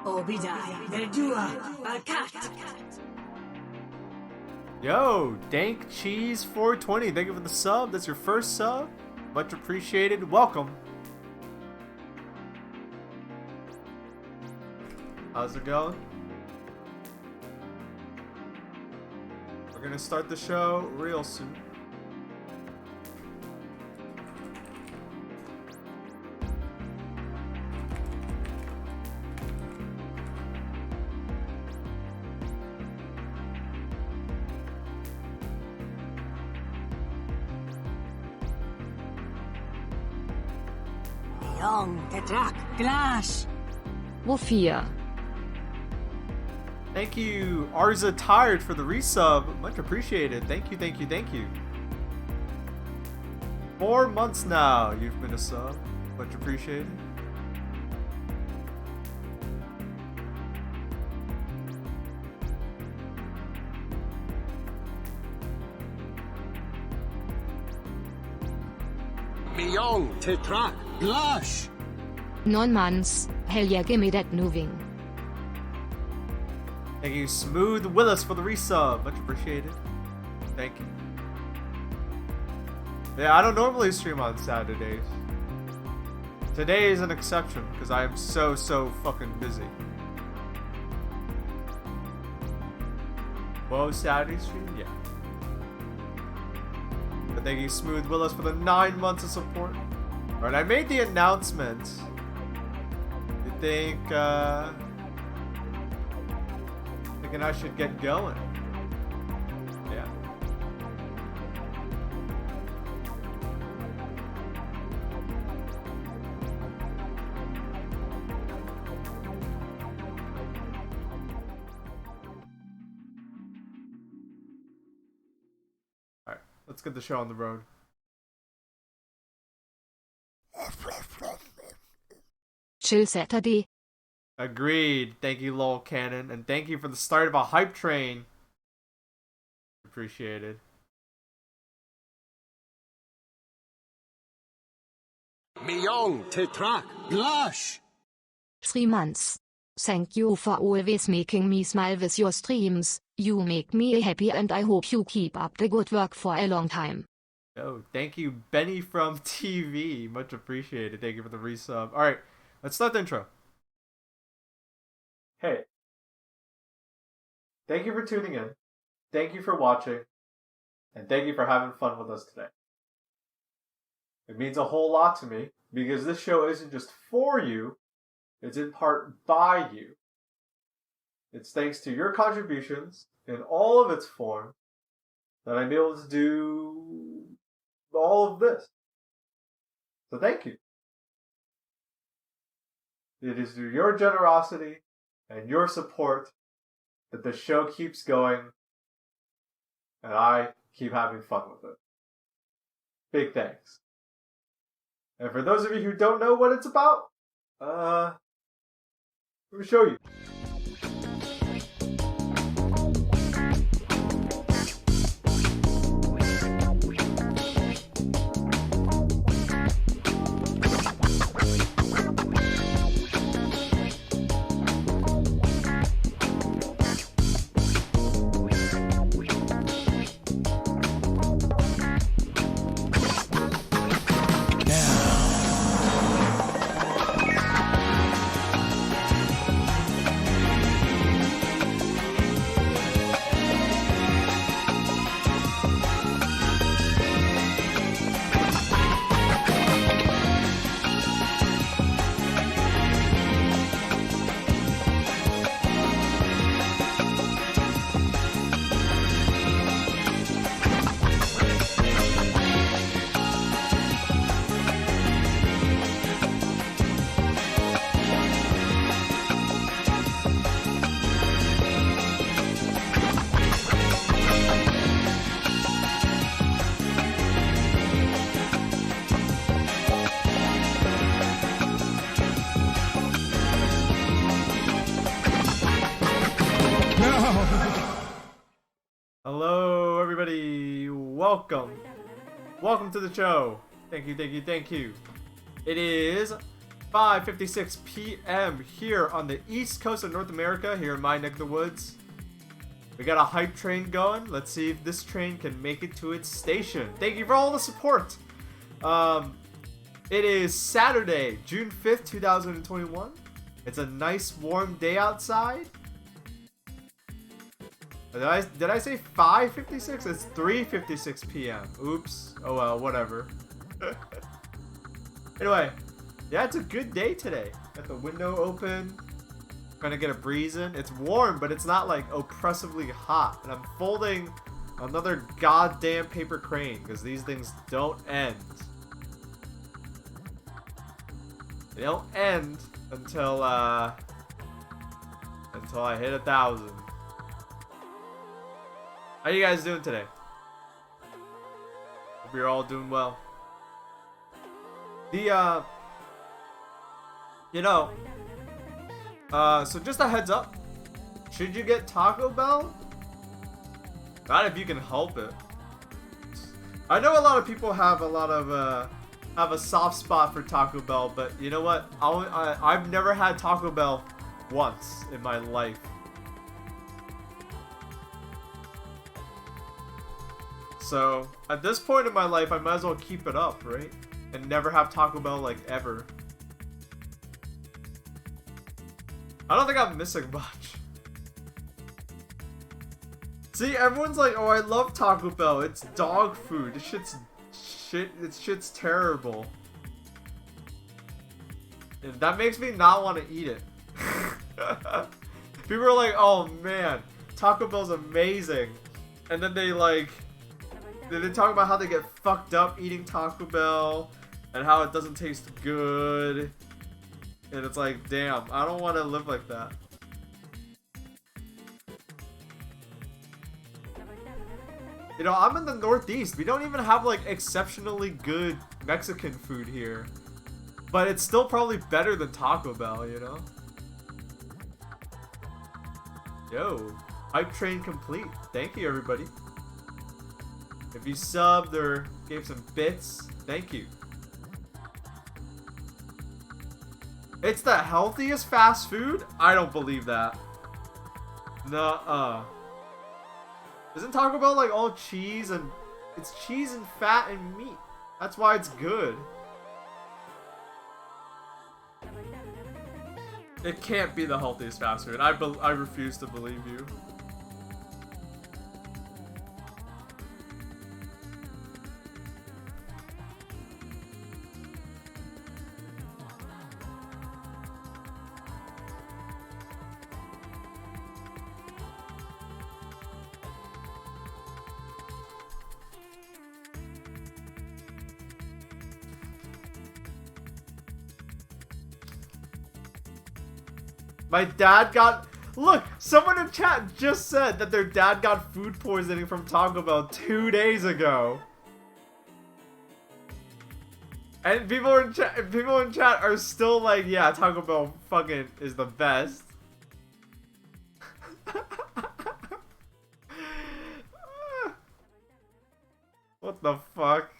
Obidai, Verdua, Bakat. Yo, Dank Cheese 420, thank you for the sub. That's your first sub. Much appreciated. Welcome. How's it going? We're gonna start the show real soon. Young, Tetrak, Glash. Wofür? Thank you, Arza Tired, for the resub. Much appreciated. Thank you, thank you, thank you. 4 months now you've been a sub. Much appreciated. Young, Tetrak, Glash. Non-months, hell yeah, gimme that moving. Thank you, Smooth Willis, for the resub. Much appreciated. Thank you. Yeah, I don't normally stream on Saturdays. Today is an exception because I am so fucking busy. Whoa, Saturday stream? Yeah. But thank you, Smooth Willis, for the 9 months of support. Alright, I made the announcement. You think, thinking I should get going. Yeah. Alright, let's get the show on the road. Chill Saturday. Agreed. Thank you, Lol Cannon, and thank you for the start of a hype train. Appreciated. Young, Tetrak, Glash. 3 months. Thank you for always making me smile with your streams. You make me happy and I hope you keep up the good work for a long time. Oh, thank you, Benny from TV. Much appreciated. Thank you for the resub. Alright, let's start the intro. Hey. Thank you for tuning in. Thank you for watching. And thank you for having fun with us today. It means a whole lot to me because this show isn't just for you, it's in part by you. It's thanks to your contributions in all of its form that I'm able to do all of this. So thank you. It is through your generosity and your support that the show keeps going and I keep having fun with it. Big thanks. And for those of you who don't know what it's about, let me show you. Hello, everybody. Welcome to the show. Thank you. It is 5:56 p.m. here on the east coast of North America, here in my neck of the woods. We got a hype train going. Let's see if this train can make it to its station. Thank you for all the support. It is Saturday, June 5th, 2021. It's a nice warm day outside. Did I say 5:56? It's 3:56 p.m. Oops. Oh well, whatever. Anyway, yeah, it's a good day today. Got the window open. Gonna get a breeze in. It's warm, but it's not like oppressively hot. And I'm folding another goddamn paper crane because these things don't end. They don't end until I hit 1,000. How you guys doing today? Hope you're all doing well. So just a heads up. Should you get Taco Bell? Not if you can help it. I know a lot of people have a soft spot for Taco Bell, but you know what? I've never had Taco Bell once in my life. So at this point in my life, I might as well keep it up, right? And never have Taco Bell like ever. I don't think I'm missing much. See, everyone's like, "Oh, I love Taco Bell. It's dog food. This shit's terrible." And that makes me not want to eat it. People are like, "Oh man, Taco Bell's amazing," and then they talk about how they get fucked up eating Taco Bell and how it doesn't taste good. And it's like, damn, I don't want to live like that. You know, I'm in the Northeast. We don't even have like exceptionally good Mexican food here. But it's still probably better than Taco Bell, you know? Yo, hype train complete. Thank you, everybody. If you subbed or gave some bits, thank you. It's the healthiest fast food? I don't believe that. Nuh-uh. Isn't Taco Bell like all cheese and... It's cheese and fat and meat. That's why it's good. It can't be the healthiest fast food. I refuse to believe you. My dad got... Look, someone in chat just said that their dad got food poisoning from Taco Bell 2 days ago. And people in chat are still like, yeah, Taco Bell fucking is the best. What the fuck?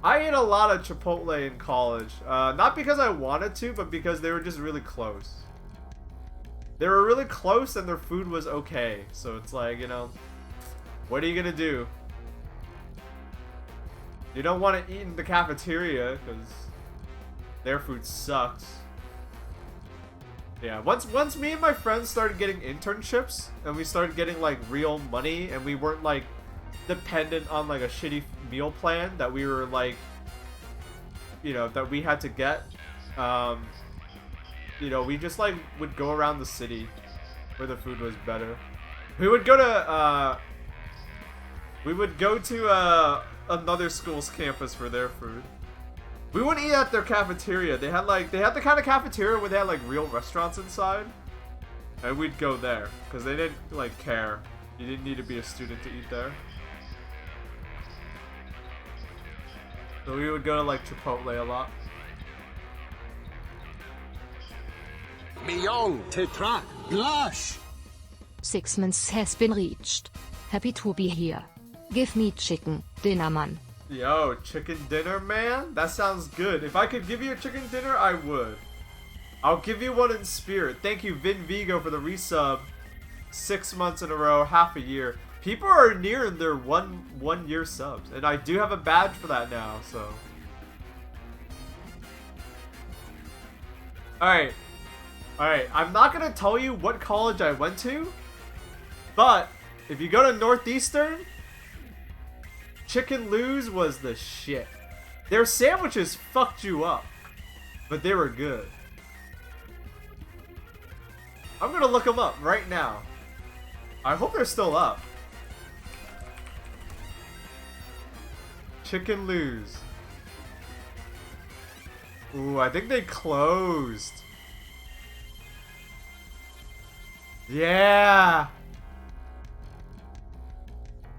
I ate a lot of Chipotle in college. Not because I wanted to, but because they were just really close. They were really close and their food was okay. So it's like, you know, what are you gonna do? You don't want to eat in the cafeteria because their food sucks. Yeah, once me and my friends started getting internships and we started getting like real money and we weren't like dependent on like a shitty meal plan that we were like, you know, that we had to get, you know, we just like would go around the city where the food was better. We would go to another school's campus for their food. We wouldn't eat at their cafeteria. They had the kind of cafeteria where they had like real restaurants inside, and we'd go there because they didn't like care. You didn't need to be a student to eat there. So we would go to like Chipotle a lot. Beyond Tetrak, Blush! 6 months has been reached. Happy to be here. Give me chicken, dinner man. Yo, chicken dinner, man? That sounds good. If I could give you a chicken dinner, I would. I'll give you one in spirit. Thank you, Vin Vigo, for the resub. 6 months in a row, half a year. People are nearing their one year subs, and I do have a badge for that now, so. Alright. Alright, I'm not gonna tell you what college I went to, but if you go to Northeastern, Chicken Lou's was the shit. Their sandwiches fucked you up, but they were good. I'm gonna look them up right now. I hope they're still up. Chicken Lou's. Ooh, I think they closed. Yeah.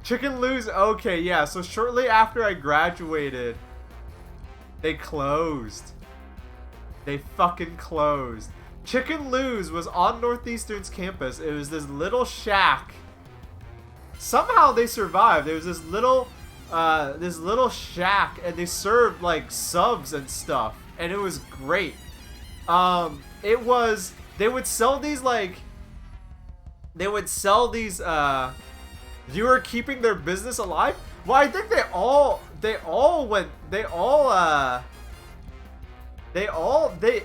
Chicken Lou's, okay, yeah. So shortly after I graduated, they closed. They fucking closed. Chicken Lou's was on Northeastern's campus. It was this little shack. Somehow they survived. There was this little shack, and they served like subs and stuff, and it was great. They would sell these you were keeping their business alive. Well, I think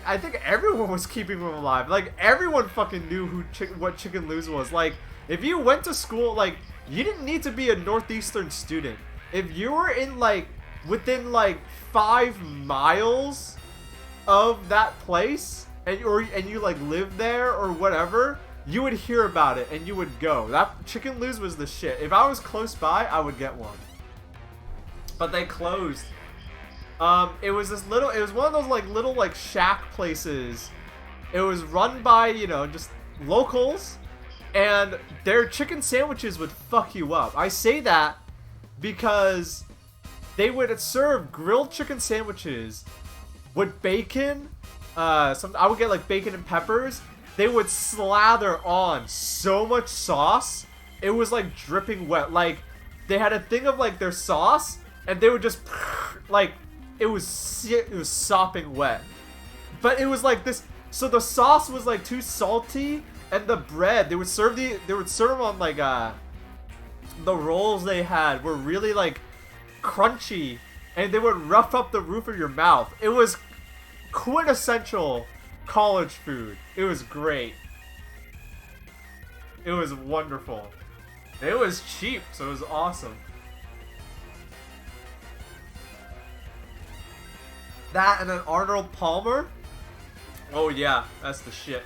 I think everyone was keeping them alive. Like, everyone fucking knew what Chicken Lou's was. Like, if you went to school, like, you didn't need to be a Northeastern student. If you were in, like, within, like, 5 miles of that place, and you, like, lived there or whatever, you would hear about it, and you would go. That Chicken Lou's was the shit. If I was close by, I would get one. But they closed. It was one of those little shack places. It was run by, you know, just locals, and their chicken sandwiches would fuck you up. I say that because they would serve grilled chicken sandwiches with bacon. I would get like bacon and peppers. They would slather on so much sauce. It was like dripping wet. Like, they had a thing of like their sauce, and they would just like, it was sopping wet. But it was like this, so the sauce was like too salty, and the bread, they would serve them on like the rolls they had were really like crunchy, and they would rough up the roof of your mouth. It was quintessential college food. It was great. It was wonderful. It was cheap, so it was awesome. That and an Arnold Palmer? Oh yeah, that's the shit.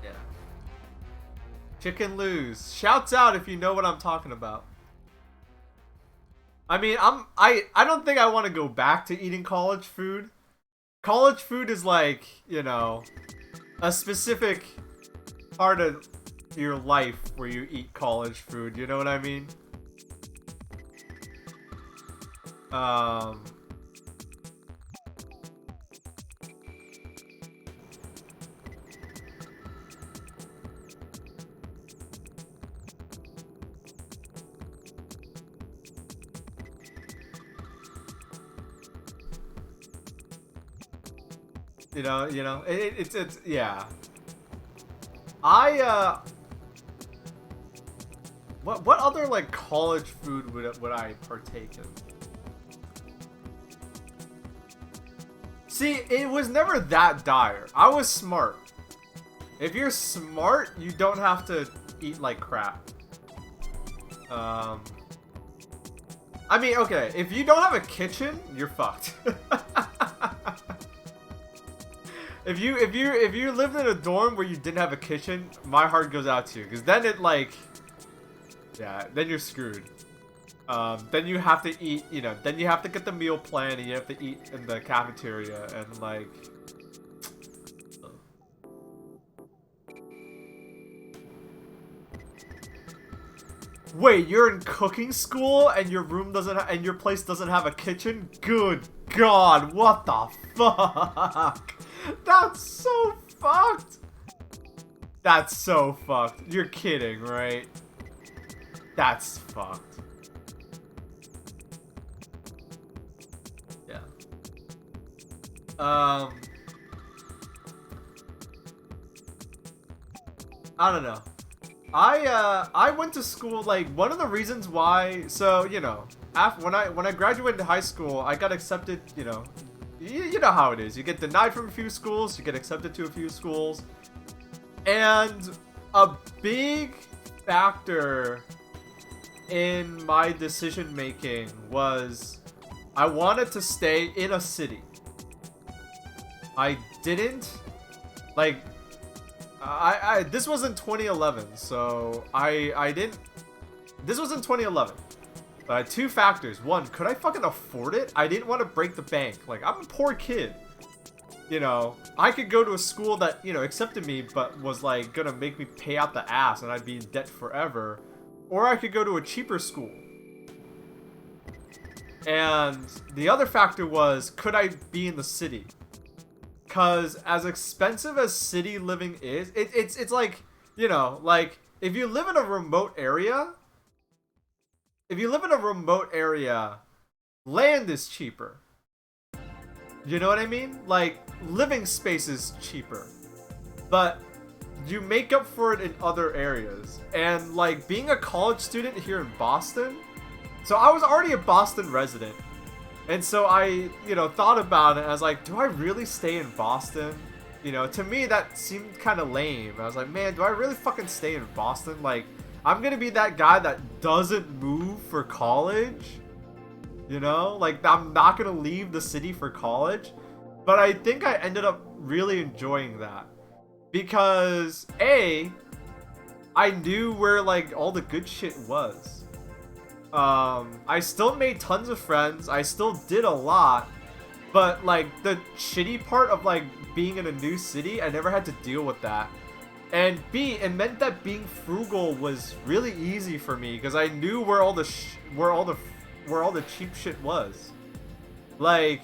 Yeah. Chicken Lou's. Shouts out if you know what I'm talking about. I mean, I don't think I want to go back to eating college food. College food is like, you know, a specific part of your life where you eat college food, you know what I mean? You know, it's yeah. What other like college food would I partake in? See, it was never that dire. I was smart. If you're smart, you don't have to eat like crap. I mean, okay, if you don't have a kitchen, you're fucked. If you lived in a dorm where you didn't have a kitchen, my heart goes out to you, because then it like, yeah, then you're screwed. Then you have to eat, you know, then you have to get the meal plan, and you have to eat in the cafeteria, and like, wait, you're in cooking school and your room doesn't and your place doesn't have a kitchen? Good god, what the fuck? That's so fucked. That's so fucked. You're kidding, right? That's fucked. Yeah. I don't know. I went to school, like, one of the reasons why, so, you know, when I graduated high school, I got accepted, you know, you know how it is. You get denied from a few schools, you get accepted to a few schools. And a big factor in my decision making was I wanted to stay in a city. I didn't, like, this was in 2011, so I didn't, this was in 2011. But I had two factors. One, could I fucking afford it? I didn't want to break the bank. Like, I'm a poor kid. You know, I could go to a school that, you know, accepted me, but was, like, gonna make me pay out the ass and I'd be in debt forever. Or I could go to a cheaper school. And the other factor was, could I be in the city? Because as expensive as city living is, it's like, you know, like, if you live in a remote area, land is cheaper. You know what I mean? Like, living space is cheaper. But you make up for it in other areas. And, like, being a college student here in Boston, so I was already a Boston resident. And so I, you know, thought about it. I was like, do I really stay in Boston? You know, to me, that seemed kind of lame. I was like, man, do I really fucking stay in Boston? Like, I'm gonna be that guy that doesn't move for college. You know, like, I'm not gonna leave the city for college. But I think I ended up really enjoying that. Because, A, I knew where, like, all the good shit was. I still made tons of friends. I still did a lot. But, like, the shitty part of, like, being in a new city, I never had to deal with that. And B, it meant that being frugal was really easy for me. Because I knew where all the cheap shit was. Like,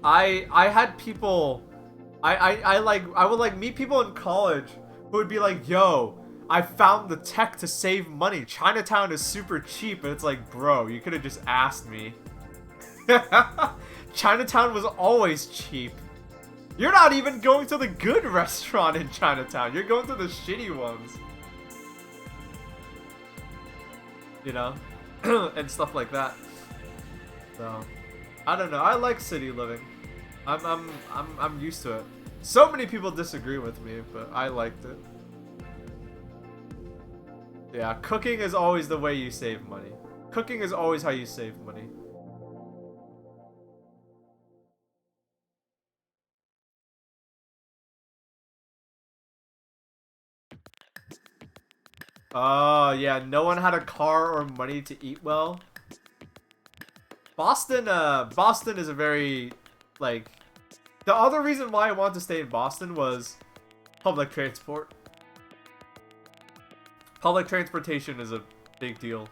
I had people, I would like meet people in college who would be like, yo, I found the tech to save money. Chinatown is super cheap. And it's like, bro, you could have just asked me. Chinatown was always cheap. You're not even going to the good restaurant in Chinatown. You're going to the shitty ones. You know? And stuff like that. So, I don't know. I like city living. I'm used to it. So many people disagree with me, but I liked it. Yeah, cooking is always the way you save money. Cooking is always how you save money. Oh, yeah, no one had a car or money to eat well. Boston is a very, like, the other reason why I wanted to stay in Boston was public transport. Public transportation is a big deal.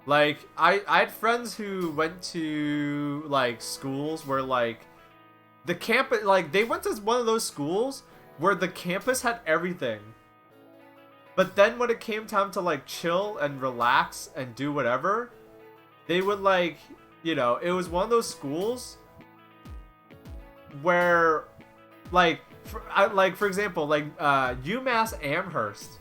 Like, I had friends who went to, like, schools where, like, the campus, like, they went to one of those schools where the campus had everything. But then when it came time to, like, chill and relax and do whatever, they would, like, you know, it was one of those schools where, like, for example, like, UMass Amherst.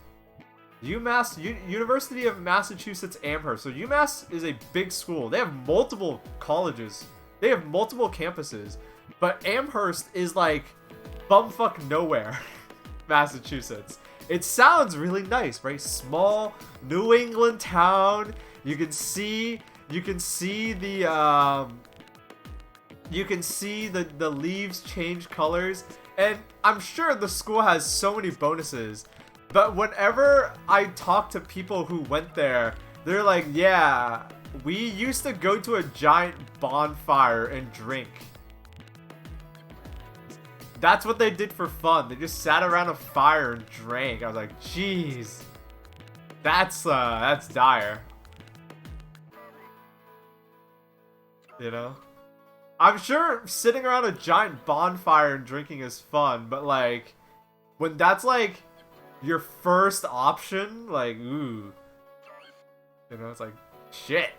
University of Massachusetts Amherst. So UMass is a big school. They have multiple colleges. They have multiple campuses. But Amherst is, like, bumfuck nowhere, Massachusetts. It sounds really nice, right? Small New England town. You can see the leaves change colors, and I'm sure the school has so many bonuses. But whenever I talk to people who went there, they're like, yeah, we used to go to a giant bonfire and drink. That's what they did for fun. They just sat around a fire and drank. I was like, jeez. That's dire. You know? I'm sure sitting around a giant bonfire and drinking is fun, but like, when that's like your first option, like, ooh. You know, it's like, shit.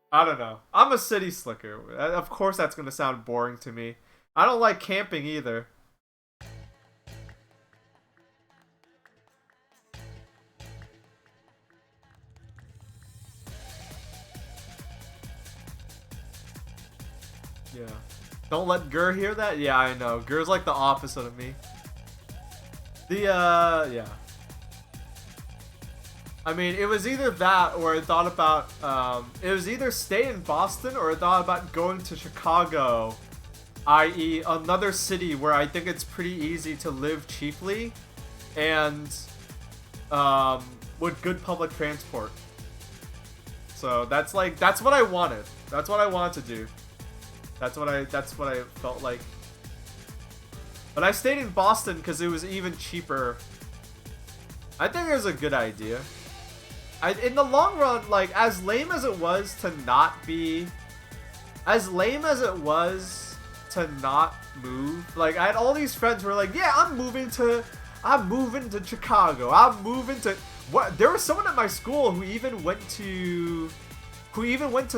I don't know. I'm a city slicker. Of course that's gonna sound boring to me. I don't like camping either. Yeah. Don't let Gur hear that? Yeah, I know. Gur's like the opposite of me. Yeah. I mean, it was either that or I thought about, it was either stay in Boston or I thought about going to Chicago, i.e. another city where I think it's pretty easy to live cheaply and, with good public transport. So that's like, that's what I wanted. That's what I wanted to do. That's what I felt like. But I stayed in Boston because it was even cheaper. I think it was a good idea. In the long run, like, as lame as it was to not move, like, I had all these friends who were like, yeah, I'm moving to Chicago. I'm moving to, what? There was someone at my school who even went to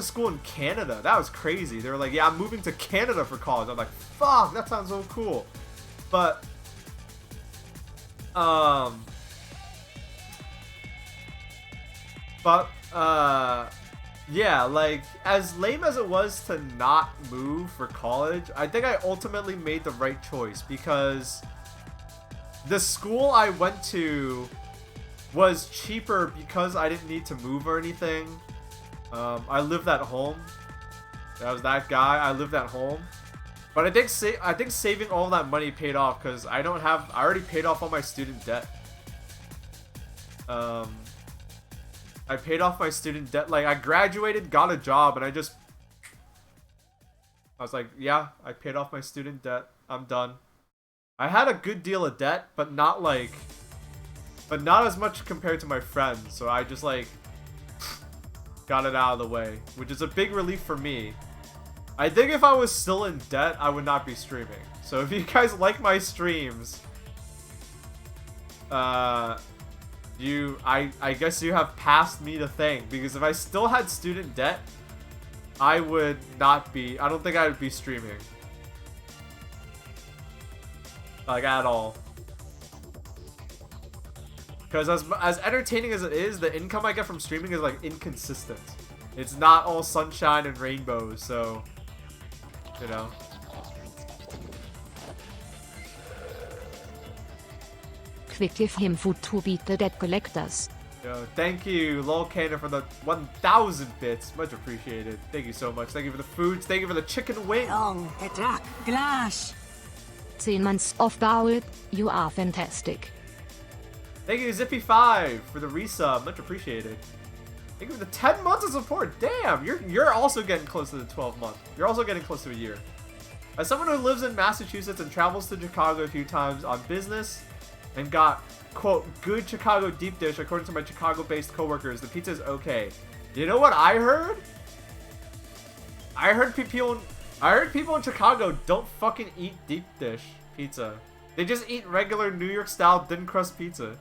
school in Canada. That was crazy. They were like, yeah, I'm moving to Canada for college. I'm like, fuck, that sounds so cool. But, yeah, like, as lame as it was to not move for college, I think I ultimately made the right choice because the school I went to was cheaper because I didn't need to move or anything. I lived at home. I was that guy. I lived at home. But I think saving all that money paid off because I already paid off all my student debt. I paid off my student debt. Like, I graduated, got a job, and I was like, yeah, I paid off my student debt. I'm done. I had a good deal of debt, but not as much compared to my friends. So I just, like, got it out of the way, which is a big relief for me. I think if I was still in debt, I would not be streaming. So if you guys like my streams, I guess you have passed me the thing, because if I still had student debt, I don't think I would be streaming. Like, at all. Because as entertaining as it is, the income I get from streaming is, like, inconsistent. It's not all sunshine and rainbows, so, you know. Quick give him food to beat the debt collectors. Yo, thank you, Lol Cannon, for the 1,000 bits. Much appreciated. Thank you so much. Thank you for the foods. Thank you for the chicken wing. Long Petrak, Glash. 10 months of Baaulp, you are fantastic. Thank you, Zippy5, for the resub. Much appreciated. Thank you for the 10 months of support. Damn, you're also getting close to the 12 month. You're also getting close to a year. As someone who lives in Massachusetts and travels to Chicago a few times on business and got, quote, good Chicago deep dish according to my Chicago-based coworkers, the pizza is okay. You know what I heard? I heard people in Chicago don't fucking eat deep dish pizza. They just eat regular New York style thin crust pizza.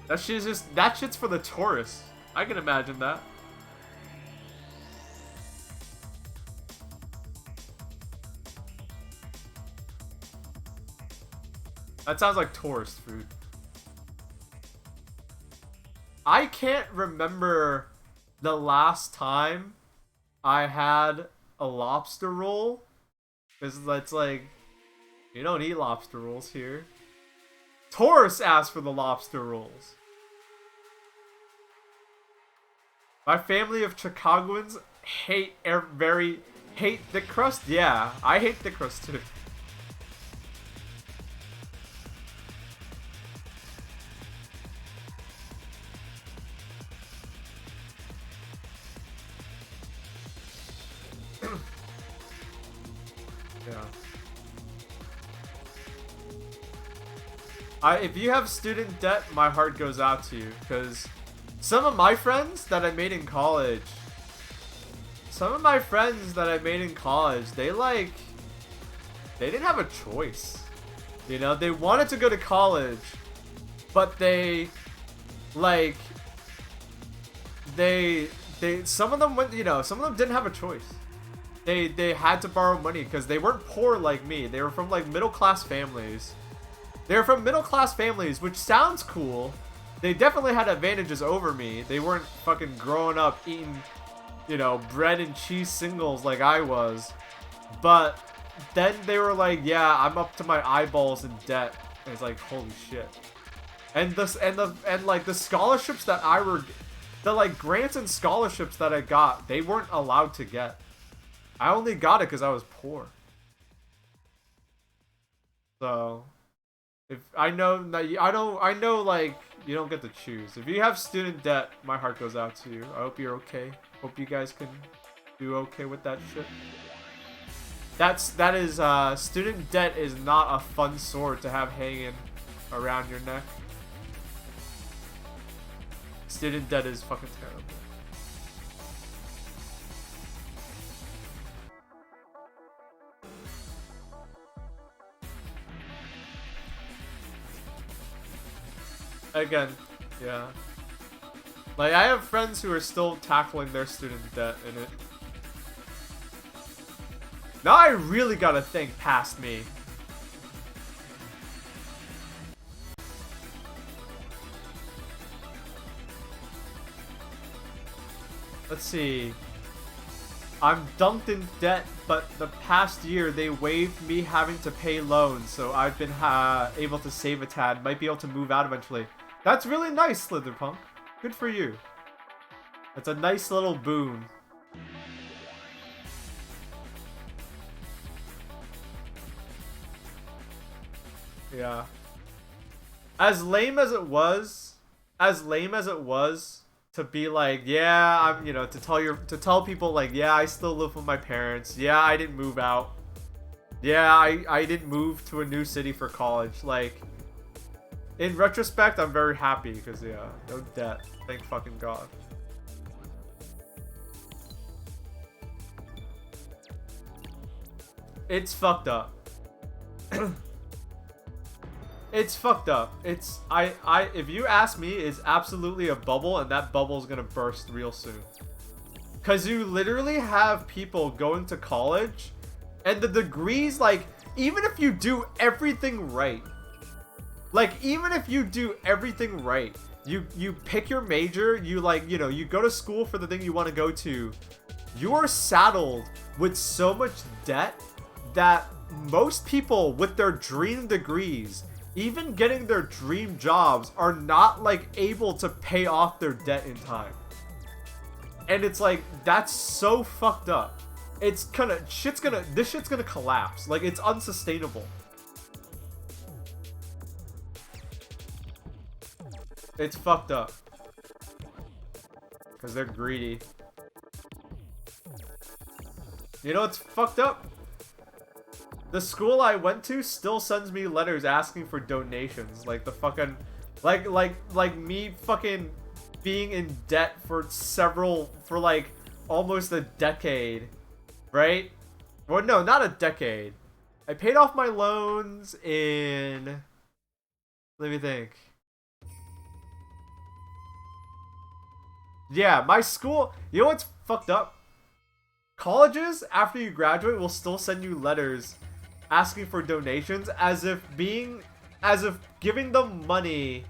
That shit's for the tourists. I can imagine that. That sounds like tourist food. I can't remember the last time I had a lobster roll. Because that's like, you don't eat lobster rolls here. Tourists ask for the lobster rolls. My family of Chicagoans hate thick crust. Yeah, I hate thick crust too. Yeah. If you have student debt, my heart goes out to you, because Some of my friends that I made in college, they didn't have a choice. You know, they wanted to go to college, but they some of them went, you know, some of them didn't have a choice. They had to borrow money because they weren't poor like me. They were from like middle class families. Which sounds cool. They definitely had advantages over me. They weren't fucking growing up eating, you know, bread and cheese singles like I was. But then they were like, yeah, I'm up to my eyeballs in debt. And it's like, holy shit. And like the scholarships that the like grants and scholarships that I got, they weren't allowed to get. I only got it because I was poor. So, if I know that I know like you don't get to choose. If you have student debt, my heart goes out to you. I hope you're okay. Hope you guys can do okay with that shit. That is student debt is not a fun sword to have hanging around your neck. Student debt is fucking terrible. Again, yeah. Like, I have friends who are still tackling their student debt in it. Now I really gotta think past me. Let's see. I'm dunked in debt, but the past year they waived me having to pay loans, so I've been able to save a tad. Might be able to move out eventually. That's really nice, Slitherpunk. Good for you. That's a nice little boon. Yeah. As lame as it was to be like, yeah, I'm, you know, to tell people like, yeah, I still live with my parents. Yeah, I didn't move out. Yeah, I didn't move to a new city for college. Like, in retrospect, I'm very happy because, yeah, no debt. Thank fucking God. It's fucked up. It's fucked up. It's if you ask me, it's absolutely a bubble, and that bubble is gonna burst real soon. Cause you literally have people going to college, and the degrees, like, even if you do everything right, you pick your major, you, like, you know, you go to school for the thing you want to go to, you're saddled with so much debt that most people with their dream degrees, even getting their dream jobs, are not, like, able to pay off their debt in time. And it's like, that's so fucked up. It's this shit's gonna collapse. Like, it's unsustainable. It's fucked up. Because they're greedy. You know what's fucked up? The school I went to still sends me letters asking for donations. Like the fucking... Like me fucking being in debt for like almost a decade. Right? Well, no, not a decade. I paid off my loans in... Let me think. Yeah, my school... You know what's fucked up? Colleges, after you graduate, will still send you letters asking for donations as if giving them money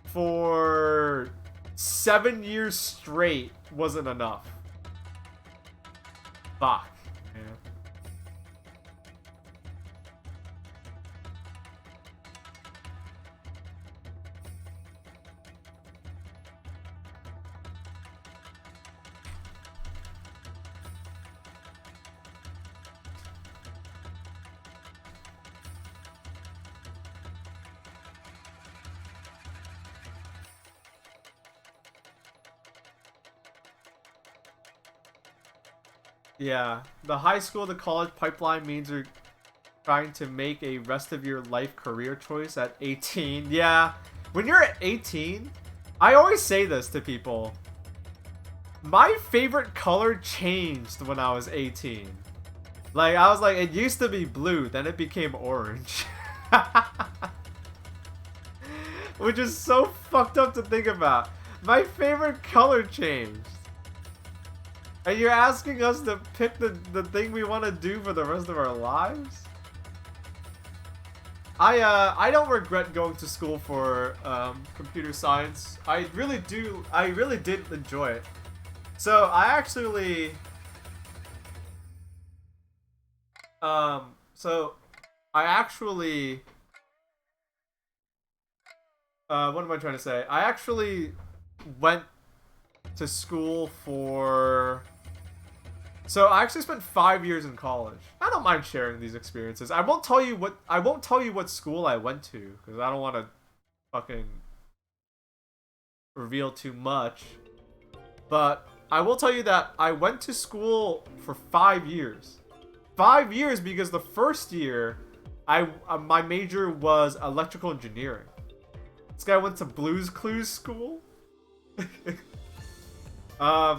for 7 years straight wasn't enough. Fuck, man. Yeah, the high school to college pipeline means you're trying to make a rest of your life career choice at 18. Yeah, when you're at 18, I always say this to people. My favorite color changed when I was 18. Like, I was like, it used to be blue, then it became orange. Which is so fucked up to think about. My favorite color changed. And you're asking us to pick the thing we want to do for the rest of our lives? I don't regret going to school for computer science. I really did enjoy it. So I actually what am I trying to say? I actually went to school for... So I actually spent 5 years in college. I don't mind sharing these experiences. I won't tell you what school I went to, because I don't want to fucking reveal too much. But I will tell you that I went to school for 5 years. 5 years because the first year, my major was electrical engineering. This guy went to Blue's Clues school. I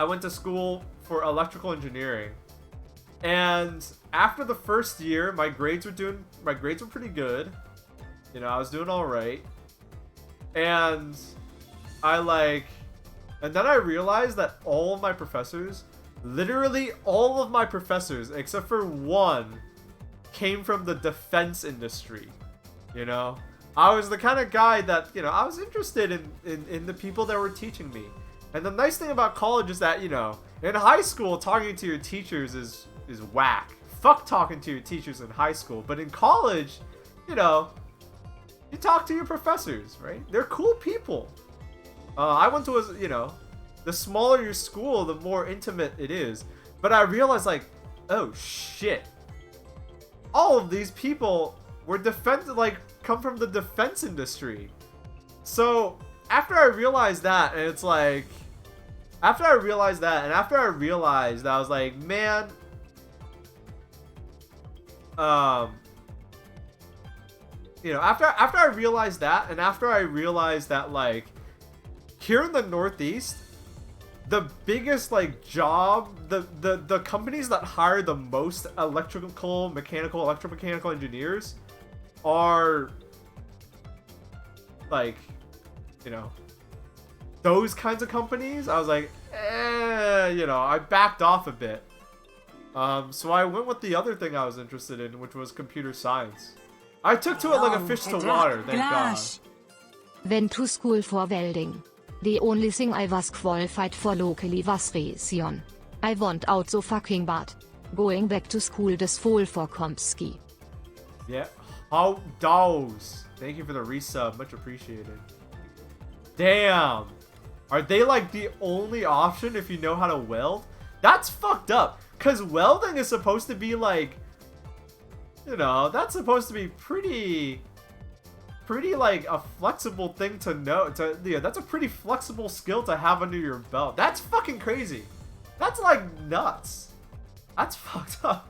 went to school for electrical engineering, and after the first year, my grades were pretty good. You know, I was doing all right, and then I realized that all of my professors, literally all of my professors, except for one, came from the defense industry. You know, I was the kind of guy that, you know, I was interested in the people that were teaching me. And the nice thing about college is that, you know, in high school, talking to your teachers is whack. Fuck talking to your teachers in high school. But in college, you know, you talk to your professors, right? They're cool people. I went to you know, the smaller your school, the more intimate it is. But I realized, like, oh shit. All of these people were come from the defense industry. So after I realized that, and it's like, after I realized that, I was like, man, you know, after I realized that, and after I realized that, like, here in the Northeast, the biggest, like, job, the companies that hire the most electromechanical engineers are, like, you know, those kinds of companies. I was like, you know, I backed off a bit. So I went with the other thing I was interested in, which was computer science. I took to it like a fish to water, thank God. Went to school for welding. The only thing I was qualified for locally was Ration. I want out so fucking bad. Going back to school this fall for Kompski. Yeah, how does? Thank you for the resub, much appreciated. Damn. Are they like the only option if you know how to weld? That's fucked up. Cause welding is supposed to be like, you know, that's supposed to be pretty like a flexible thing to know. Yeah, that's a pretty flexible skill to have under your belt. That's fucking crazy. That's like nuts. That's fucked up.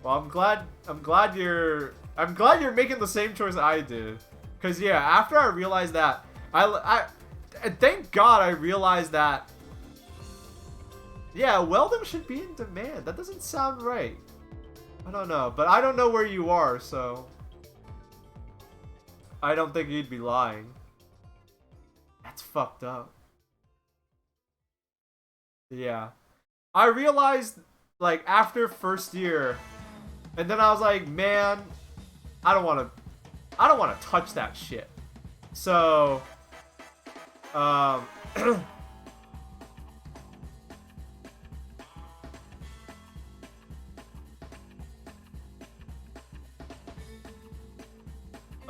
Well, I'm glad you're making the same choice I did. Cause yeah, after I realized that, I thank God I realized that. Yeah, welding should be in demand. That doesn't sound right. I don't know, but I don't know where you are, so I don't think you'd be lying. That's fucked up. Yeah. I realized, like, after first year, and then I was like, man, I don't want to touch that shit. So,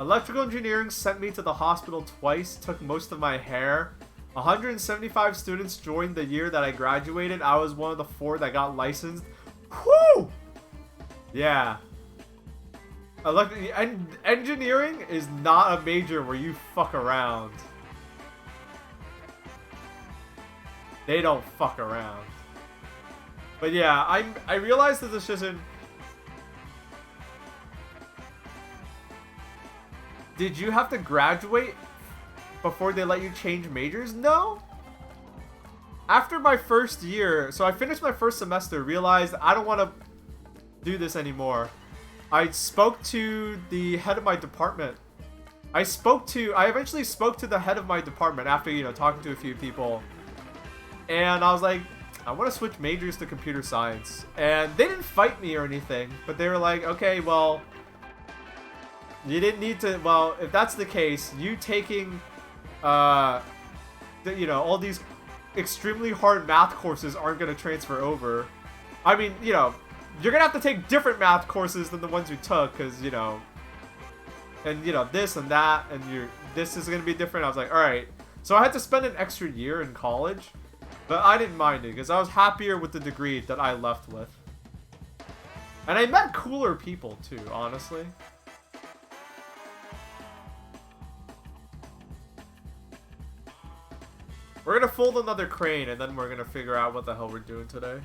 electrical engineering sent me to the hospital twice, took most of my hair. 175 students joined the year that I graduated. I was one of the 4 that got licensed. Whew! Yeah. Engineering is not a major where you fuck around. They don't fuck around. But yeah, I realized that this isn't... did you have to graduate before they let you change majors? No. After my first year, so I finished my first semester, realized I don't want to do this anymore. I spoke to the head of my department. I eventually spoke to the head of my department after, you know, talking to a few people. And I was like, I want to switch majors to computer science. And they didn't fight me or anything, but they were like, okay, well, you didn't need to, well, if that's the case, you taking, you know, all these extremely hard math courses aren't going to transfer over. I mean, you know, you're going to have to take different math courses than the ones you took, because, you know, and, you know, this and that, and this is going to be different. I was like, alright. So I had to spend an extra year in college, but I didn't mind it, because I was happier with the degree that I left with. And I met cooler people, too, honestly. We're gonna fold another crane, and then we're gonna figure out what the hell we're doing today.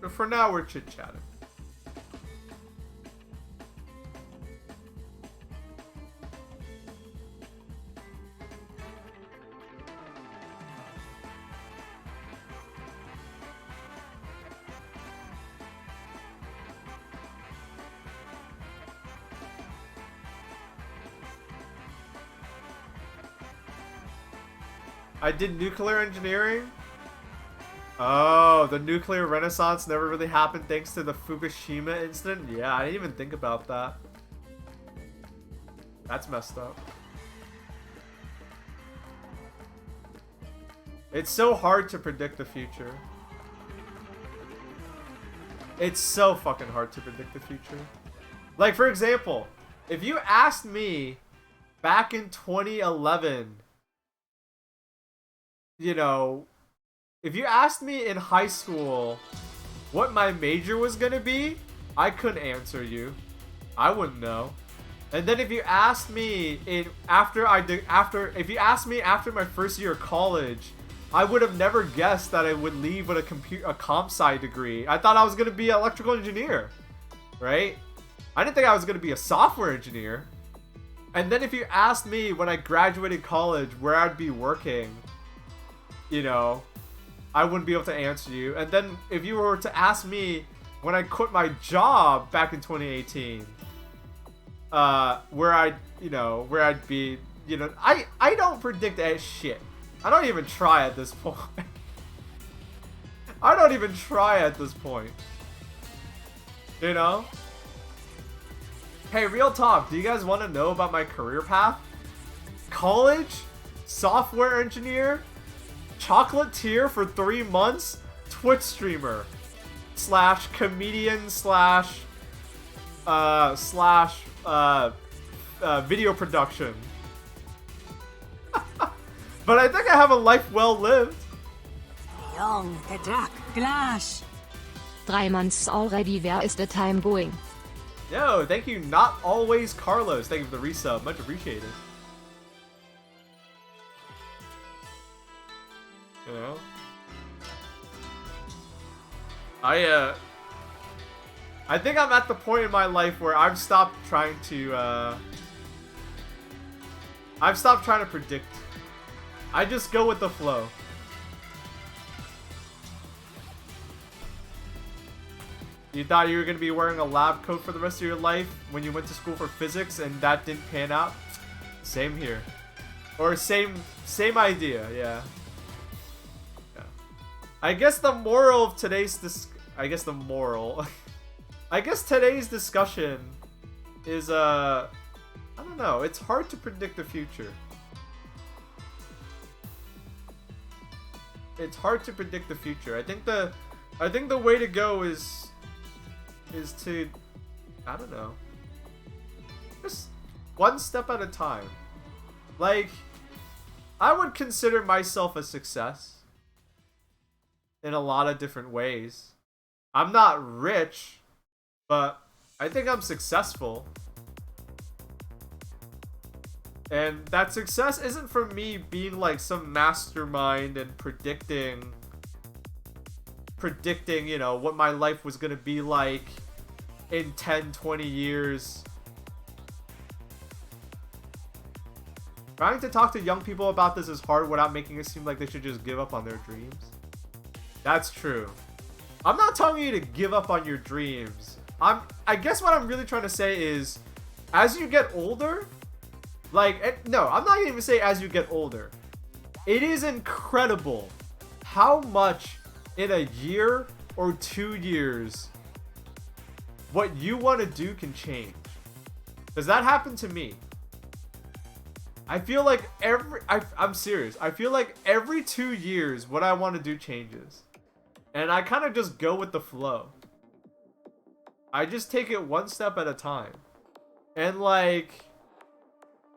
But for now, we're chit-chatting. I did nuclear engineering. Oh, the nuclear renaissance never really happened thanks to the Fukushima incident? Yeah, I didn't even think about that. That's messed up. It's so hard to predict the future. It's so fucking hard to predict the future. Like, for example, if you asked me back in 2011, you know, if you asked me in high school what my major was gonna be, I couldn't answer you. I wouldn't know. And then if you asked me if you asked me after my first year of college, I would have never guessed that I would leave with a comp sci degree. I thought I was gonna be an electrical engineer, right? I didn't think I was gonna be a software engineer. And then if you asked me when I graduated college where I'd be working, you know, I wouldn't be able to answer you. And then if you were to ask me when I quit my job back in 2018, where I'd be, you know, I don't predict shit. I don't even try at this point. I don't even try at this point. You know? Hey, real talk, do you guys want to know about my career path? College, software engineer, chocolatier for 3 months, Twitch streamer / comedian / video production. But I think I have a life well lived. Young, Petak, Glash. 3 months already, where is the time going? Yo, thank you, Not Always Carlos. Thank you for the resub, much appreciated. You know? I think I'm at the point in my life where I've stopped trying to predict. I just go with the flow. You thought you were going to be wearing a lab coat for the rest of your life when you went to school for physics and that didn't pan out? Same here. Or same idea, yeah. I guess the moral of today's today's discussion is I don't know, it's hard to predict the future. It's hard to predict the future. I think the way to go is to, I don't know, just one step at a time. Like, I would consider myself a success in a lot of different ways. I'm not rich, but I think I'm successful. And that success isn't from me being like some mastermind and predicting predicting, you know, what my life was gonna be like in 10, 20 years. Trying to talk to young people about this is hard without making it seem like they should just give up on their dreams. That's true. I'm not telling you to give up on your dreams. I guess what I'm really trying to say is, as you get older, like, no, I'm not even saying as you get older. It is incredible how much in a year or 2 years what you want to do can change. Because that happened to me. I feel like I'm serious. I feel like every 2 years what I want to do changes. And I kind of just go with the flow. I just take it one step at a time. And like,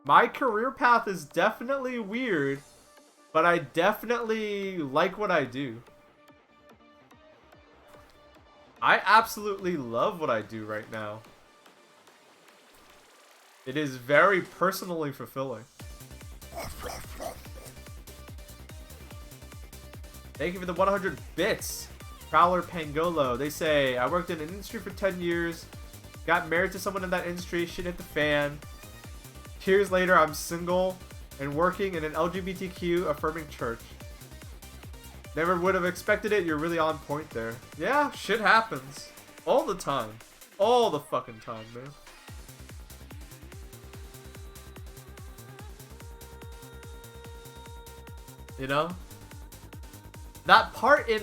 my career path is definitely weird, but I definitely like what I do. I absolutely love what I do right now. It is very personally fulfilling. Thank you for the 100 bits. Prowler Pangolo. They say, I worked in an industry for 10 years. Got married to someone in that industry. Shit hit the fan. Years later, I'm single and working in an LGBTQ affirming church. Never would have expected it. You're really on point there. Yeah, shit happens. All the time. All the fucking time, man. You know? That part in,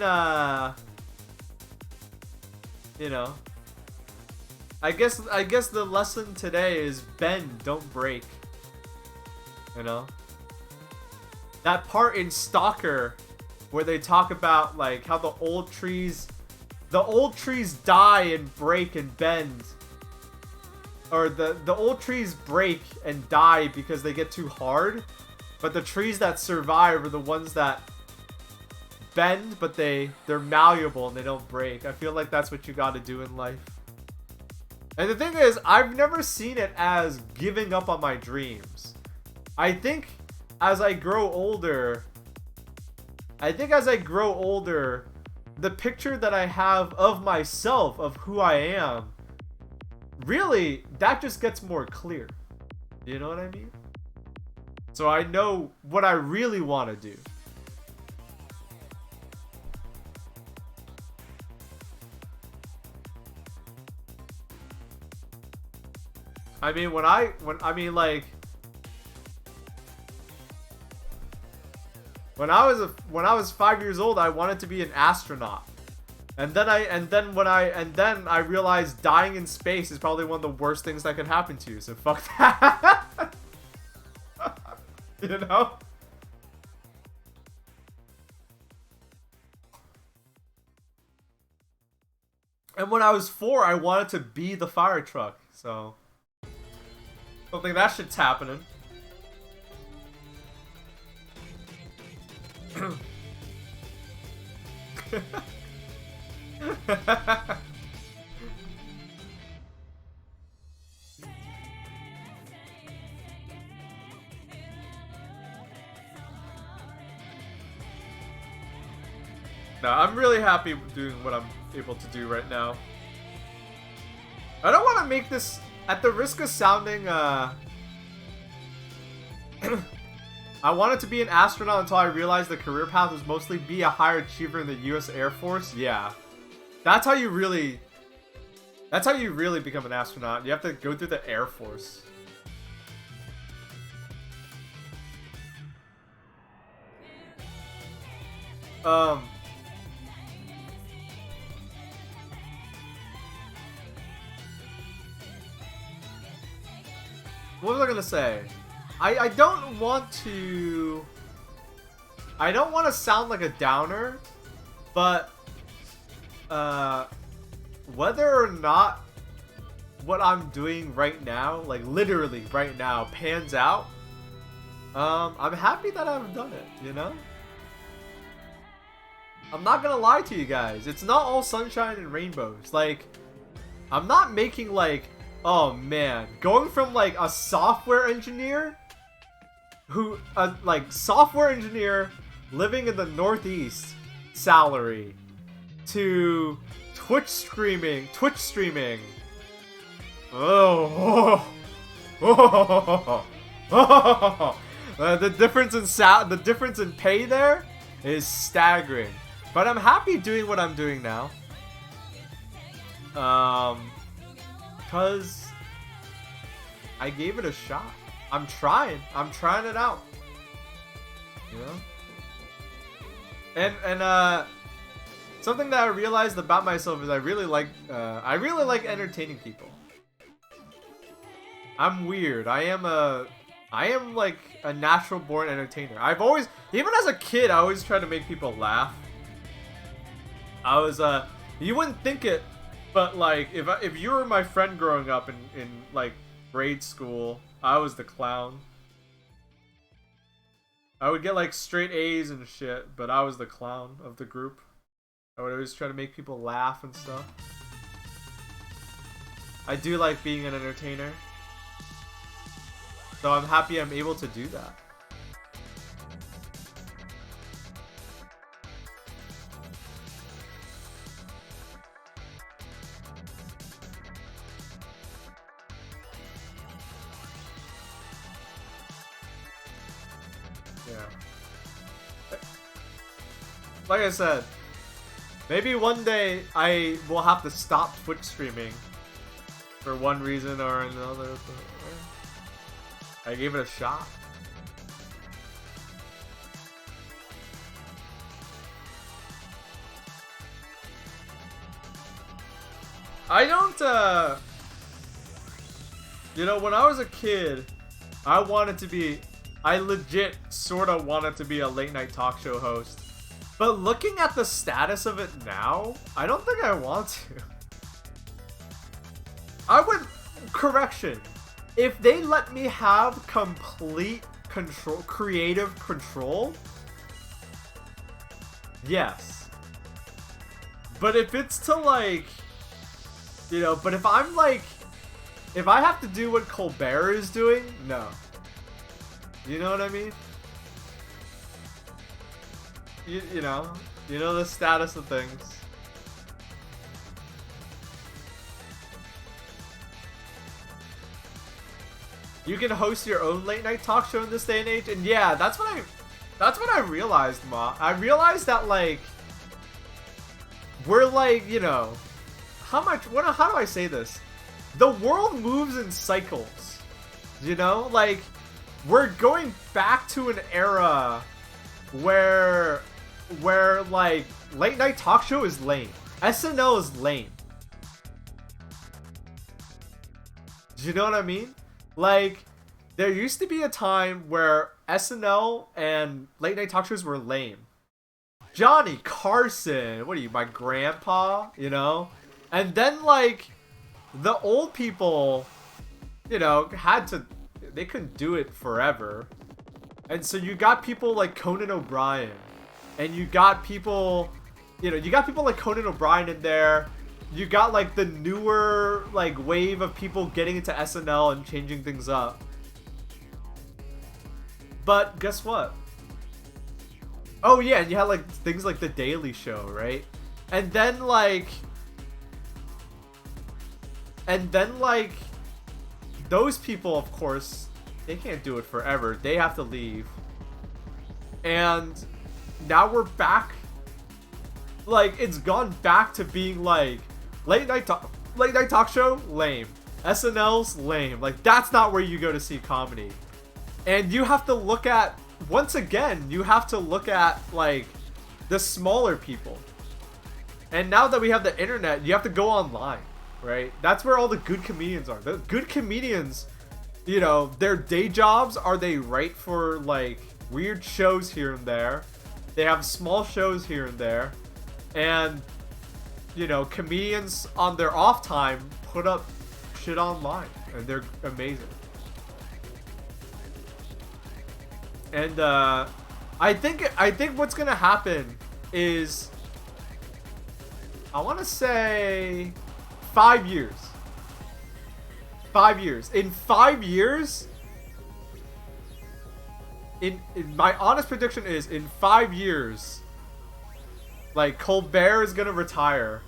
you know, I guess the lesson today is bend, don't break. You know? That part in Stalker where they talk about like how the old trees die and break and bend. Or the old trees break and die because they get too hard. But the trees that survive are the ones that bend, but they're malleable and they don't break. I feel like that's what you gotta do in life. And the thing is, I've never seen it as giving up on my dreams. I think as I grow older, the picture that I have of myself, of who I am, really, that just gets more clear. You know what I mean? So I know what I really want to do. I mean, when I was 5 years old, I wanted to be an astronaut. And then I realized dying in space is probably one of the worst things that could happen to you. So fuck that. You know? And when I was 4, I wanted to be the fire truck. So don't think that shit's happening. No, I'm really happy doing what I'm able to do right now. I don't want to make this, at the risk of sounding, I wanted to be an astronaut until I realized the career path was mostly be a higher achiever in the US Air Force. Yeah. That's how you really become an astronaut. You have to go through the Air Force. What was I gonna say? I don't want to sound like a downer, but whether or not what I'm doing right now, like literally right now, pans out, I'm happy that I've done it, you know? I'm not gonna lie to you guys, it's not all sunshine and rainbows. Like, I'm not making like, oh man, going from like a software engineer living in the Northeast salary to Twitch streaming. Oh, the difference in the difference in pay there is staggering. But I'm happy doing what I'm doing now. Cause I gave it a shot. I'm trying it out. You know? And something that I realized about myself is I really like entertaining people. I'm weird. I am like a natural born entertainer. I've always, even as a kid, I always tried to make people laugh. I was you wouldn't think it, but like if you were my friend growing up in like grade school, I was the clown. I would get like straight A's and shit, but I was the clown of the group. I would always try to make people laugh and stuff. I do like being an entertainer. So I'm happy I'm able to do that. Yeah. Like I said, maybe one day I will have to stop Twitch streaming for one reason or another. I gave it a shot. I don't, you know, when I was a kid, I legit sorta wanted to be a late night talk show host. But looking at the status of it now, I don't think I want to. Correction. If they let me have complete control, creative control, yes. But if it's to like, you know, but if I'm like, if I have to do what Colbert is doing, no. You know what I mean? You know the status of things. You can host your own late night talk show in this day and age, and yeah, that's what I realized, Ma. I realized that like we're like, you know, how do I say this? The world moves in cycles. You know, like we're going back to an era where like late night talk show is lame. SNL is lame. Do you know what I mean? Like, there used to be a time where SNL and late night talk shows were lame. Johnny Carson, what are you, my grandpa? You know? And then, like, the old people, you know, they couldn't do it forever. And so you got people like Conan O'Brien. And you got people, like Conan O'Brien in there. You got like the newer like wave of people getting into SNL and changing things up. But guess what? Oh yeah, and you had like things like The Daily Show, right? And then like those people, of course, they can't do it forever. They have to leave. And now we're back. Like, it's gone back to being like late night talk show, lame. SNL's lame. Like, that's not where you go to see comedy. And you have to look at, once again, like the smaller people. And now that we have the internet, you have to go online, right? That's where all the good comedians are. The good comedians, you know, their day jobs, are they right for like weird shows here and there? They have small shows here and there. And, you know, comedians on their off time put up shit online. And they're amazing. And I think what's gonna happen is, I want to say 5 years. 5 years. In 5 years, in my honest prediction is, in 5 years, Like, Colbert is gonna retire.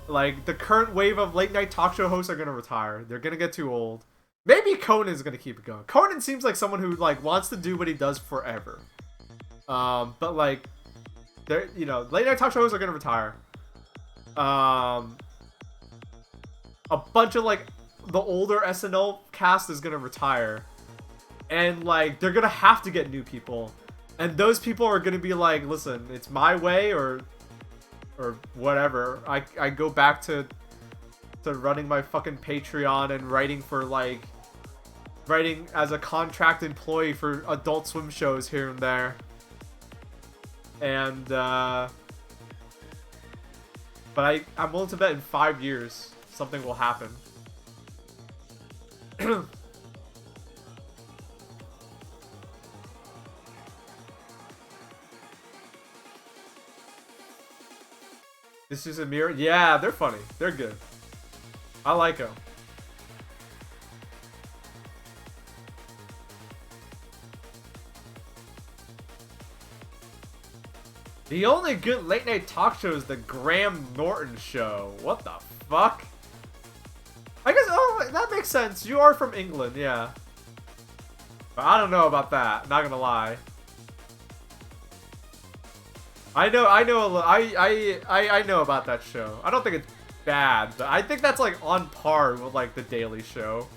Like, the current wave of late night talk show hosts are gonna retire. They're gonna get too old. Maybe Conan's gonna keep it going. Conan seems like someone who, like, wants to do what he does forever. But, like, they're, you know, late night talk show hosts are gonna retire. A bunch of, like, the older SNL cast is gonna retire. And, like, they're gonna have to get new people. And those people are gonna be like, listen, it's my way or whatever. I go back to running my fucking Patreon and writing as a contract employee for Adult Swim shows here and there. And, but I'm willing to bet in 5 years something will happen. This is a mirror. Yeah, they're funny. They're good. I like them. The only good late night talk show is the Graham Norton show. What the fuck? I guess, oh, that makes sense. You are from England, yeah. But I don't know about that. Not gonna lie. I know about that show. I don't think it's bad, but I think that's like on par with like the Daily Show.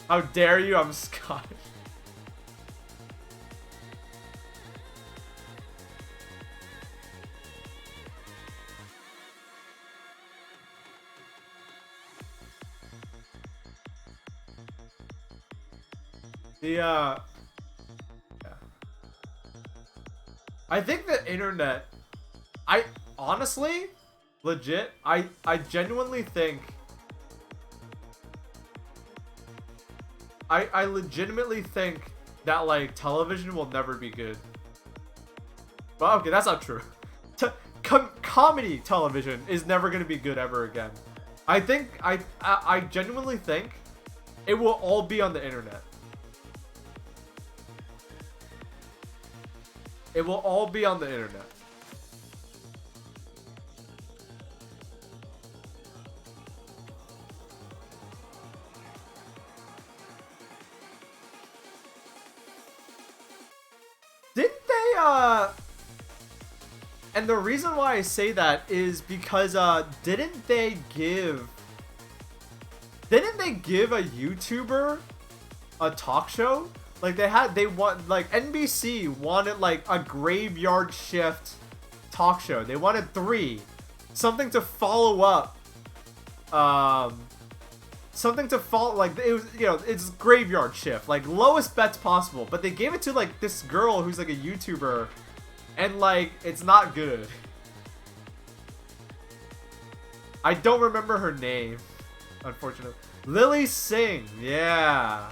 How dare you? I'm Scottish. Yeah. I think the internet, I honestly, legit, I genuinely think, I legitimately think that, like, television will never be good. Well, okay, that's not true. Comedy television is never going to be good ever again. I think, I genuinely think it will all be on the internet. It will all be on the internet. Didn't they, and the reason why I say that is because, didn't they give a YouTuber a talk show? Like, like, NBC wanted, like, a graveyard shift talk show. They wanted 3. Something to follow up. Like, it was, you know, it's graveyard shift. Like, lowest bets possible. But they gave it to, like, this girl who's, like, a YouTuber. And, like, it's not good. I don't remember her name, unfortunately. Lily Singh, yeah.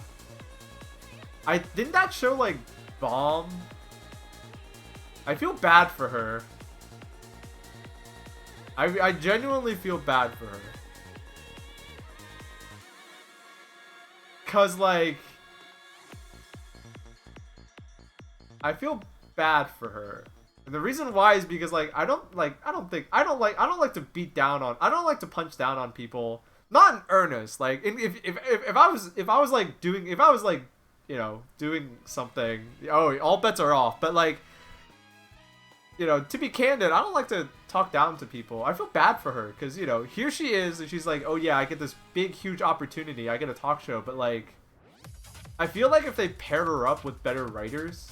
Didn't that show, like, bomb? I feel bad for her. I genuinely feel bad for her. Cause, like, I feel bad for her. And the reason why is because, like, I don't like to beat down on, I don't like to punch down on people. Not in earnest. Like, if I was like, you know, doing something, oh, all bets are off. But, like, you know, to be candid, I don't like to talk down to people. I feel bad for her because, you know, here she is and she's like, oh yeah, I get this big, huge opportunity. I get a talk show. But, like, I feel like if they paired her up with better writers,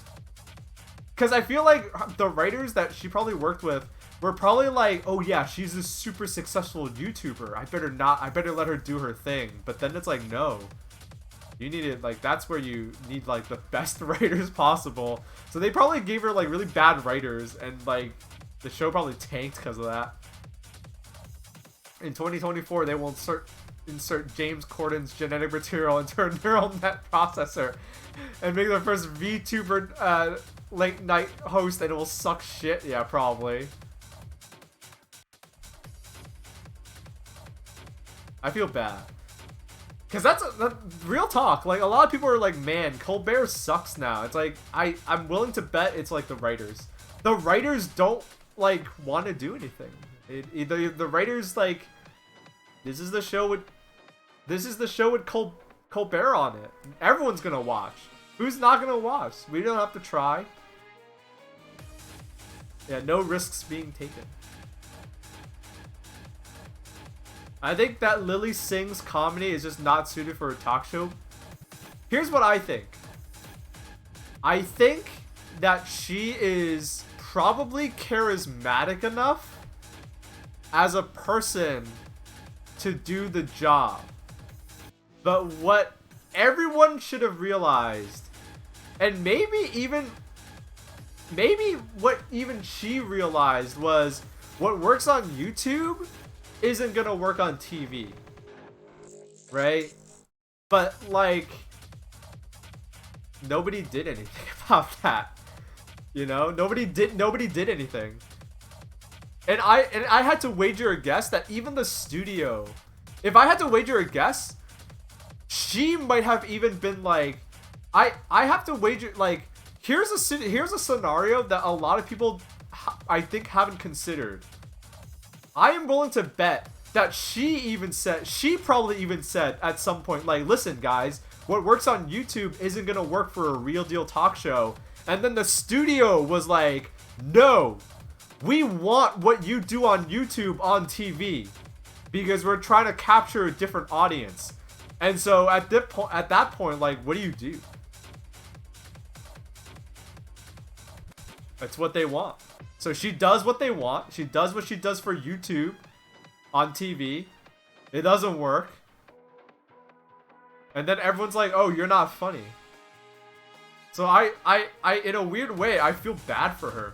because I feel like the writers that she probably worked with were probably like, oh yeah, she's this super successful YouTuber. I better let her do her thing. But then it's like, no. You need it, like, that's where you need, like, the best writers possible. So they probably gave her, like, really bad writers, and, like, the show probably tanked because of that. In 2024, they will insert James Corden's genetic material into a neural net processor and make the first VTuber late night host, and it will suck shit. Yeah, probably. I feel bad. Because that real talk. Like, a lot of people are like, man, Colbert sucks now. It's like, I'm willing to bet it's like the writers. The writers don't, like, want to do anything. The writers, like, this is the show with Colbert on it. Everyone's gonna watch. Who's not gonna watch? We don't have to try. Yeah, no risks being taken. I think that Lily Singh's comedy is just not suited for a talk show. Here's what I think. I think that she is probably charismatic enough as a person to do the job. But what everyone should have realized, and maybe what even she realized, was what works on YouTube isn't gonna work on TV, right? But like, nobody did anything about that, you know? Nobody did anything. And I had to wager a guess that even the studio, if I had to wager a guess, she might have even been like, I have to wager, like, here's a scenario that a lot of people I think haven't considered. I am willing to bet that she probably even said at some point, like, listen guys, what works on YouTube isn't gonna work for a real deal talk show. And then the studio was like, no, we want what you do on YouTube on TV because we're trying to capture a different audience. And so at that point, like, what do you do? That's what they want. So she does what they want. She does what she does for YouTube on TV. It doesn't work. And then everyone's like, oh, you're not funny. So I in a weird way, I feel bad for her.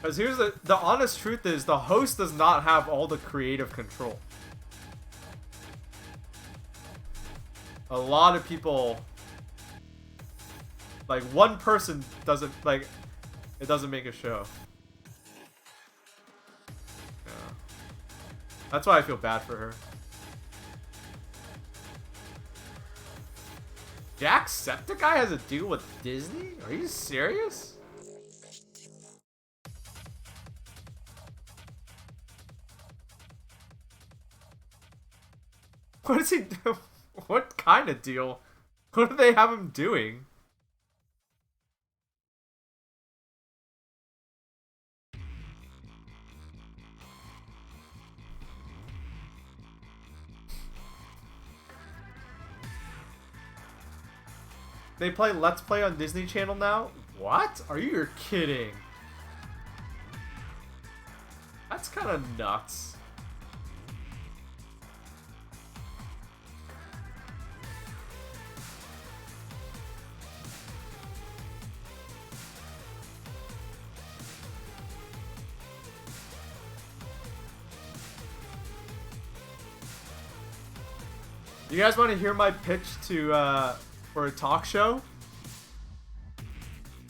Because here's the honest truth is, the host does not have all the creative control. A lot of people, like, one person doesn't, like, it doesn't make a show. Yeah. That's why I feel bad for her. Jacksepticeye has a deal with Disney? Are you serious? What is he doing? What kind of deal? What do they have him doing? They play Let's Play on Disney Channel now? What? Are you kidding? That's kind of nuts. You guys want to hear my pitch to for a talk show?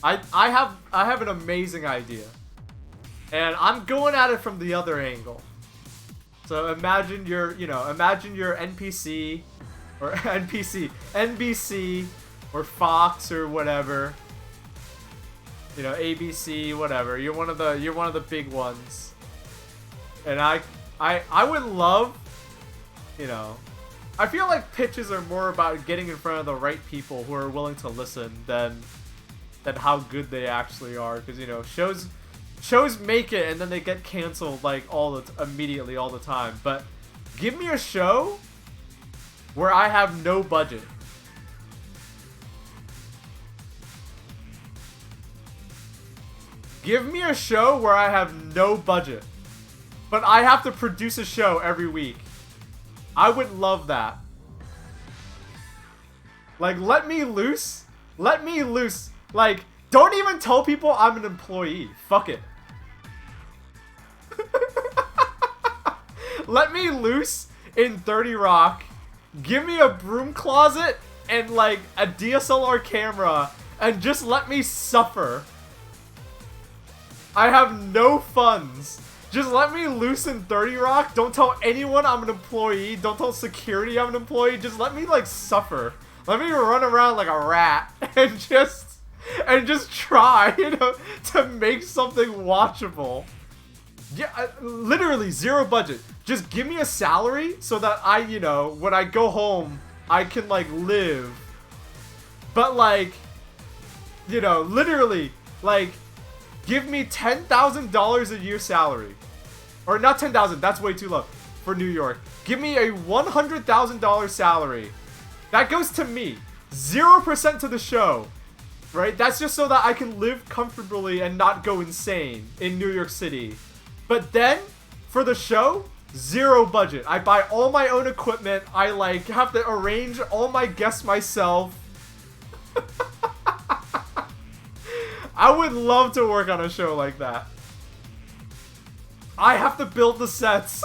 I have an amazing idea, and I'm going at it from the other angle. So imagine you're NPC or NBC or Fox or whatever. You know, ABC, whatever. You're one of the big ones, and I would love, you know. I feel like pitches are more about getting in front of the right people who are willing to listen than how good they actually are. Because, you know, shows make it and then they get canceled like immediately all the time. But give me a show where I have no budget. Give me a show where I have no budget, but I have to produce a show every week. I would love that. Like, let me loose. Let me loose. Like, don't even tell people I'm an employee. Fuck it. Let me loose in 30 Rock. Give me a broom closet and, like, a DSLR camera and just let me suffer. I have no funds. Just let me loose in 30 Rock. Don't tell anyone I'm an employee. Don't tell security I'm an employee. Just let me like suffer. Let me run around like a rat and just try, you know, to make something watchable. Yeah, literally zero budget. Just give me a salary so that I, you know, when I go home, I can like live. But like, you know, literally, like, give me $10,000 a year salary. Or not 10,000, that's way too low for New York. Give me a $100,000 salary. That goes to me. 0% to the show. Right? That's just so that I can live comfortably and not go insane in New York City. But then, for the show, zero budget. I buy all my own equipment. I like have to arrange all my guests myself. I would love to work on a show like that. I have to build the sets.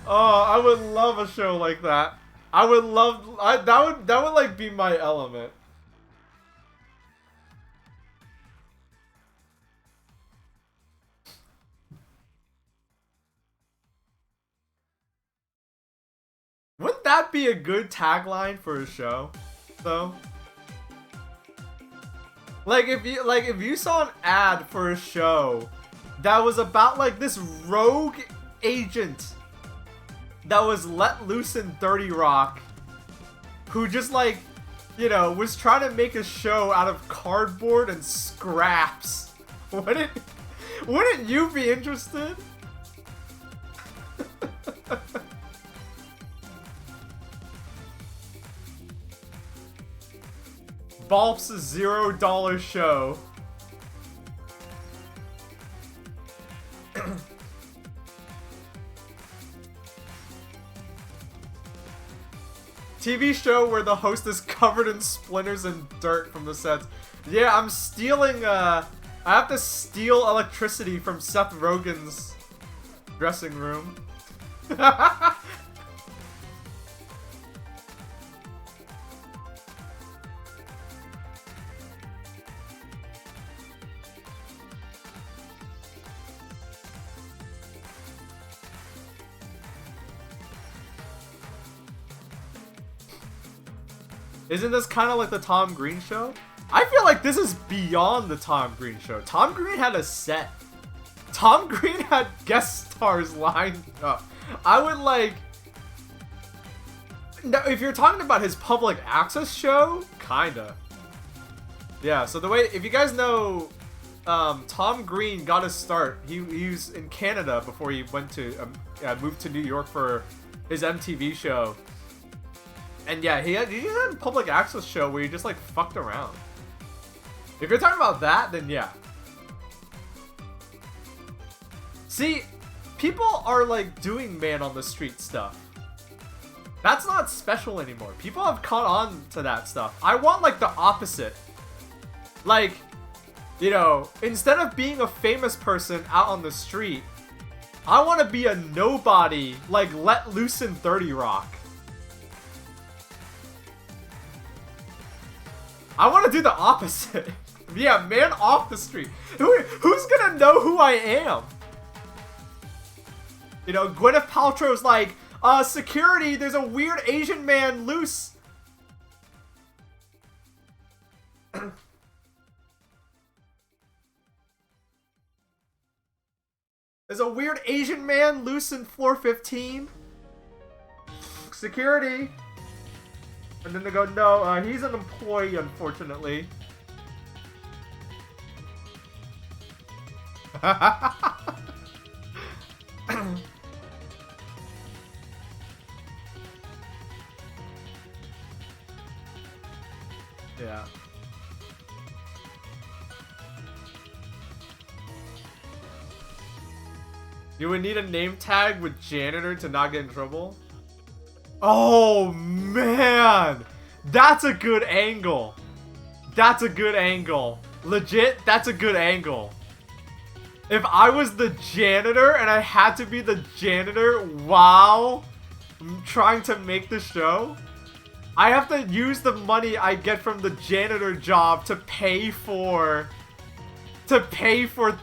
Oh, I would love a show like that. I would love that would like be my element. Wouldn't that be a good tagline for a show, though? Like if you saw an ad for a show that was about like this rogue agent that was let loose in 30 Rock, who just like, you know, was trying to make a show out of cardboard and scraps. Wouldn't you be interested? Baaulp's $0 show. TV show where the host is covered in splinters and dirt from the sets. Yeah, I'm stealing, I have to steal electricity from Seth Rogen's dressing room. Isn't this kind of like the Tom Green show? I feel like this is beyond the Tom Green show. Tom Green had a set. Tom Green had guest stars lined up. I would like... Now, if you're talking about his public access show, kinda. Yeah, so the way... If you guys know, Tom Green got his start. He was in Canada before he went to... moved to New York for his MTV show. And yeah, he had a public access show where he just like fucked around. If you're talking about that, then yeah. See, people are like doing man on the street stuff. That's not special anymore. People have caught on to that stuff. I want like the opposite. Like, you know, instead of being a famous person out on the street, I want to be a nobody, like let loose in 30 Rock. I want to do the opposite. Yeah, man off the street. Who's gonna know who I am? You know, Gwyneth Paltrow's like, security, there's a weird Asian man loose. There's a weird Asian man loose in floor 15. Security. And then they go, no, he's an employee, unfortunately. Yeah. You would need a name tag with janitor to not get in trouble? Oh, man! That's a good angle. That's a good angle. Legit, that's a good angle. If I was the janitor and I had to be the janitor while trying to make the show, I have to use the money I get from the janitor job to pay for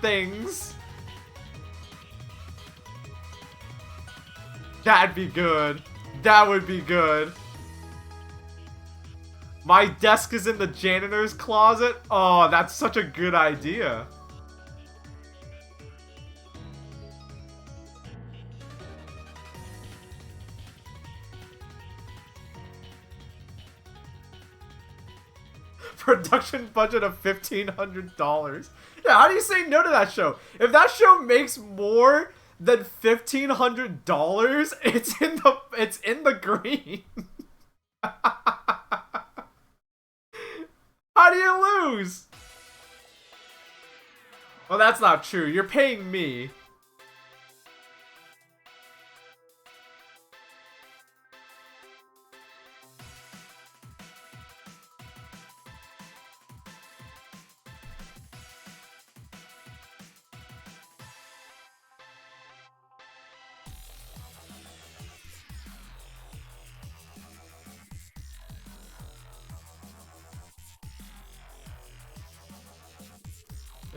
things. That'd be good. That would be good. My desk is in the janitor's closet. Oh, that's such a good idea. Production budget of $1,500. Yeah, how do you say no to that show? If that show makes more than $1,500, it's in the green. How do you lose? Well, that's not true. You're paying me.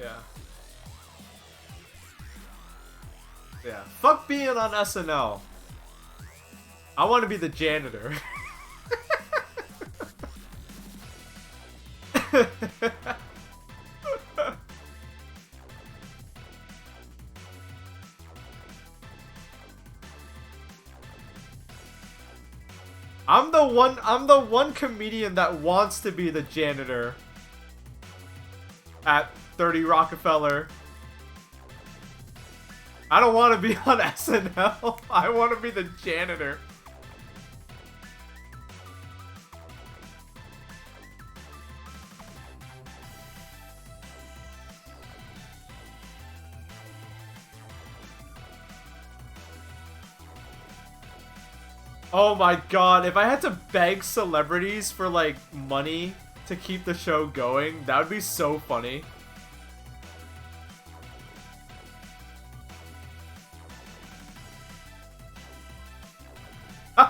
Yeah. Yeah. Fuck being on SNL. I want to be the janitor. I'm the one comedian that wants to be the janitor at 30 Rockefeller. I don't want to be on SNL. I want to be the janitor. Oh my god, if I had to beg celebrities for like money to keep the show going, that would be so funny. If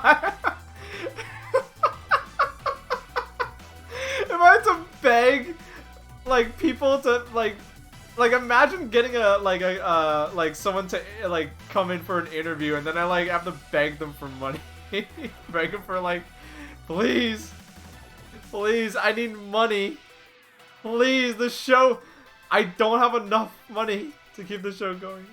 I had to beg like people to like imagine getting like someone to like come in for an interview and then I like have to beg them for money. Beg them for like, please, I need money. Please, the show, I don't have enough money to keep the show going.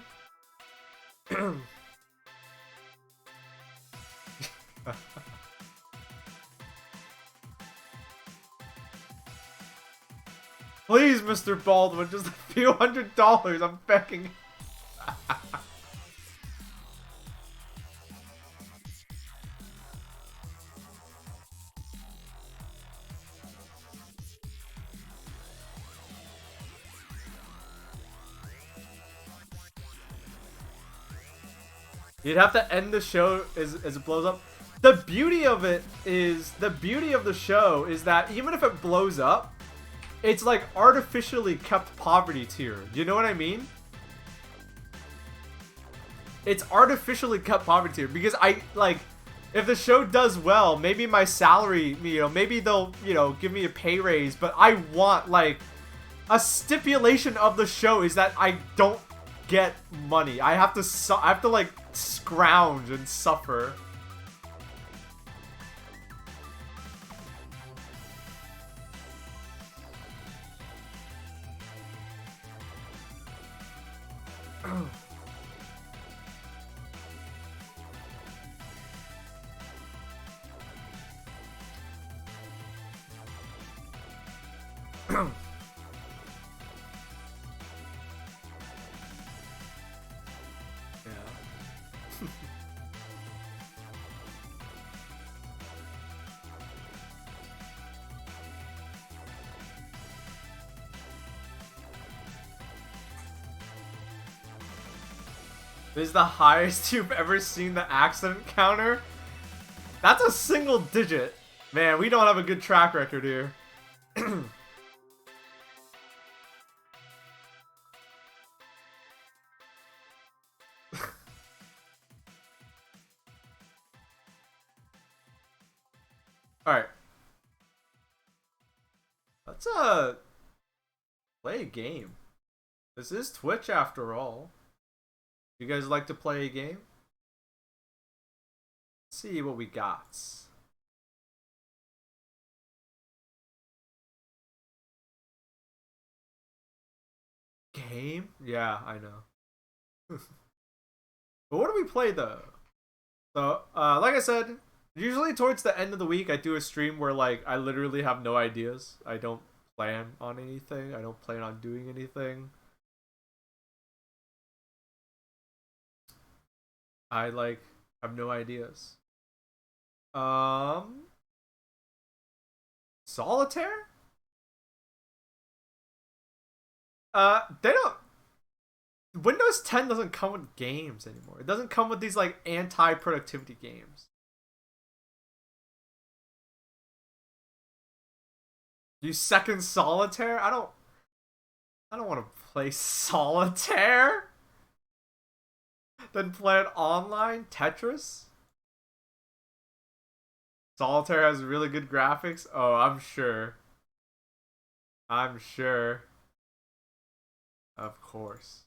Please, Mr. Baldwin, just a few $100, I'm begging. You'd have to end the show as it blows up. The beauty of it is, the beauty of the show is that even if it blows up, it's like artificially kept poverty tier. You know what I mean? It's artificially kept poverty tier because if the show does well, maybe my salary, maybe they'll, give me a pay raise, but I want like a stipulation of the show is that I don't get money. I have to like scrounge and suffer. This is the highest you've ever seen the accident counter? That's a single digit. Man, we don't have a good track record here. Alright. Let's play a game. This is Twitch after all. You guys like to play a game? Let's see what we got. Game? Yeah, I know. But what do we play though? So, like I said, usually towards the end of the week I do a stream where like I literally have no ideas. I don't plan on anything. I don't plan on doing anything. I like have no ideas. Solitaire? They don't. Windows 10 doesn't come with games anymore. It doesn't come with these like anti-productivity games. You second Solitaire? I don't want to play Solitaire. Then play it online? Tetris? Solitaire has really good graphics? Oh, I'm sure. I'm sure. Of course.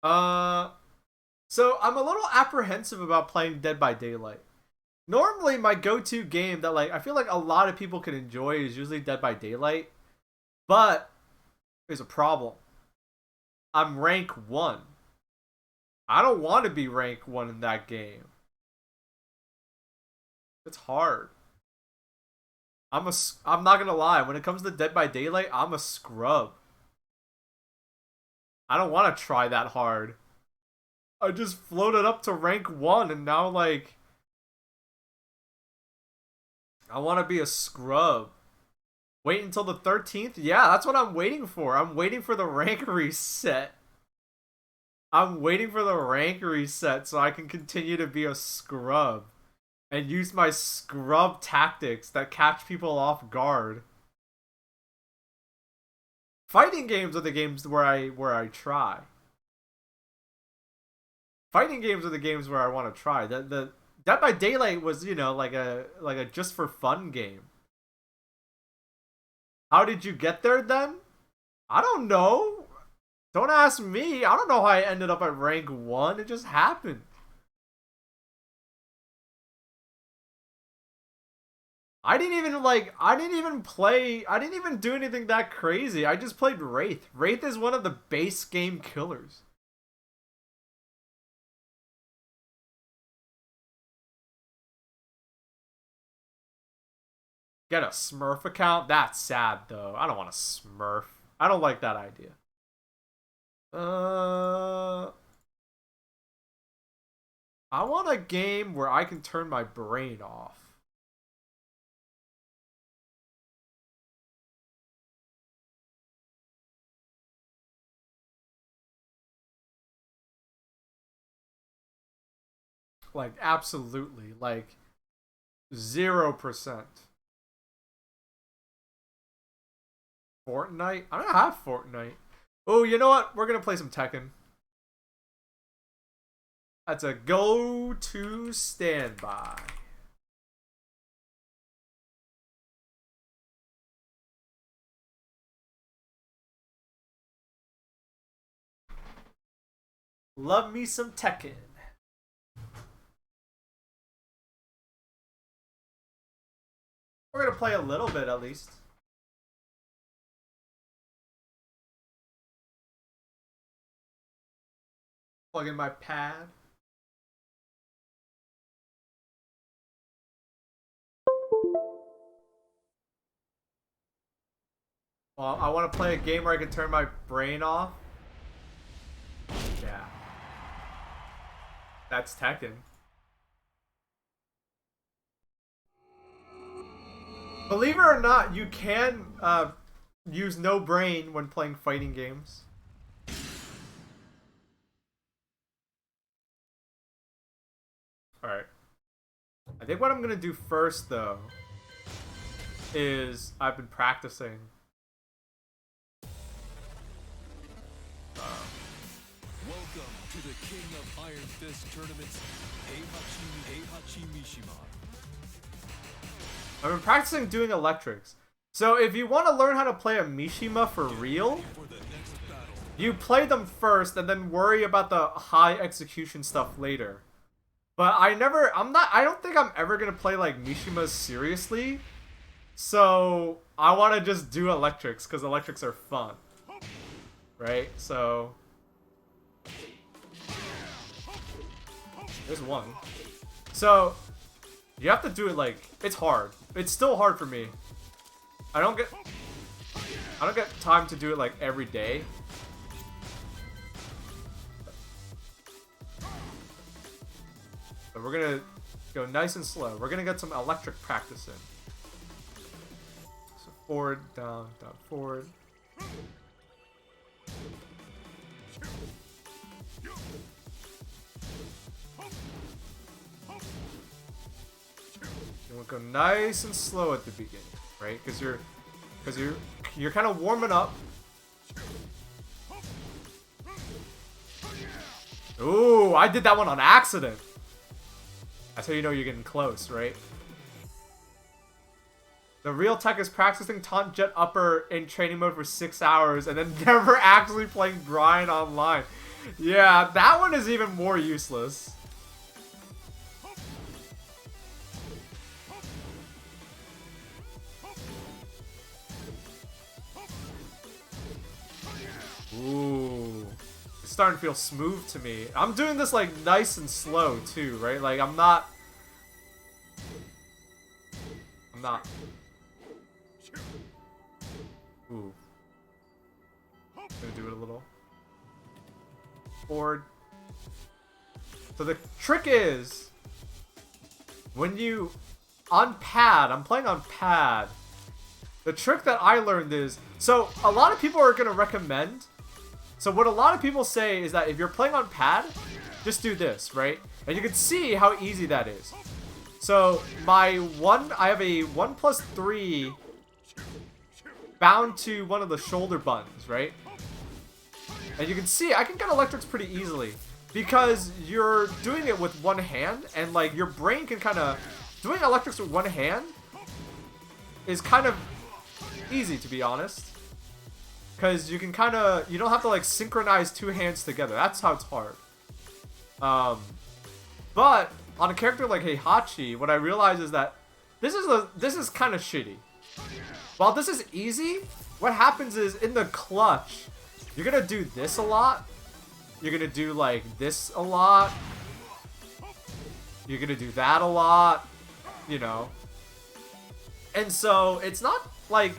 So I'm a little apprehensive about playing Dead by Daylight. Normally my go-to game that like I feel like a lot of people can enjoy is usually Dead by Daylight. But there's a problem. I'm rank 1. I don't want to be rank 1 in that game. It's hard. I'm not gonna lie, when it comes to Dead by Daylight, I'm a scrub. I don't want to try that hard. I just floated up to rank 1 and now like I want to be a scrub. Wait until the 13th? Yeah, that's what I'm waiting for. I'm waiting for the rank reset. I'm waiting for the rank reset so I can continue to be a scrub and use my scrub tactics that catch people off guard. Fighting games are the games where I try. Fighting games are the games where I want to try. The Dead by Daylight was, you know, like a just for fun game. How did you get there then? I don't know. Don't ask me. I don't know how I ended up at rank 1. It just happened. I didn't even do anything that crazy. I just played Wraith. Wraith is one of the base game killers. Get a Smurf account? That's sad though. I don't want a Smurf. I don't like that idea. I want a game where I can turn my brain off. Like, absolutely. Like, 0%. Fortnite? I don't have Fortnite. Oh, you know what? We're gonna play some Tekken. That's a go-to standby. Love me some Tekken. We're gonna play a little bit at least. Plug in my pad. Well, I want to play a game where I can turn my brain off. Yeah. That's Tekken. Believe it or not, you can use no brain when playing fighting games. Alright. I think what I'm gonna do first, though, is I've been practicing. Welcome to the King of Iron Fist tournaments, Heihachi Mishima. I've been practicing doing electrics. So if you want to learn how to play a Mishima for real, you play them first and then worry about the high execution stuff later. But I don't think I'm ever gonna play like Mishimas seriously. So I want to just do electrics because electrics are fun. Right? So there's one. So you have to do it like, it's hard. It's still hard for me. I don't get time to do it like every day. But we're gonna go nice and slow. We're gonna get some electric practice in. So forward, down, down, forward. You want to go nice and slow at the beginning, right? Because you're kind of warming up. Ooh, I did that one on accident. That's how you know you're getting close, right? The real tech is practicing taunt jet upper in training mode for 6 hours and then never actually playing grind online. Yeah, that one is even more useless. Ooh. It's starting to feel smooth to me. I'm doing this like nice and slow too, right? Like I'm not. Ooh. Gonna do it a little. Forward. So the trick is when you on pad, I'm playing on pad. The trick that I learned is, so a lot of people are gonna recommend. So what a lot of people say is that if you're playing on pad, just do this, right? And you can see how easy that is. So I have a 1+3 bound to one of the shoulder buttons, right? And you can see I can get electrics pretty easily because you're doing it with one hand, and like your brain can kind of, doing electrics with one hand is kind of easy, to be honest. Because you can kind of, you don't have to like synchronize two hands together. That's how it's hard. But on a character like Heihachi, what I realize is that this is kind of shitty. While this is easy, what happens is in the clutch, you're gonna do this a lot. You're gonna do like this a lot. You're gonna do that a lot. You know. And so it's not like,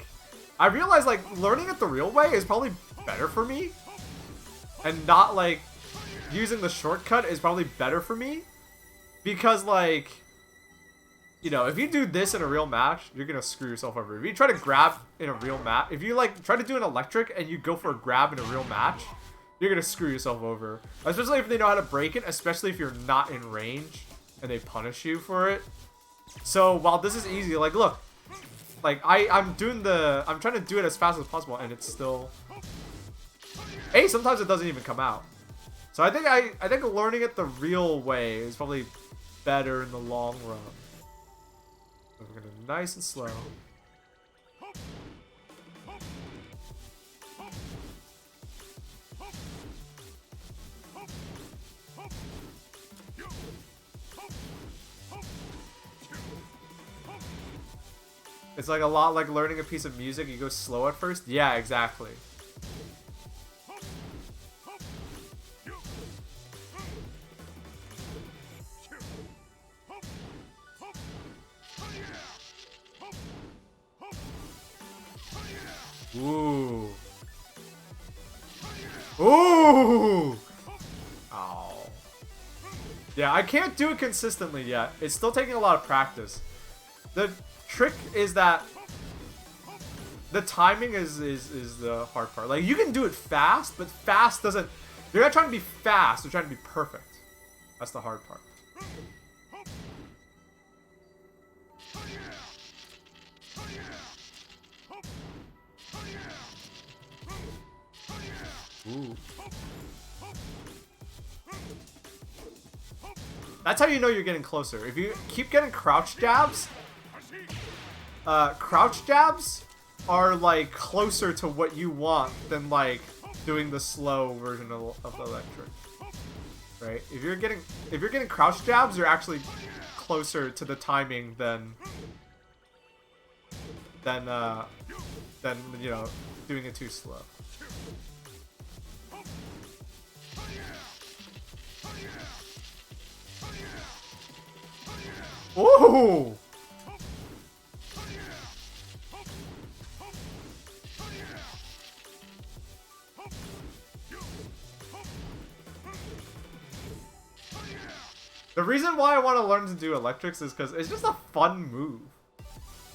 I realize like learning it the real way is probably better for me. And not like using the shortcut is probably better for me. Because like, you know, if you do this in a real match, you're gonna screw yourself over. If you try to grab in a real match, if you like try to do an electric and you go for a grab in a real match, you're gonna screw yourself over. Especially if they know how to break it, especially if you're not in range and they punish you for it. So while this is easy, like look, like I'm trying to do it as fast as possible and it's still, sometimes it doesn't even come out. So I think learning it the real way is probably better in the long run. So we're gonna nice and slow. It's like a lot like learning a piece of music. You go slow at first. Yeah, exactly. Ooh. Ooh. Oh. Yeah, I can't do it consistently yet. It's still taking a lot of practice. The trick is that the timing is the hard part. Like you can do it fast, but fast doesn't. You're not trying to be fast. You're trying to be perfect. That's the hard part. Ooh. That's how you know you're getting closer. If you keep getting crouch jabs, crouch jabs are like closer to what you want than like doing the slow version of the electric. Right? If you're getting crouch jabs, you're actually closer to the timing than you know, doing it too slow. Ooh! The reason why I want to learn to do electrics is because it's just a fun move.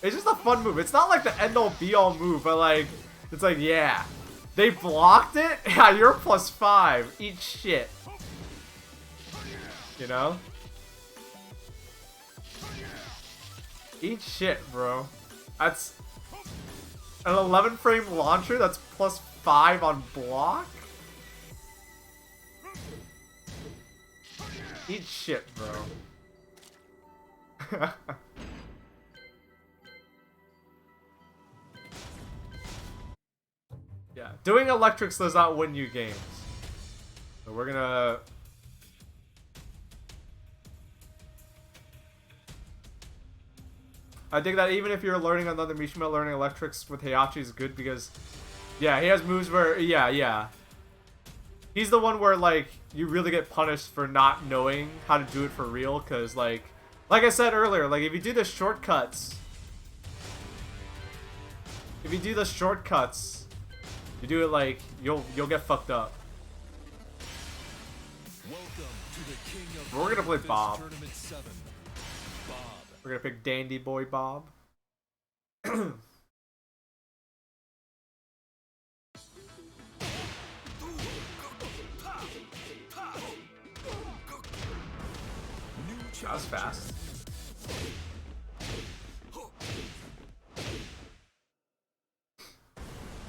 It's just a fun move. It's not like the end-all be-all move, but like, it's like, yeah. They blocked it? Yeah, you're +5. Eat shit. You know? Eat shit, bro. That's an 11-frame launcher that's +5 on block? Eat shit, bro. Yeah, doing electrics does not win you games. So we're gonna... I think that even if you're learning another Mishima, learning electrics with Heihachi is good because... Yeah, he has moves where... Yeah. He's the one where, like, you really get punished for not knowing how to do it for real, because, like I said earlier, like, if you do the shortcuts... you do it, like, you'll get fucked up. But we're gonna play Bob. We're gonna pick Dandy Boy Bob. That was fast.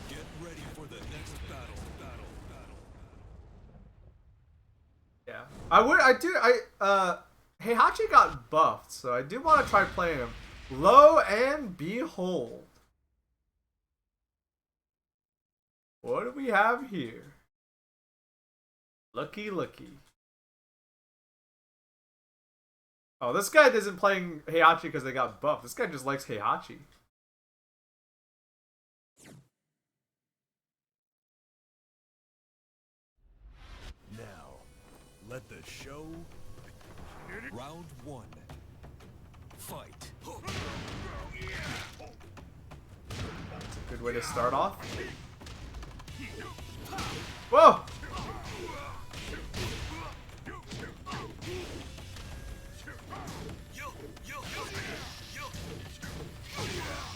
Get ready for the next battle. Yeah. Heihachi got buffed, so I do want to try playing him. Lo and behold. What do we have here? Looky. Oh, this guy isn't playing Heihachi because they got buffed. This guy just likes Heihachi. Now, let the show. Round 1. Fight. That's a good way to start off. Whoa!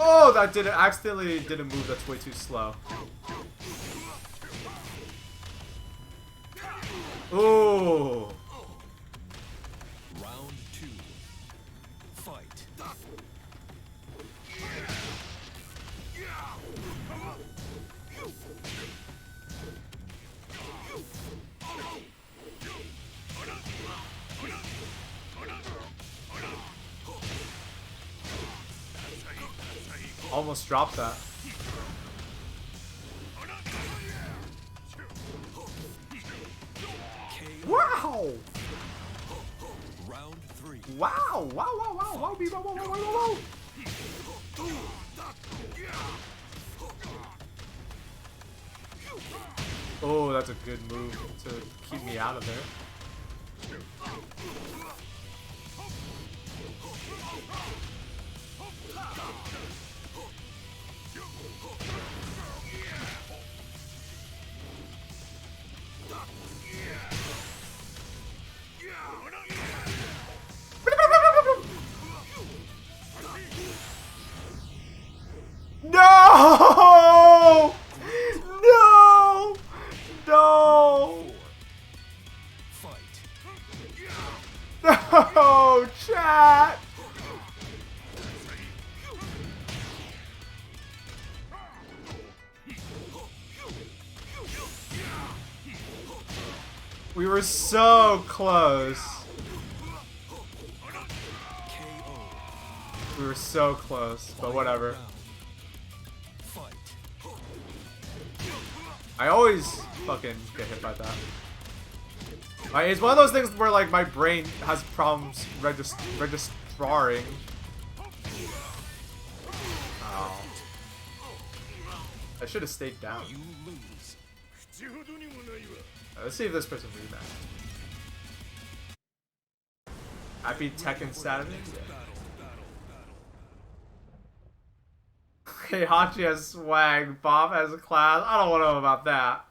Oh, that accidentally did a move that's way too slow. Ooh. Round 2. Fight. Almost dropped that. Wow! Round 3. Wow! Wow! Oh, that's a good move to keep me out of there. No! No! No! Fight. No, chat! We were so close. KO. We were so close, but whatever. Fight. I always fucking get hit by that. Like, it's one of those things where like my brain has problems registering. Oh. I should have stayed down. You lose. Let's see if this person rematch. Happy Tekken Saturday? Yeah. Okay, Hachi has swag, Bob has a class. I don't want to know about that.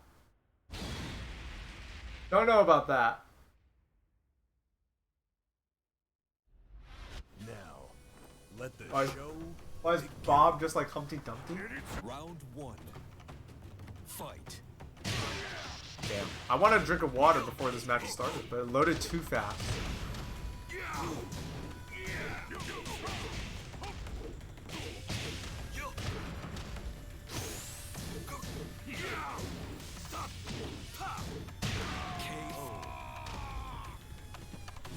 Don't know about that. Now, let the Why- show. Why is Bob just like Humpty Dumpty? Round 1. Fight. Damn. I want a drink of water before this match started, but it loaded too fast. KO.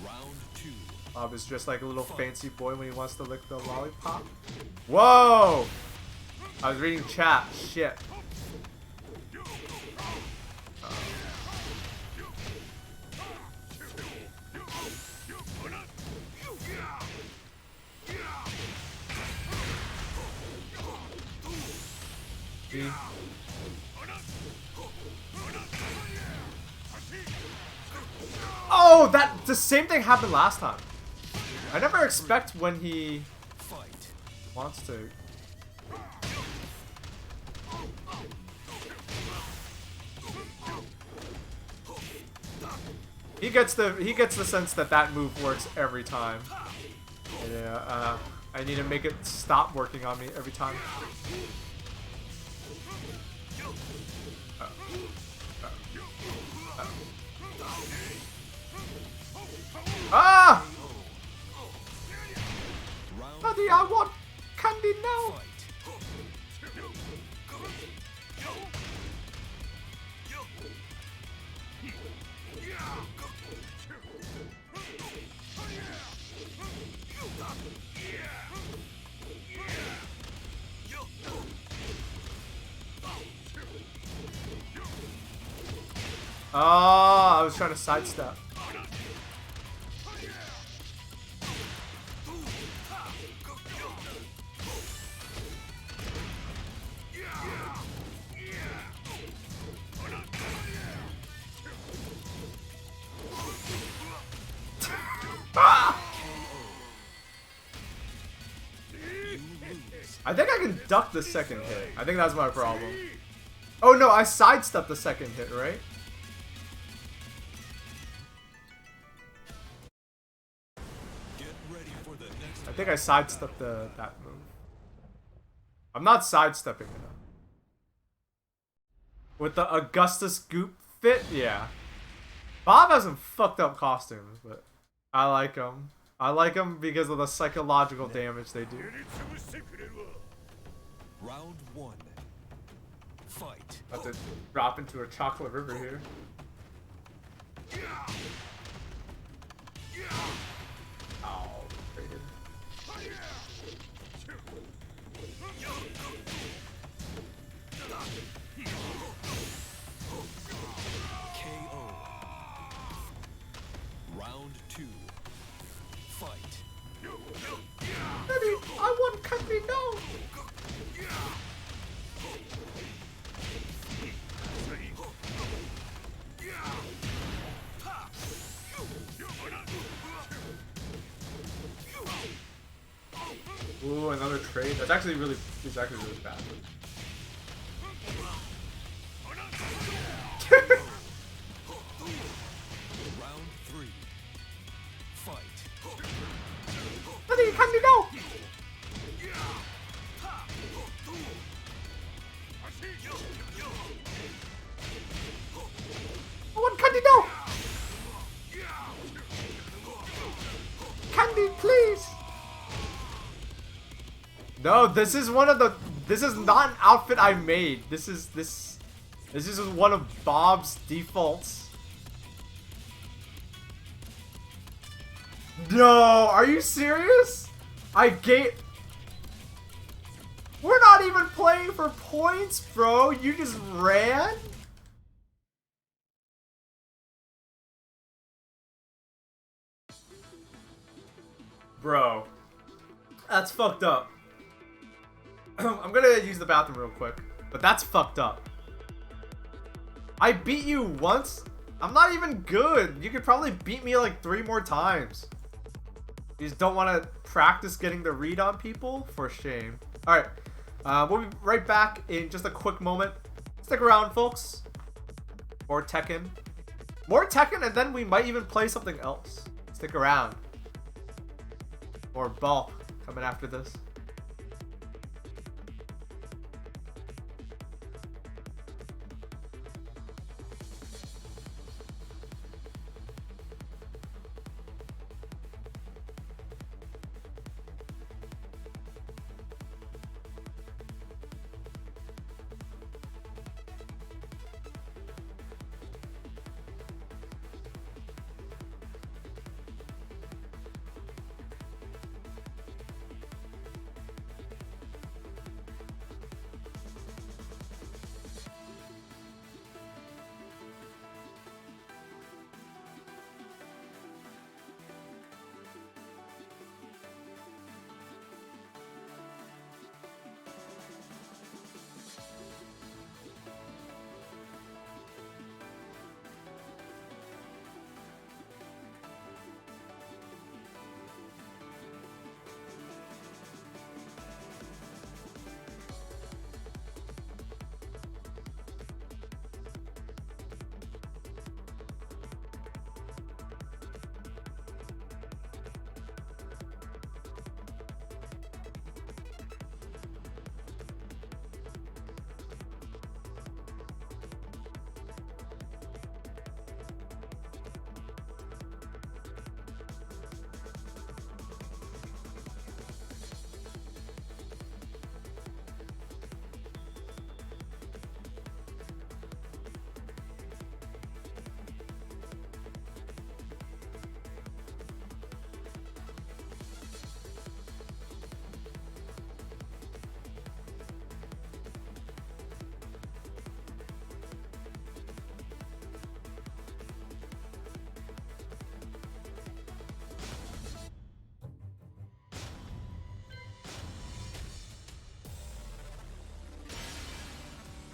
Round 2. Bob is just like a little fancy boy when he wants to lick the lollipop. Whoa! I was reading chat. Shit. See? Oh, the same thing happened last time. I never expect when he Fight. wants to. He gets the sense that that move works every time. Yeah, I need to make it stop working on me every time. Ah! Daddy, I want candy now. Oh, I was trying to sidestep. I think I can duck the second hit. I think that's my problem. Oh no, I sidestepped the second hit, right? Get ready for the next. I think I sidestepped that move. I'm not sidestepping it. With the Augustus Goop fit? Yeah. Bob has some fucked up costumes, but I like them. I like them because of the psychological damage they do. Round 1. Fight. About to drop into a chocolate river here. Oh, traded. KO. Round 2. Fight. Daddy, I want candy now. Ooh, another trade. That's actually really, it's actually really bad. Round 3. Fight. Daddy, candy now. I want candy now. Candy, please. No, this is one of the. This is not an outfit I made. This is one of Bob's defaults. No, are you serious? I gave... We're not even playing for points, bro. You just ran? Bro. That's fucked up. I'm gonna use the bathroom real quick. But that's fucked up. I beat you once? I'm not even good. You could probably beat me like 3 more times. You just don't want to practice getting the read on people? For shame. Alright. We'll be right back in just a quick moment. Stick around, folks. More Tekken. More Tekken, and then we might even play something else. Stick around. More Baaulp coming after this.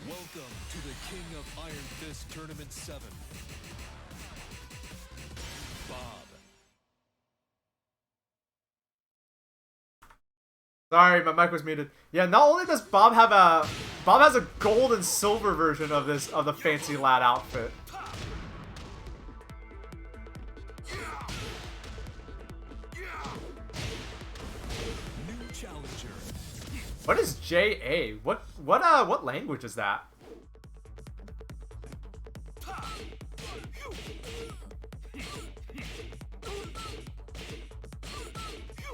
Welcome to the King of Iron Fist Tournament 7. Bob. Sorry, my mic was muted. Yeah, not only does Bob has a gold and silver version of the fancy lad outfit. New challenger. What is JA? What language is that?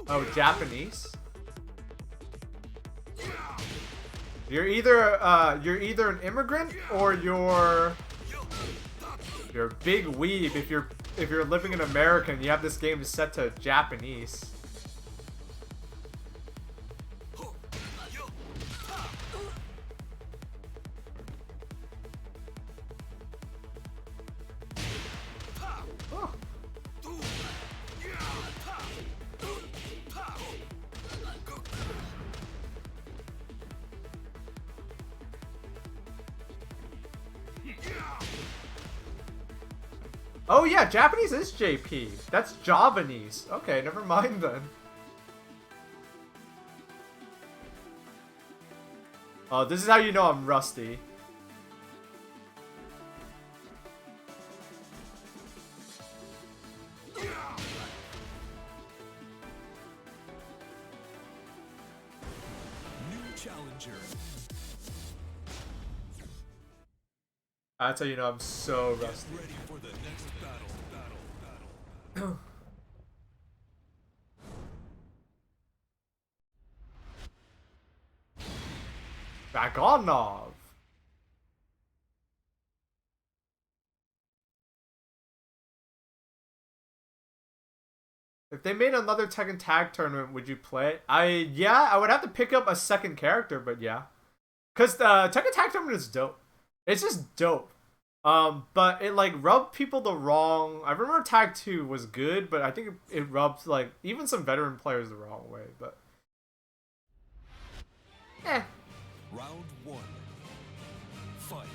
Oh, Japanese? You're either an immigrant or you're a big weeb if you're living in America and you have this game set to Japanese. Oh yeah, Japanese is JP. That's Javanese. Okay, never mind then. Oh, this is how you know I'm rusty. New challenger. That's how you know I'm so rusty. Get ready for the next battle. Dragonov. If they made another Tekken Tag Tournament, would you play it? I would have to pick up a second character, but yeah. Because the Tekken Tag Tournament is dope. It's just dope. But it like rubbed people the wrong. I remember Tag 2 was good, but I think it rubbed like even some veteran players the wrong way. But Round 1. Fight.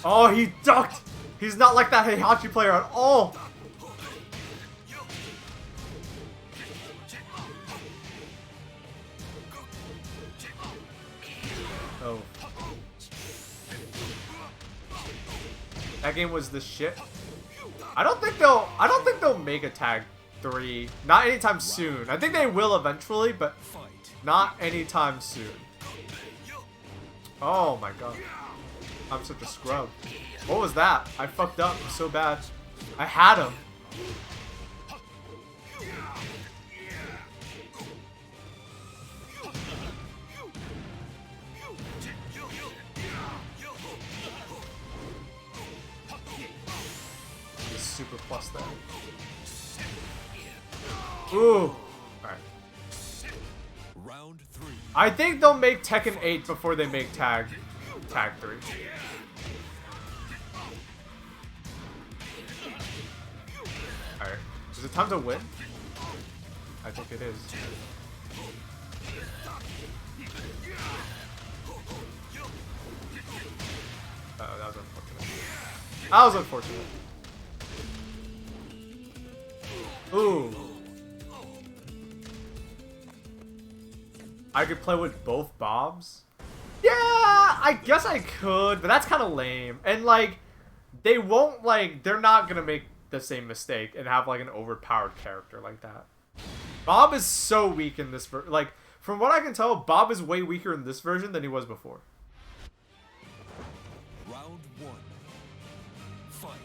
oh, he ducked. He's not like that Heihachi player at all. Oh. That game was the shit. I don't think they'll make a Tag 3. Not anytime soon. I think they will eventually, but not anytime soon. Oh my god. I'm such a scrub. What was that? I fucked up so bad. I had him. Super plus that. Ooh. Alright. Round 3. I think they'll make Tekken 8 before they make Tag 3. Alright. Is it time to win? I think it is. Oh, that was unfortunate. That was unfortunate. Ooh. I could play with both Bobs? Yeah, I guess I could, but that's kind of lame. And, like, they won't, like, they're not gonna make the same mistake and have, like, an overpowered character like that. Bob is so weak in this version. Like, from what I can tell, Bob is way weaker in this version than he was before. Round 1. Fight.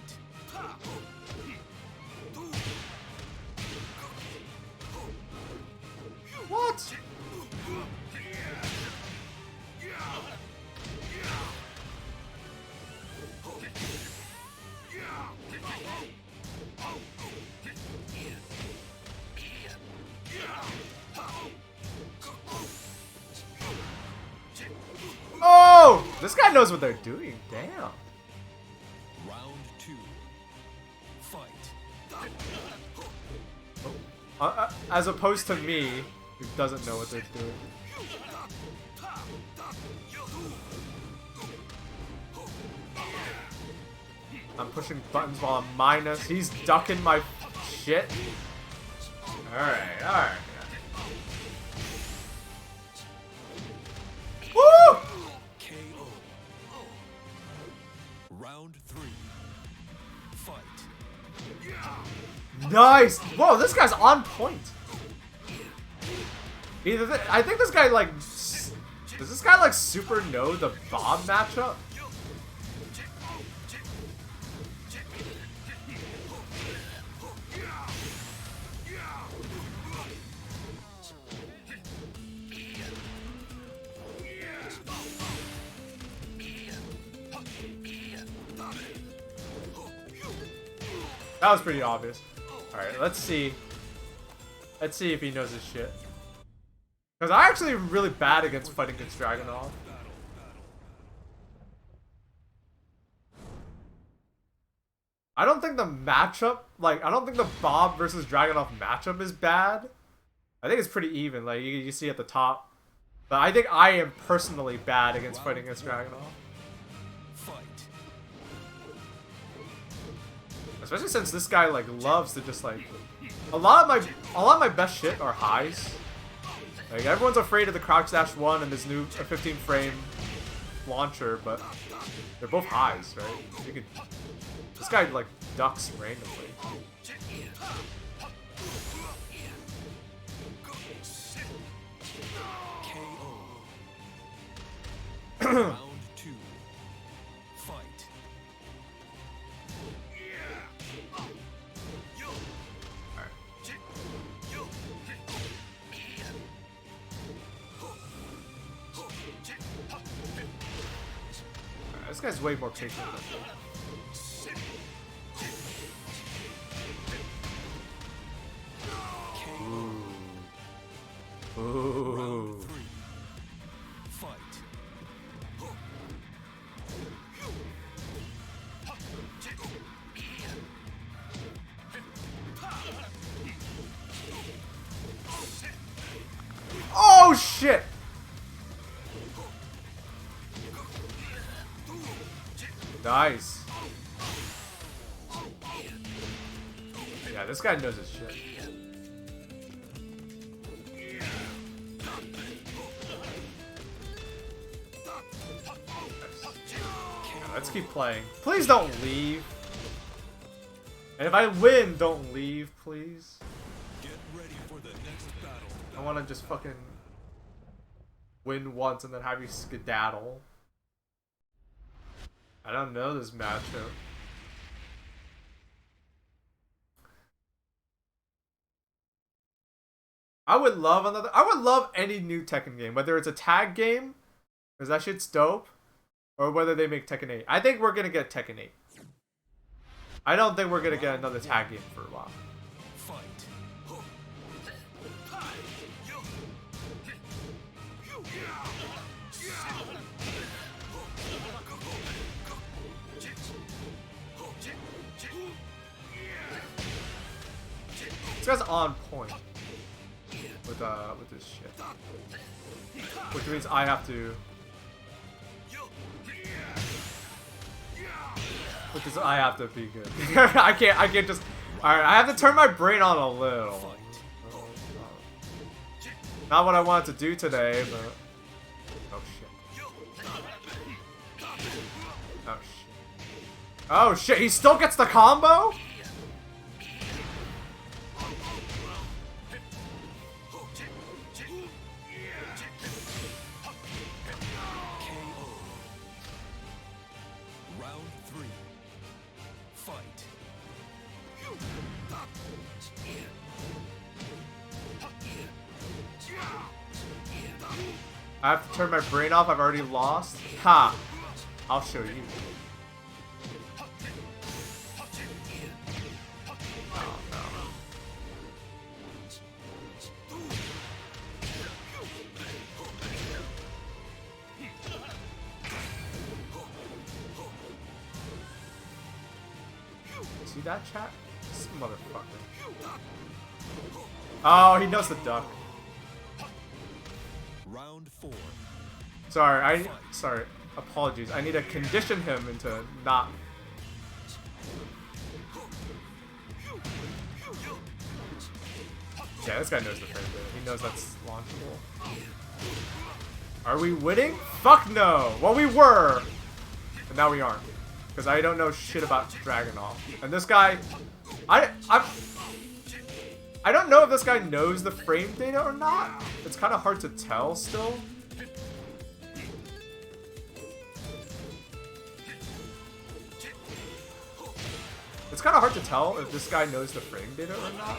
What? Oh! This guy knows what they're doing. Damn. Round 2. Fight. As opposed to me, who doesn't know what they're doing. I'm pushing buttons while I'm minus. He's ducking my shit. Alright, alright. Woo! KO. Round 3. Fight. Nice! Whoa, this guy's on point. I think this guy, like... Does this guy, like, super know the Bob matchup? That was pretty obvious. Alright, let's see. Let's see if he knows his shit. Because I'm actually really bad against fighting against Dragunov. I don't think the matchup, like, I don't think the Bob versus Dragunov matchup is bad. I think it's pretty even, like, you see at the top. But I think I am personally bad against fighting against Dragunov. Especially since this guy, like, loves to just, like... A lot of my best shit are highs. Like, everyone's afraid of the Crouch Dash 1 and this new 15 frame launcher, but they're both highs, right? You could... This guy, like, ducks randomly. Round 2. Fight. This guy's way more patient than me. Ooh. Fight. Oh shit! Nice. Yeah, this guy knows his shit. Yeah, let's keep playing. Please don't leave. And if I win, don't leave, please. Get ready for the next battle. I want to just fucking win once and then have you skedaddle. I don't know this matchup. I would love any new Tekken game, whether it's a tag game, because that shit's dope, or whether they make Tekken 8. I think we're gonna get Tekken 8. I don't think we're gonna get another tag game for a while. Fight. This guy's on point with this shit, which means I have to. Which is I have to be good. I can't just. All right, I have to turn my brain on a little. Not what I wanted to do today, but oh shit. Oh shit. Oh shit, he still gets the combo? I have to turn my brain off. I've already lost. Ha! I'll show you. Oh, no. See that, chat? This motherfucker. Oh, he knows the duck. Round 4. Sorry. Apologies. I need to condition him into not. Yeah, this guy knows the frame rate. He knows that's launchable. Are we winning? Fuck no! Well, we were! But now we aren't. Because I don't know shit about Dragunov. And this guy... I don't know if this guy knows the frame data or not. It's kind of hard to tell still. It's kind of hard to tell if this guy knows the frame data or not.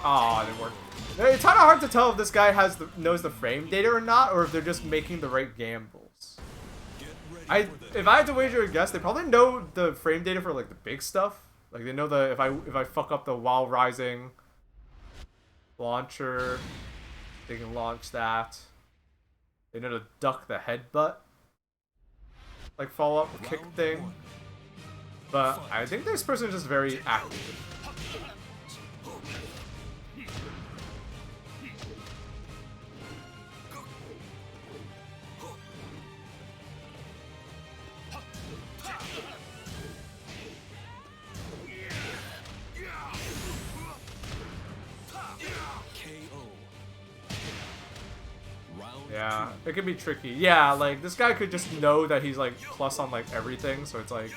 Oh, it didn't work. It's kind of hard to tell if this guy knows the frame data or not, or if they're just making the right gambles. If I had to wager a guess, they probably know the frame data for like the big stuff. Like they know the if I fuck up the while rising launcher, they can launch that. They know to duck the headbutt, like follow up kick thing. But I think this person is just very active. Yeah, it can be tricky. Yeah, like, this guy could just know that he's, like, plus on, like, everything, so it's, like...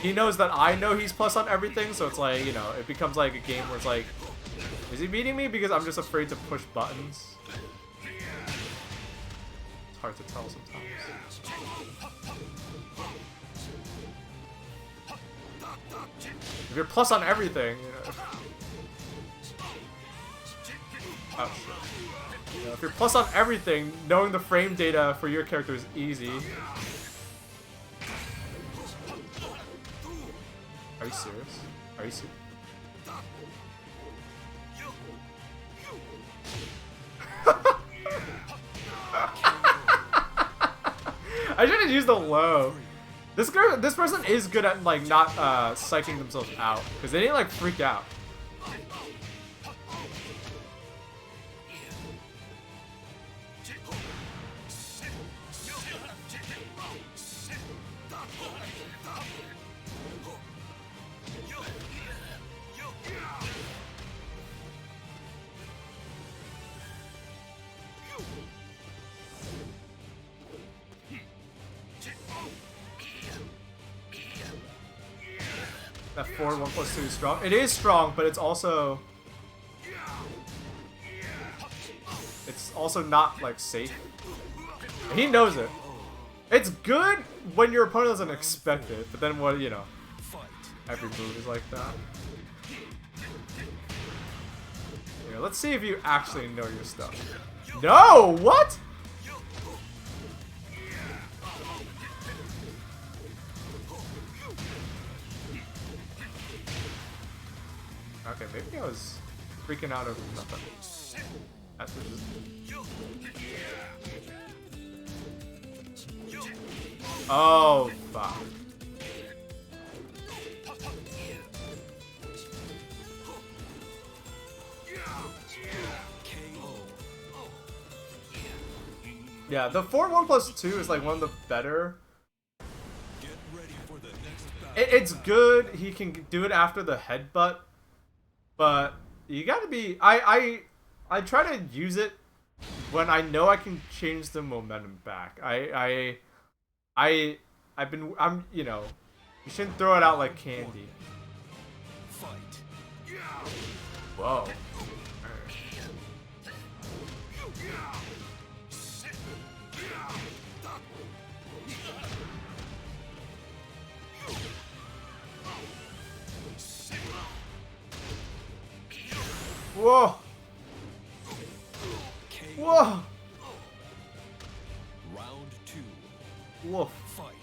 He knows that I know he's plus on everything, so it's, like, you know, it becomes, like, a game where it's, like... Is he beating me because I'm just afraid to push buttons? It's hard to tell sometimes. If you're plus on everything, you know... Oh, shit. You know, if you're plus on everything, knowing the frame data for your character is easy. Are you serious? Are you serious? I should have used the low. This person is good at like not psyching themselves out because they didn't like freak out. That 4-1+2 is strong. It is strong, but it's also not like safe. He knows it. It's good when your opponent doesn't expect it, but then what, you know, every move is like that. Here, let's see if you actually know your stuff. No, what? Okay, maybe I was freaking out over nothing. That's what it is. Oh, fuck. Yeah, the 4-1+2 is like one of the better. It's good. He can do it after the headbutt. But you gotta be. I try to use it when I know I can change the momentum back. I'm you know, you shouldn't throw it out like candy. Whoa. Whoa! Whoa! Round 2. Woof. Fight.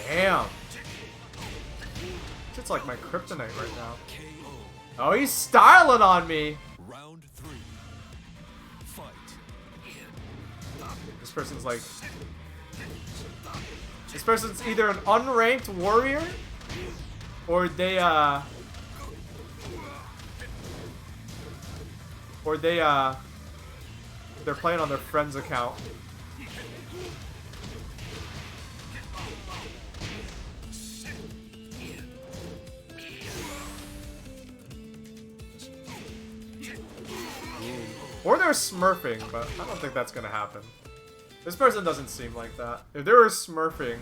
Damn. It's like my kryptonite right now. Oh, he's styling on me. Round 3. Fight. This person's like... This person's either an unranked warrior, or they're playing on their friend's account. Or they're smurfing, but I don't think that's gonna happen. This person doesn't seem like that. If they were smurfing,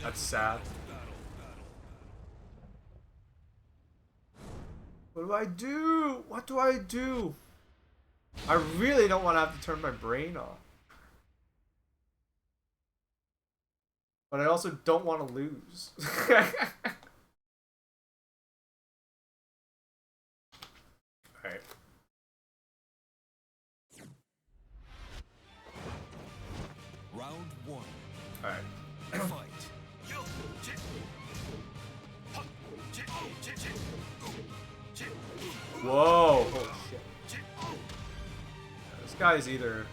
that's sad. What do I do? What do I do? I really don't want to have to turn my brain off. But I also don't want to lose. Alright. Round 1. Alright. Fight. Whoa! Holy shit. This guy's either...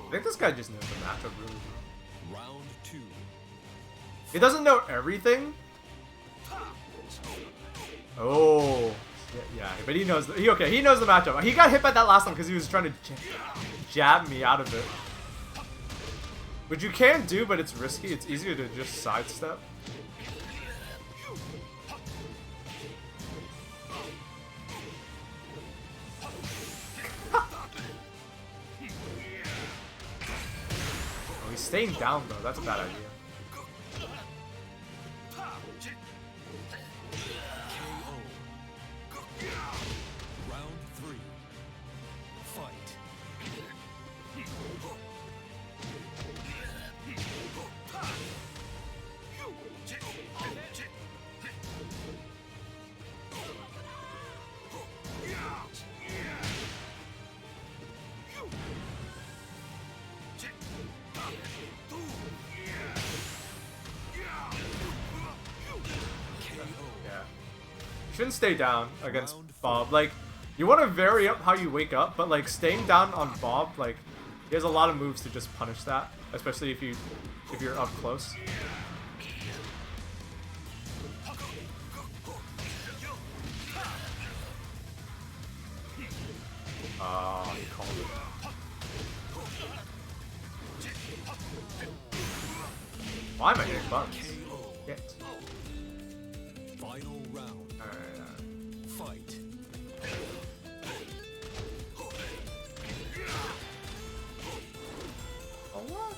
I think this guy just knows the matchup really well. Round 2. He doesn't know everything. Oh, yeah, but he knows. He knows the matchup. He got hit by that last time because he was trying to jab me out of it, which you can do, but it's risky. It's easier to just sidestep. Oh, he's staying down though. That's a bad idea. shouldn't stay down against Baaulp. Like, you want to vary up how you wake up, but like staying down on Baaulp, like, he has a lot of moves to just punish that, especially if you're up close. He called it. Why am I hitting buttons? Shit. Final round. Alright. Fight. Oh, what?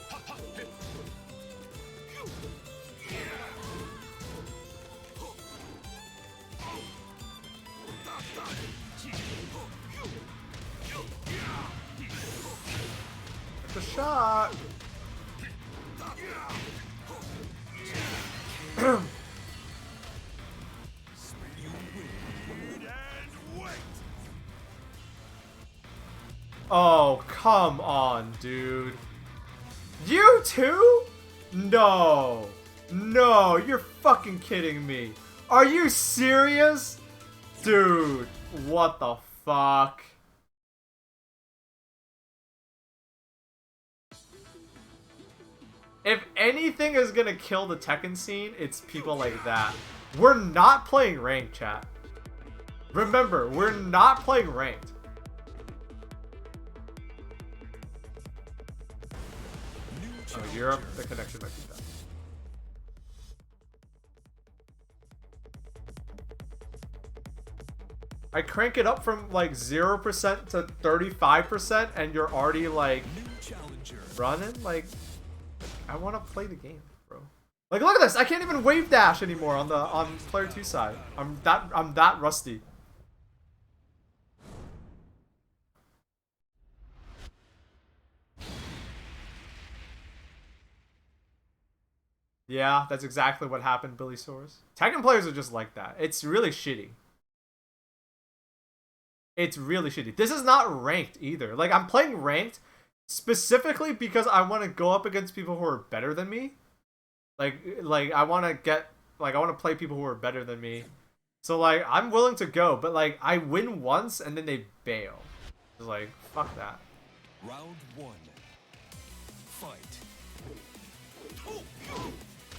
That's a shot. Oh, come on, dude. You too? No. No, you're fucking kidding me. Are you serious? Dude, what the fuck? If anything is gonna kill the Tekken scene, it's people like that. We're not playing ranked, chat. Remember, we're not playing ranked. Oh, Europe, the connection might be bad. I crank it up from like 0% to 35% and you're already like running? Like, I want to play the game, bro. Like, look at this! I can't even wave dash anymore on player 2 side. I'm that rusty. Yeah, that's exactly what happened, Billy Soares. Tekken players are just like that. It's really shitty. It's really shitty. This is not ranked either. Like, I'm playing ranked specifically because I want to go up against people who are better than me. Like I want to play people who are better than me. So, like, I'm willing to go, but, like, I win once and then they bail. It's like, fuck that. Round one. Fight.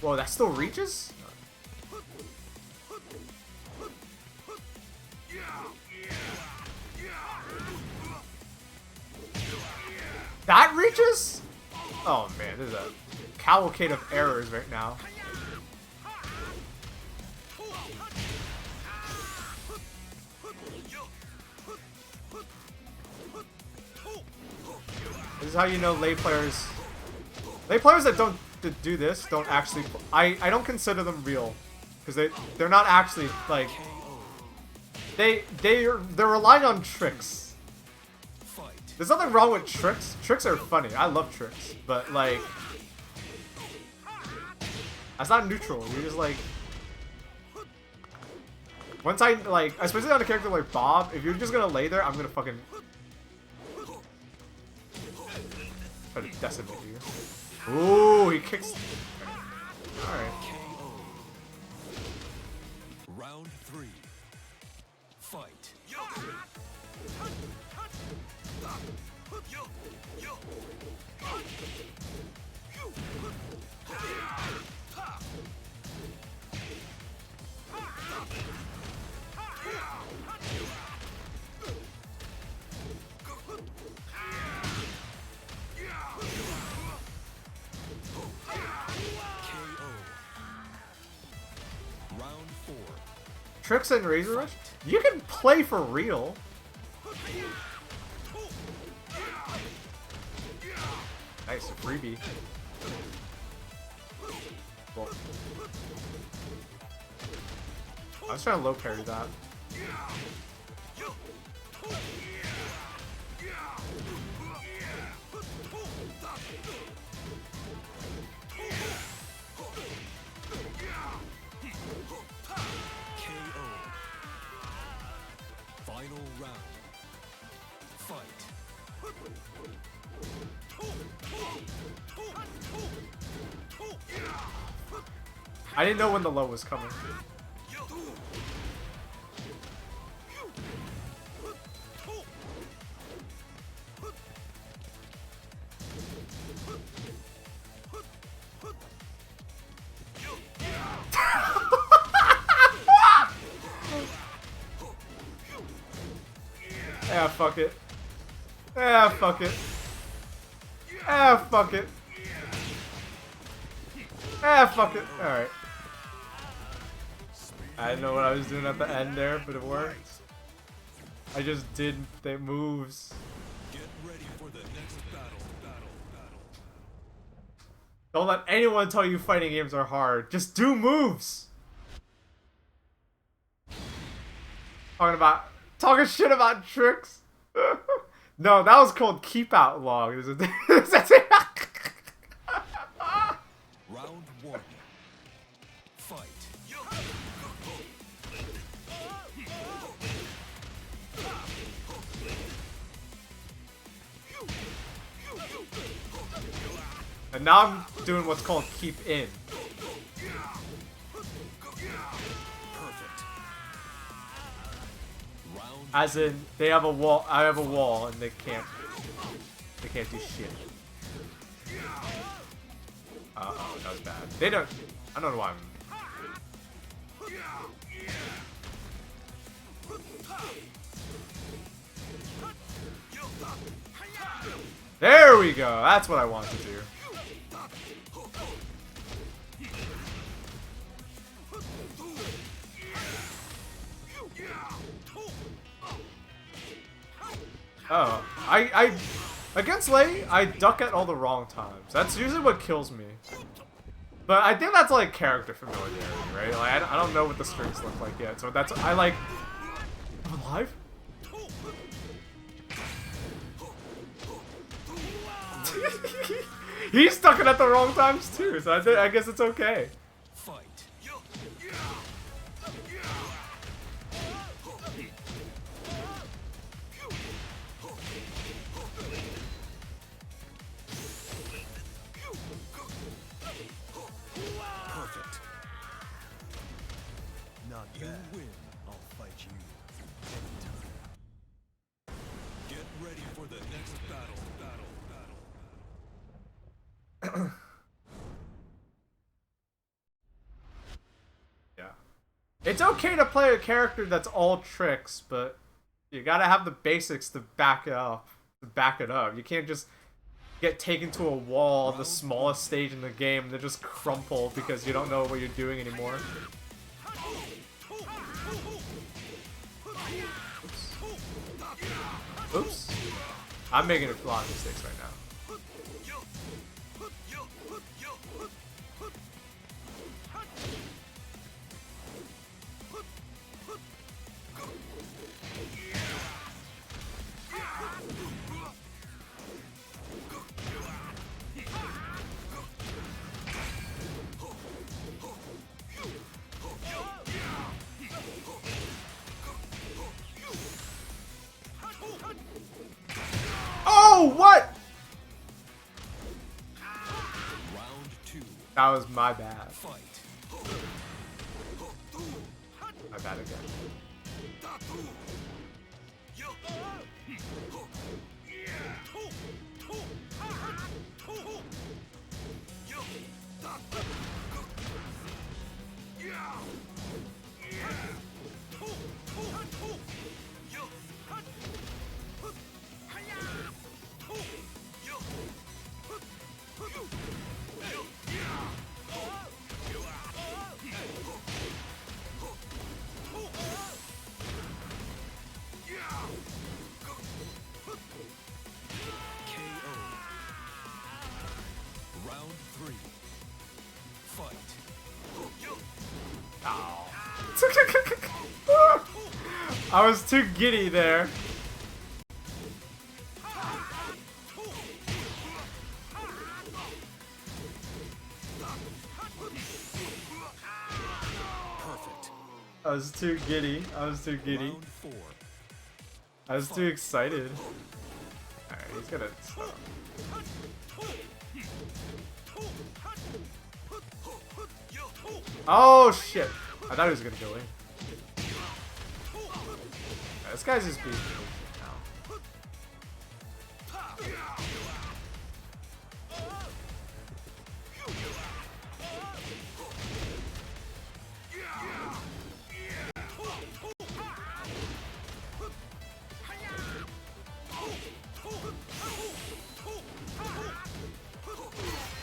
Whoa, that still reaches? That reaches? Oh man, there's a cavalcade of errors right now. This is how you know lay players that don't do this don't actually. I don't consider them real because they're not actually like they're relying on tricks. There's nothing wrong with tricks. Tricks are funny. I love tricks, but like that's not neutral. You're just like once I like, especially on a character like Bob, if you're just gonna lay there, I'm gonna fucking try to decimate you. Ooh, he kicks. Alright. Round three. Fight. Tricks and Razor Rush? You can play for real. Nice, freebie. Cool. I was trying to low parry that. Final round. Fight. I didn't know when the low was coming. fuck it. Ah, fuck it. Ah, fuck it. Ah, fuck it. Alright. I didn't know what I was doing at the end there, but it worked. I just did the moves. Get ready for the next battle. Don't let anyone tell you fighting games are hard. Just do moves. Talking shit about tricks. No, that was called keep out log. Round 1. Fight. And now I'm doing what's called keep in. Perfect. Round. As in, they have a wall. I have a wall, and they can't do shit. Uh-oh, that was bad. They don't. I don't know why I'm. There we go. That's what I want to do. Oh, I against Lei, I duck at all the wrong times. That's usually what kills me. But I think that's like character familiarity, right? Like I don't know what the strings look like yet, so that's I like. I'm alive. He's stuck it at the wrong times too, so I guess it's okay. Fight. Perfect. Not you bad. Win. I'll fight you anytime. Get ready for the next battle. Yeah. It's okay to play a character that's all tricks, but you gotta have the basics to back it up. You can't just get taken to a wall, the smallest stage in the game, and then just crumple because you don't know what you're doing anymore. Oops. Oops. I'm making a lot of mistakes right now. Oh, what? Round 2. That was my bad. Fight. My bad again. Round 3. Fight. I was too giddy there. Perfect. I was too giddy. Round 4. I was too excited. Alright, he's gonna stop. Oh shit! I thought he was gonna go in. Right, this guy's just being patient now.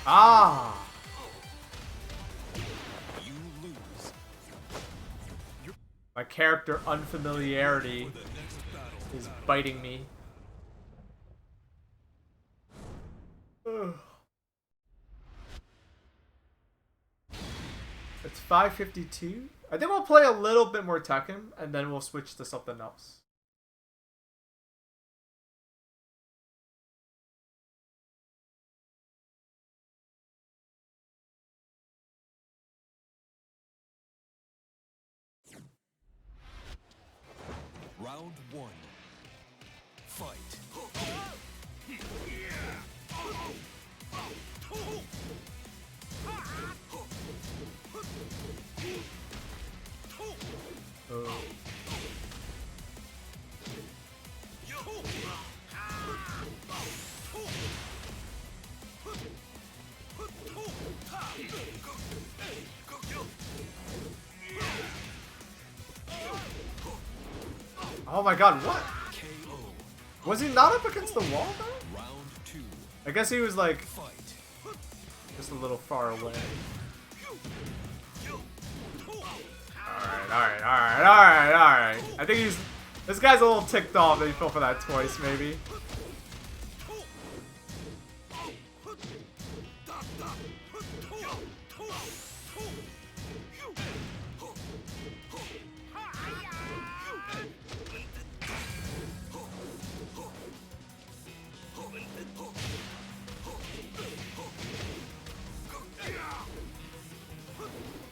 Ah! You lose. My character unfamiliarity The next battle. is biting me. Ugh. It's 5:52. I think we'll play a little bit more Tekken, and then we'll switch to something else. Round 1. Fight. Oh. Oh my god, what? KO. Was he not up against the wall though? Round 2. I guess he was like Fight. just a little far away. Alright. I think this guy's a little ticked off that he fell for that twice, maybe.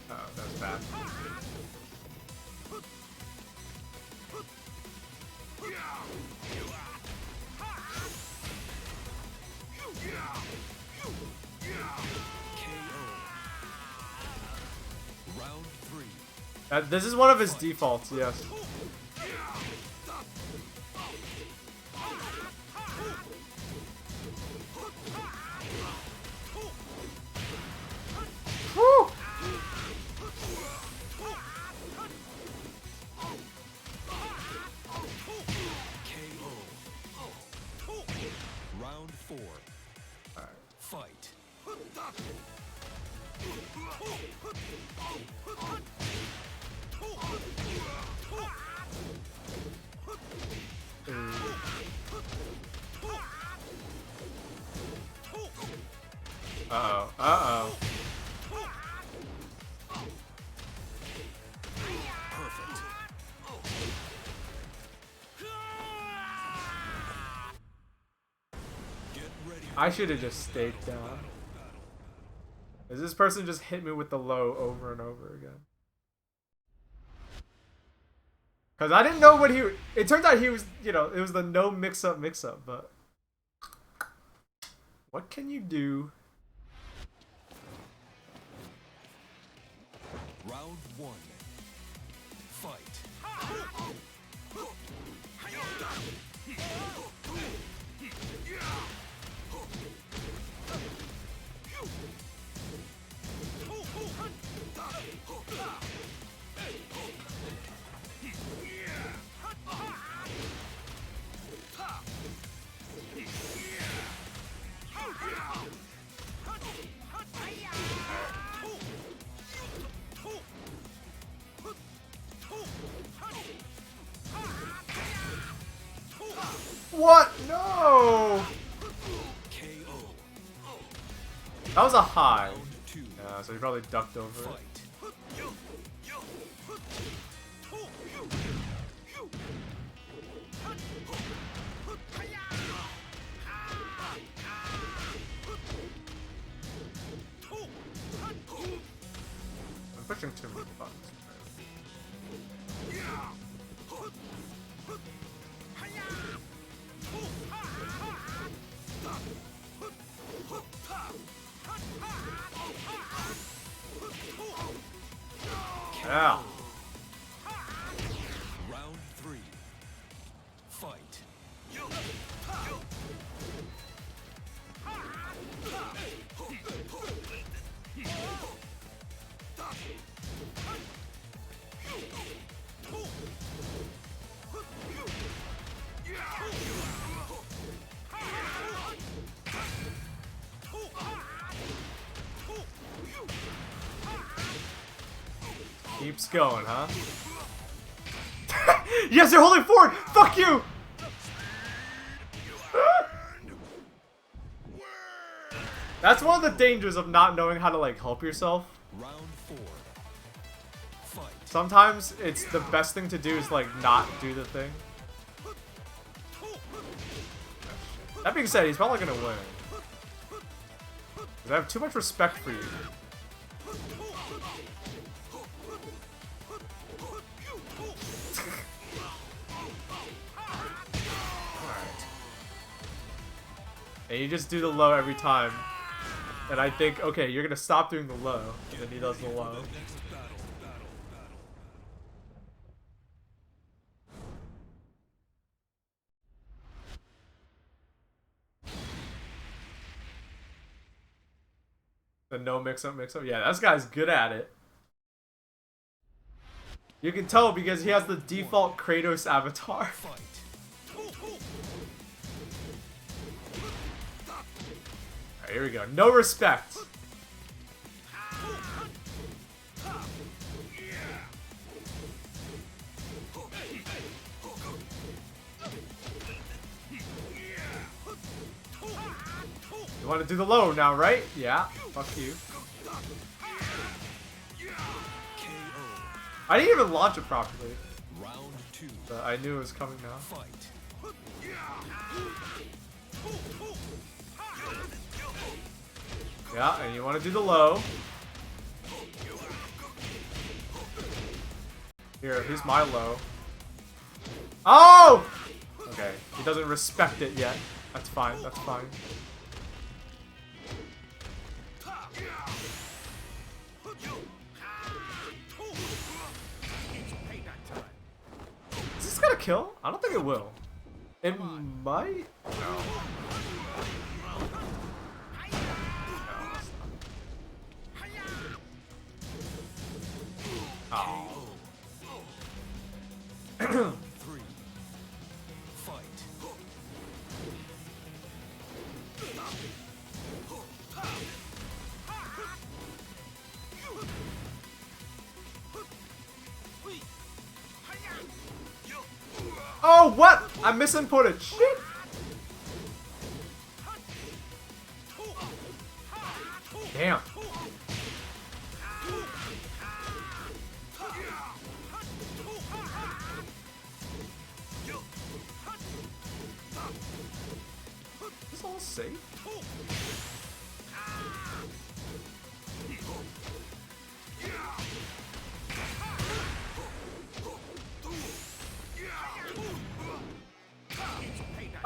Oh, that's bad. Round 3. This is one of his defaults, yes. Woo! KO. Round 4. Alright. Fight. Uh-oh. Uh-oh. Perfect. Get ready. I should have just stayed down. Is this person just hit me with the low over and over again? Because I didn't know what he... It turns out he was, you know, it was the no mix-up, but... What can you do? Round 1. Fight. What? No! KO. That was a high. Round 2. Yeah, so he probably ducked over it. Fight. I'm pushing too many buttons. Yeah. Round 3. Fight. keeps going, huh? Yes, you're holding forward! Fuck you! That's one of the dangers of not knowing how to, like, help yourself. Round 4. Fight. Sometimes it's the best thing to do is, like, not do the thing. That being said, he's probably gonna win. 'Cause I have too much respect for you. Alright. And you just do the low every time. And I think, okay, you're gonna stop doing the low. And then he does the low. The no mix-up. Yeah, this guy's good at it. You can tell because he has the default Kratos avatar. Alright, here we go. No respect. You want to do the low now, right? Yeah. Fuck you. I didn't even launch it properly. Round 2. But I knew it was coming now. Fight. Yeah, and you want to do the low. Here, here's my low. Oh! Okay, he doesn't respect it yet. That's fine, that's fine. Is this gonna kill? I don't think it will. It might? No. Oh. 3. Fight. Oh, what? I misinputted. Shit. Damn. Is this all safe?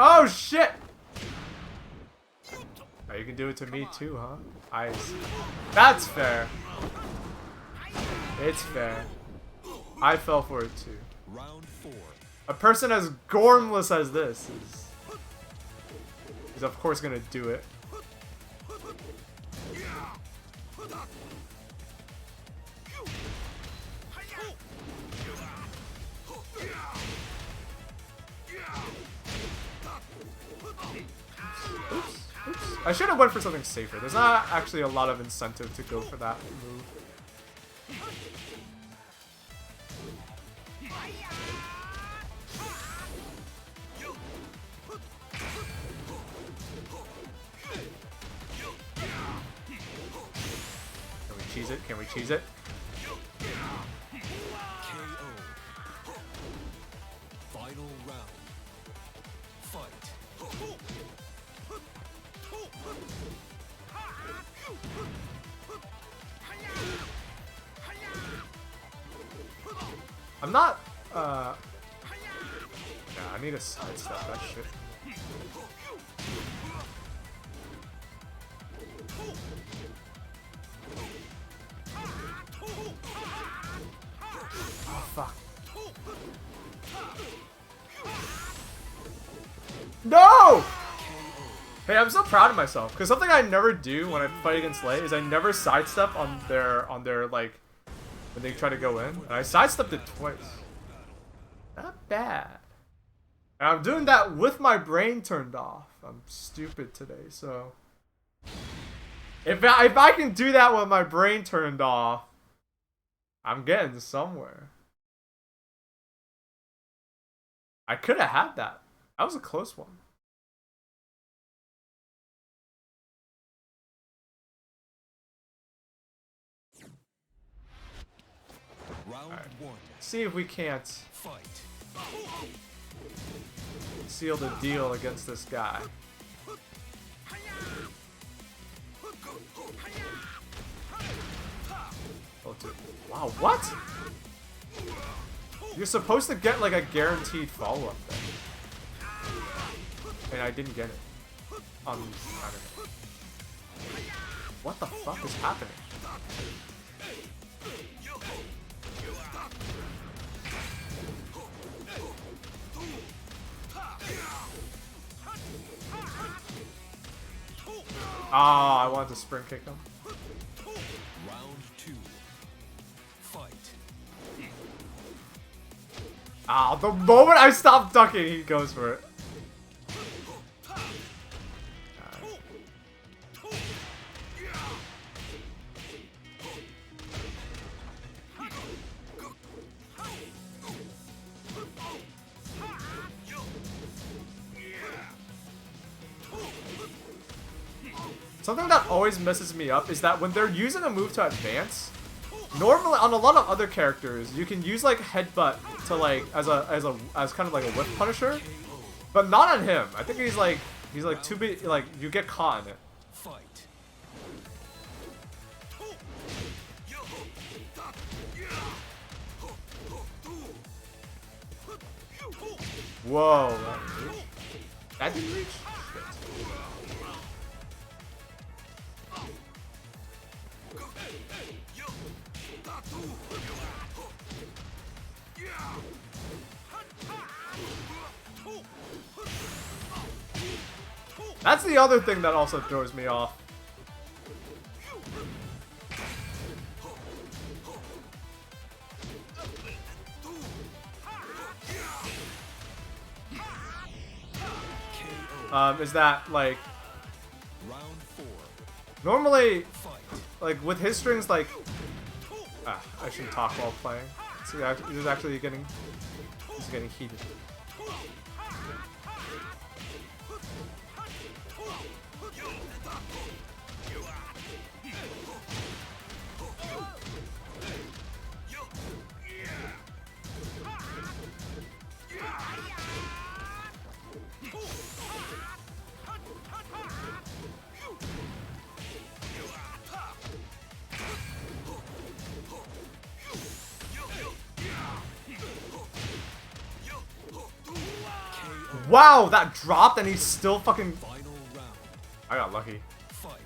Oh shit! Oh, you can do it to me too, huh? Ice. That's fair. It's fair. I fell for it too. Round 4. A person as gormless as this is of course gonna do it. I should have went for something safer. There's not actually a lot of incentive to go for that move. Can we cheese it? Can we cheese it? KO. Final round. Fight. I'm not, yeah, I need to sidestep that shit. Oh, fuck. No! Hey, I'm so proud of myself, because something I never do when I fight against Lei is I never sidestep on their, like, when they try to go in. And I sidestepped it twice. Not bad. And I'm doing that with my brain turned off. I'm stupid today, so... If I can do that with my brain turned off, I'm getting somewhere. I could have had that. That was a close one. Round Right. 1. See if we can't Fight. seal the deal against this guy. Oh, dude. Wow, what? You're supposed to get like a guaranteed follow-up there. And I didn't get it. I don't know. What the fuck is happening? Ah, I wanted to sprint kick him. Round 2. Fight. Ah, the moment I stop ducking, he goes for it. Something that always messes me up is that when they're using a move to advance, normally on a lot of other characters, you can use like headbutt to like as kind of like a whip punisher, but not on him. I think he's like too big. Like you get caught in it. Fight. Whoa, that didn't reach. That's the other thing that also throws me off. Is that like Round 4. normally Fight. like with his strings like I shouldn't talk while playing. See, he's actually getting heated. Wow, that dropped and he's still fucking. Final round. I got lucky. Fight.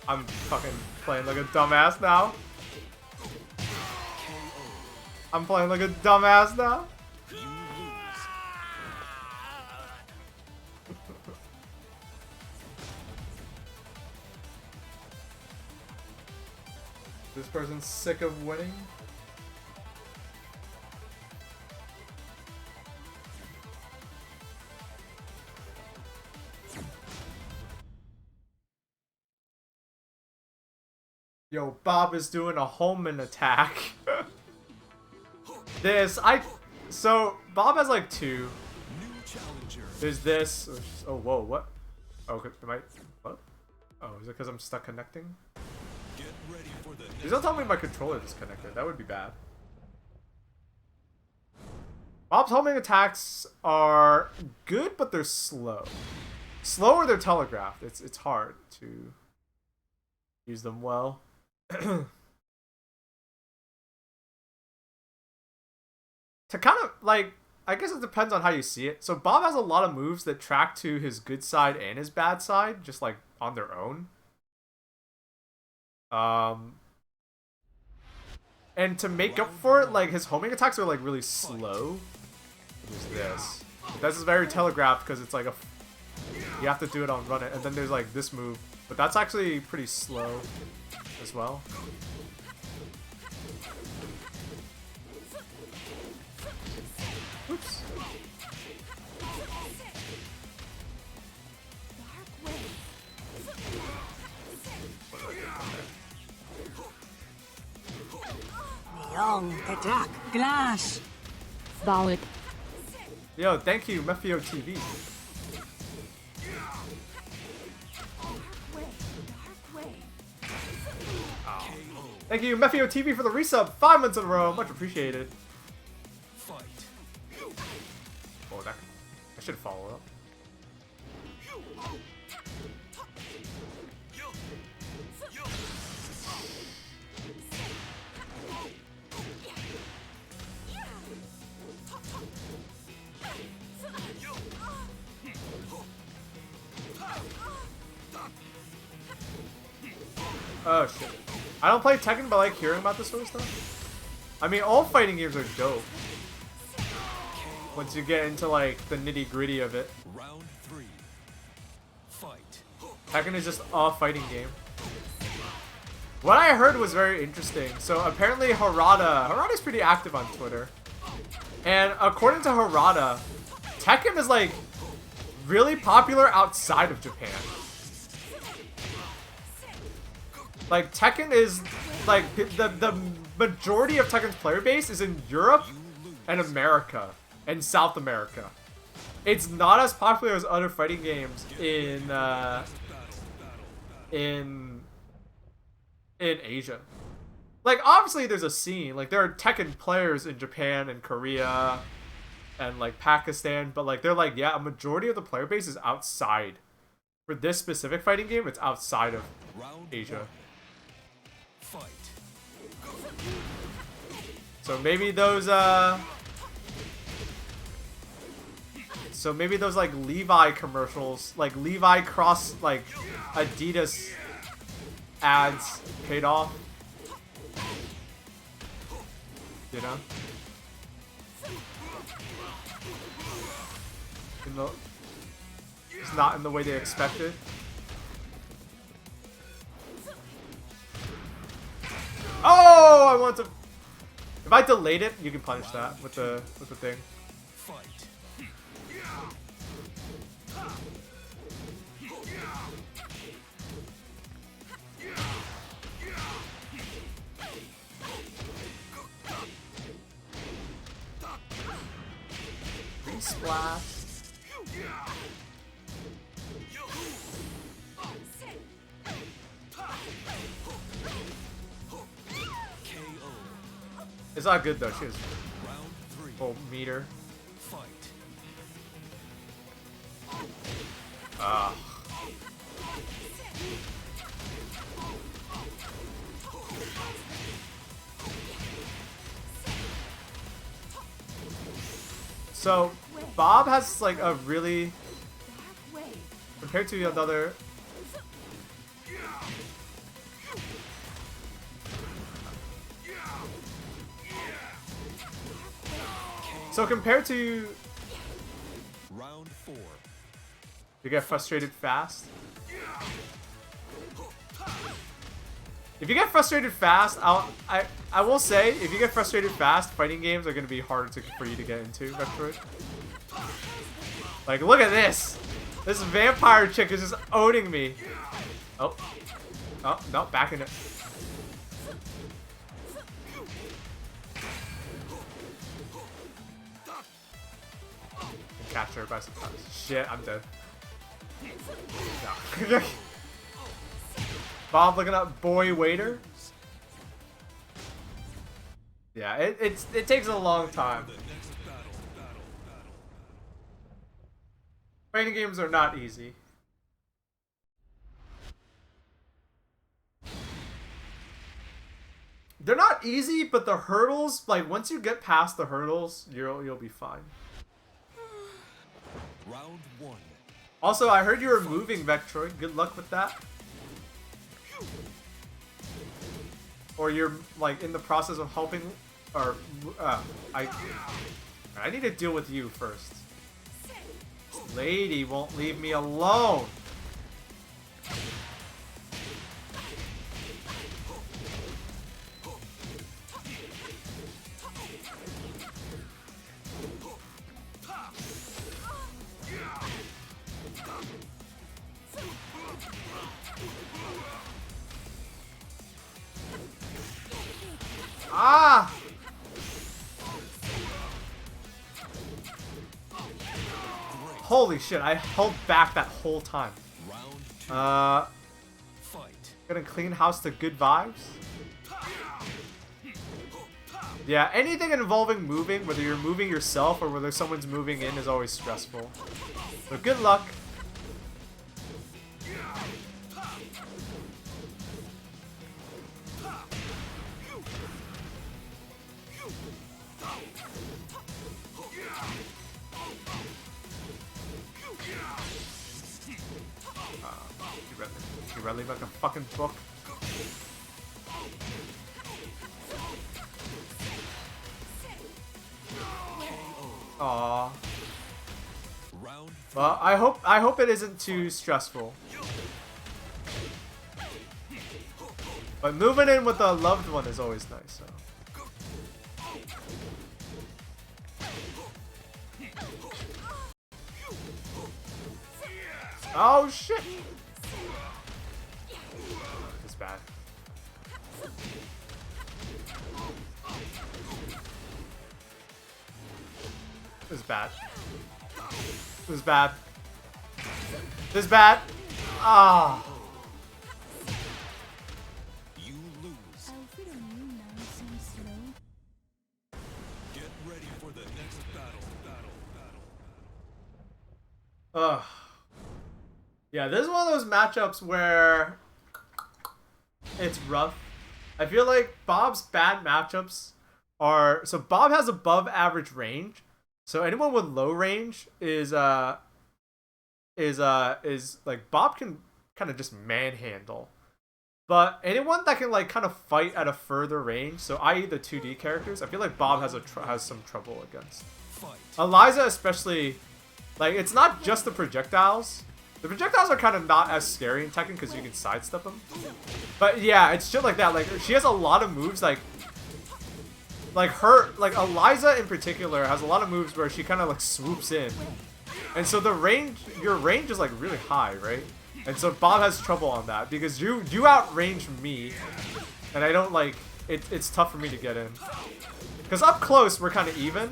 I'm fucking playing like a dumbass now. I'm playing like a dumbass now. You lose. This person's sick of winning. Yo, Bob is doing a homing attack. So Bob has like two. New challenger. There's this. Which, oh, whoa, what? Oh, what? Oh, is it because I'm stuck connecting? Get ready for the Please don't tell me my controller disconnected. That would be bad. Bob's homing attacks are good, but they're slow. Slow or they're telegraphed. It's hard to use them well. To kind of like, I guess it depends on how you see it. So Bob has a lot of moves that track to his good side and his bad side, just like on their own. And to make up for it, like his homing attacks are like really slow. There's this. This is very telegraphed because it's like you have to do it on run it, and then there's like this move, but that's actually pretty slow as well. young Tedrack Glash. Baaulp. Yo, thank you, Mefio TV. Thank you, Mefio TV, for the resub. 5 months in a row. Much appreciated. Fight. Oh, that I should follow up. Oh shit. I don't play Tekken, but I like hearing about this sort of stuff. I mean, all fighting games are dope. Once you get into like the nitty gritty of it. Round 3. Fight. Tekken is just a fighting game. What I heard was very interesting. So apparently Harada's pretty active on Twitter. And according to Harada, Tekken is like really popular outside of Japan. Like Tekken is like the majority of Tekken's player base is in Europe and America and South America. It's not as popular as other fighting games in Asia. Like obviously there's a scene. Like there are Tekken players in Japan and Korea and like Pakistan, but like they're like, yeah, a majority of the player base is outside. For this specific fighting game, it's outside of Asia. Fight. So maybe those like Levi commercials, like Levi cross like Adidas ads paid off. You know? It's not in the way they expected. Oh, I want to. If I delayed it, you can punish that with the thing. Fight. Splash. It's not good though. She has Round 3. full meter. Fight. Ah. So Bob has like a really, compared to the other. So compared to, Round 4. you get frustrated fast. If you get frustrated fast, I will say, if you get frustrated fast, fighting games are gonna be hard for you to get into, Metroid. Like, look at this! This vampire chick is just owning me. Oh. Oh, no, back in it. Capture her by surprise. Shit, I'm dead. No. Bob looking up boy waiter. Yeah, it takes a long time. Fighting games are not easy. They're not easy, but the hurdles, like once you get past the hurdles, you'll be fine. Round 1. Also, I heard you were moving, Vectroid. Good luck with that. Or you're like in the process of helping, or I need to deal with you first. This lady won't leave me alone. Ah! Holy shit, I held back that whole time. Round 2. Fight. Gonna clean house to good vibes. Yeah, anything involving moving, whether you're moving yourself or whether someone's moving in, is always stressful. So good luck. You read like a fucking book. Aww. Well, I hope it isn't too stressful. But moving in with a loved one is always nice. So. Oh shit! It's bad. This is bad. This is bad. This is bad. Ah. You lose. Get ready for the next battle. Ugh. Yeah, this is one of those matchups where it's rough. I feel like Bob's bad matchups are, so Bob has above average range. So anyone with low range is like Bob can kind of just manhandle. But anyone that can like kind of fight at a further range, so i.e. the 2D characters, I feel like Bob has some trouble against. Fight. Eliza especially, like it's not just the projectiles. The projectiles are kind of not as scary in Tekken because you can sidestep them. But yeah, it's shit like that. Like she has a lot of moves like Eliza in particular has a lot of moves where she kind of like swoops in. And so the range, your range is like really high, right? And so Bob has trouble on that because you outrange me and I don't like, it's tough for me to get in. Because up close, we're kind of even.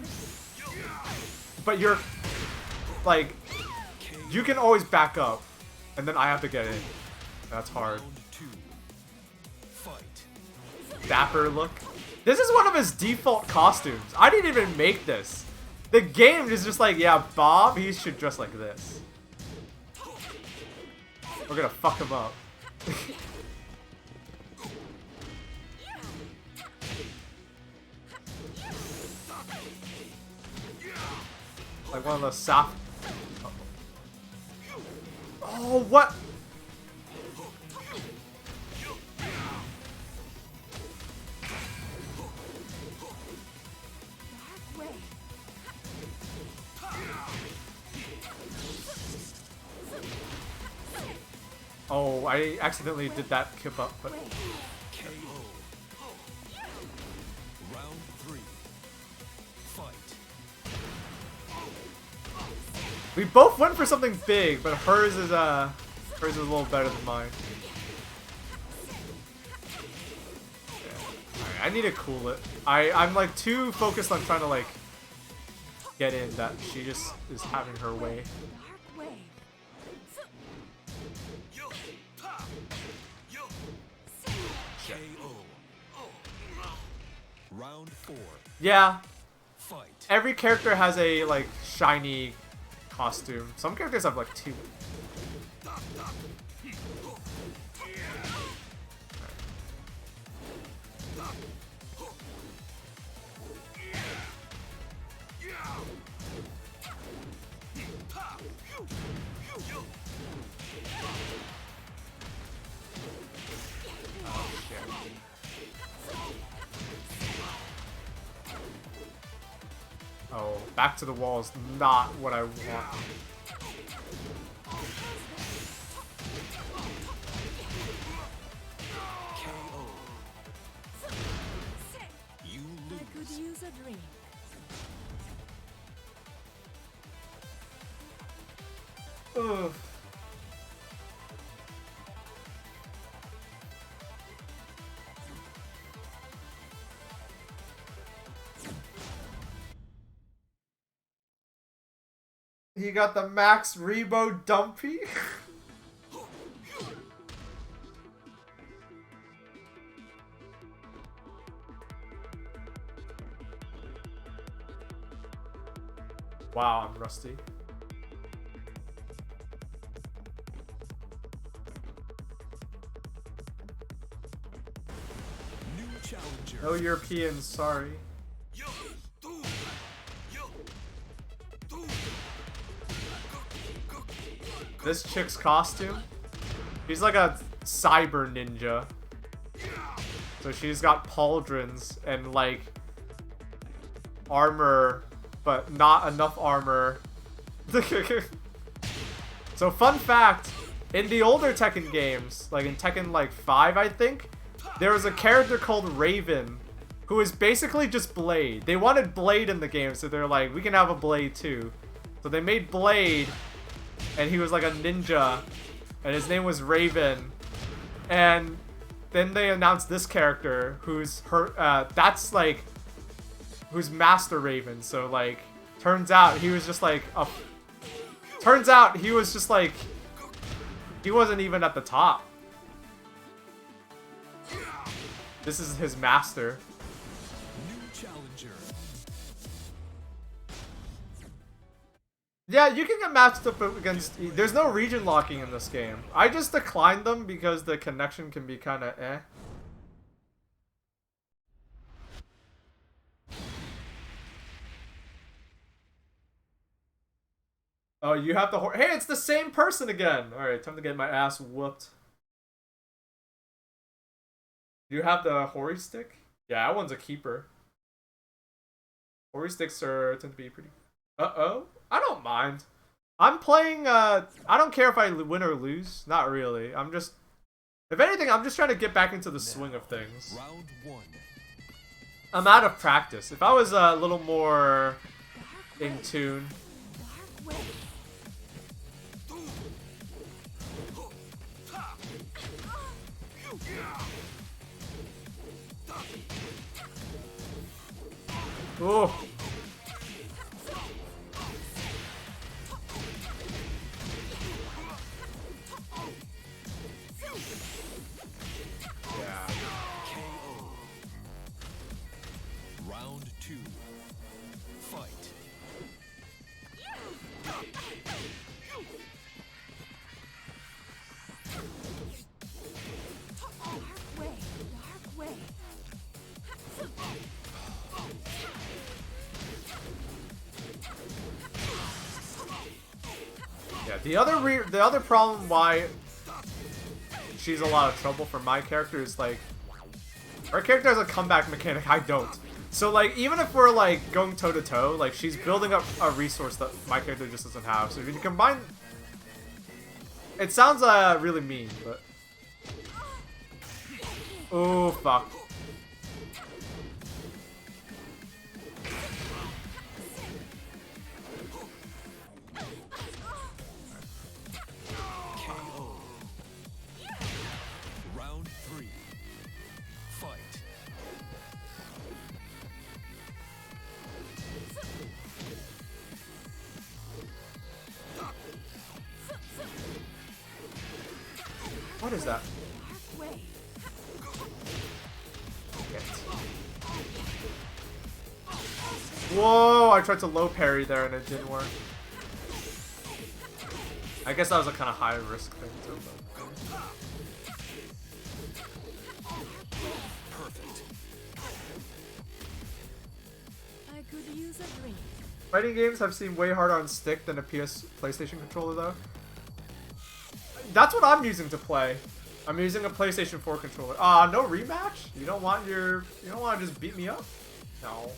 But you're like, you can always back up and then I have to get in. That's hard. Round 2. Fight. Dapper look. This is one of his default costumes. I didn't even make this. The game is just like, yeah, Bob, he should dress like this. We're gonna fuck him up. Like one of those soft... Oh, what? Oh, I accidentally did that kip up, but... KO. Round 3. Fight. We both went for something big, but hers is a little better than mine. Yeah. Alright, I need to cool it. I'm like too focused on trying to like get in that she just is having her way. KO. Round 4. Yeah, Fight. every character has a like shiny costume. Some characters have like 2. Oh, back to the wall is not what I want. KO. You lose. Use a drink. Ugh. he got the Max Rebo Dumpy. Wow, I'm rusty. New challenger. No Europeans, sorry. This chick's costume, she's like a cyber ninja. So she's got pauldrons and like armor, but not enough armor. So fun fact, in the older Tekken games, like in Tekken like 5 I think, there was a character called Raven who is basically just Blade. They wanted Blade in the game, so they're like, we can have a Blade too. So they made Blade, and he was like a ninja, and his name was Raven. And then they announced this character who's her, that's like, who's Master Raven. So like, turns out he was just like he wasn't even at the top. This is his master. New challenger. Yeah, you can get matched up against... There's no region locking in this game. I just declined them because the connection can be kind of eh. Oh, you have the... Hey, it's the same person again! Alright, time to get my ass whooped. You have the Hori stick? Yeah, that one's a keeper. Hori sticks tend to be pretty... Uh-oh. I don't mind. I'm playing, I don't care if I win or lose. Not really. I'm just... If anything, I'm just trying to get back into the swing of things. Round one. I'm out of practice. If I was a little more in tune... Ooh. Yeah. KO. Round two. Fight. Yeah, the other problem why she's a lot of trouble for my character is like her character has a comeback mechanic, I don't. So like even if we're like going toe to toe, like she's building up a resource that my character just doesn't have. So if you combine, it sounds really mean, but oh fuck. Round three. Fight. What is that? Whoa, I tried to low parry there and it didn't work. I guess that was a kind of high risk thing too. Perfect. I could use a drink. Fighting games have seemed way harder on stick than a PlayStation controller though. That's what I'm using to play. I'm using a PlayStation 4 controller. No rematch? You don't want to just beat me up? No.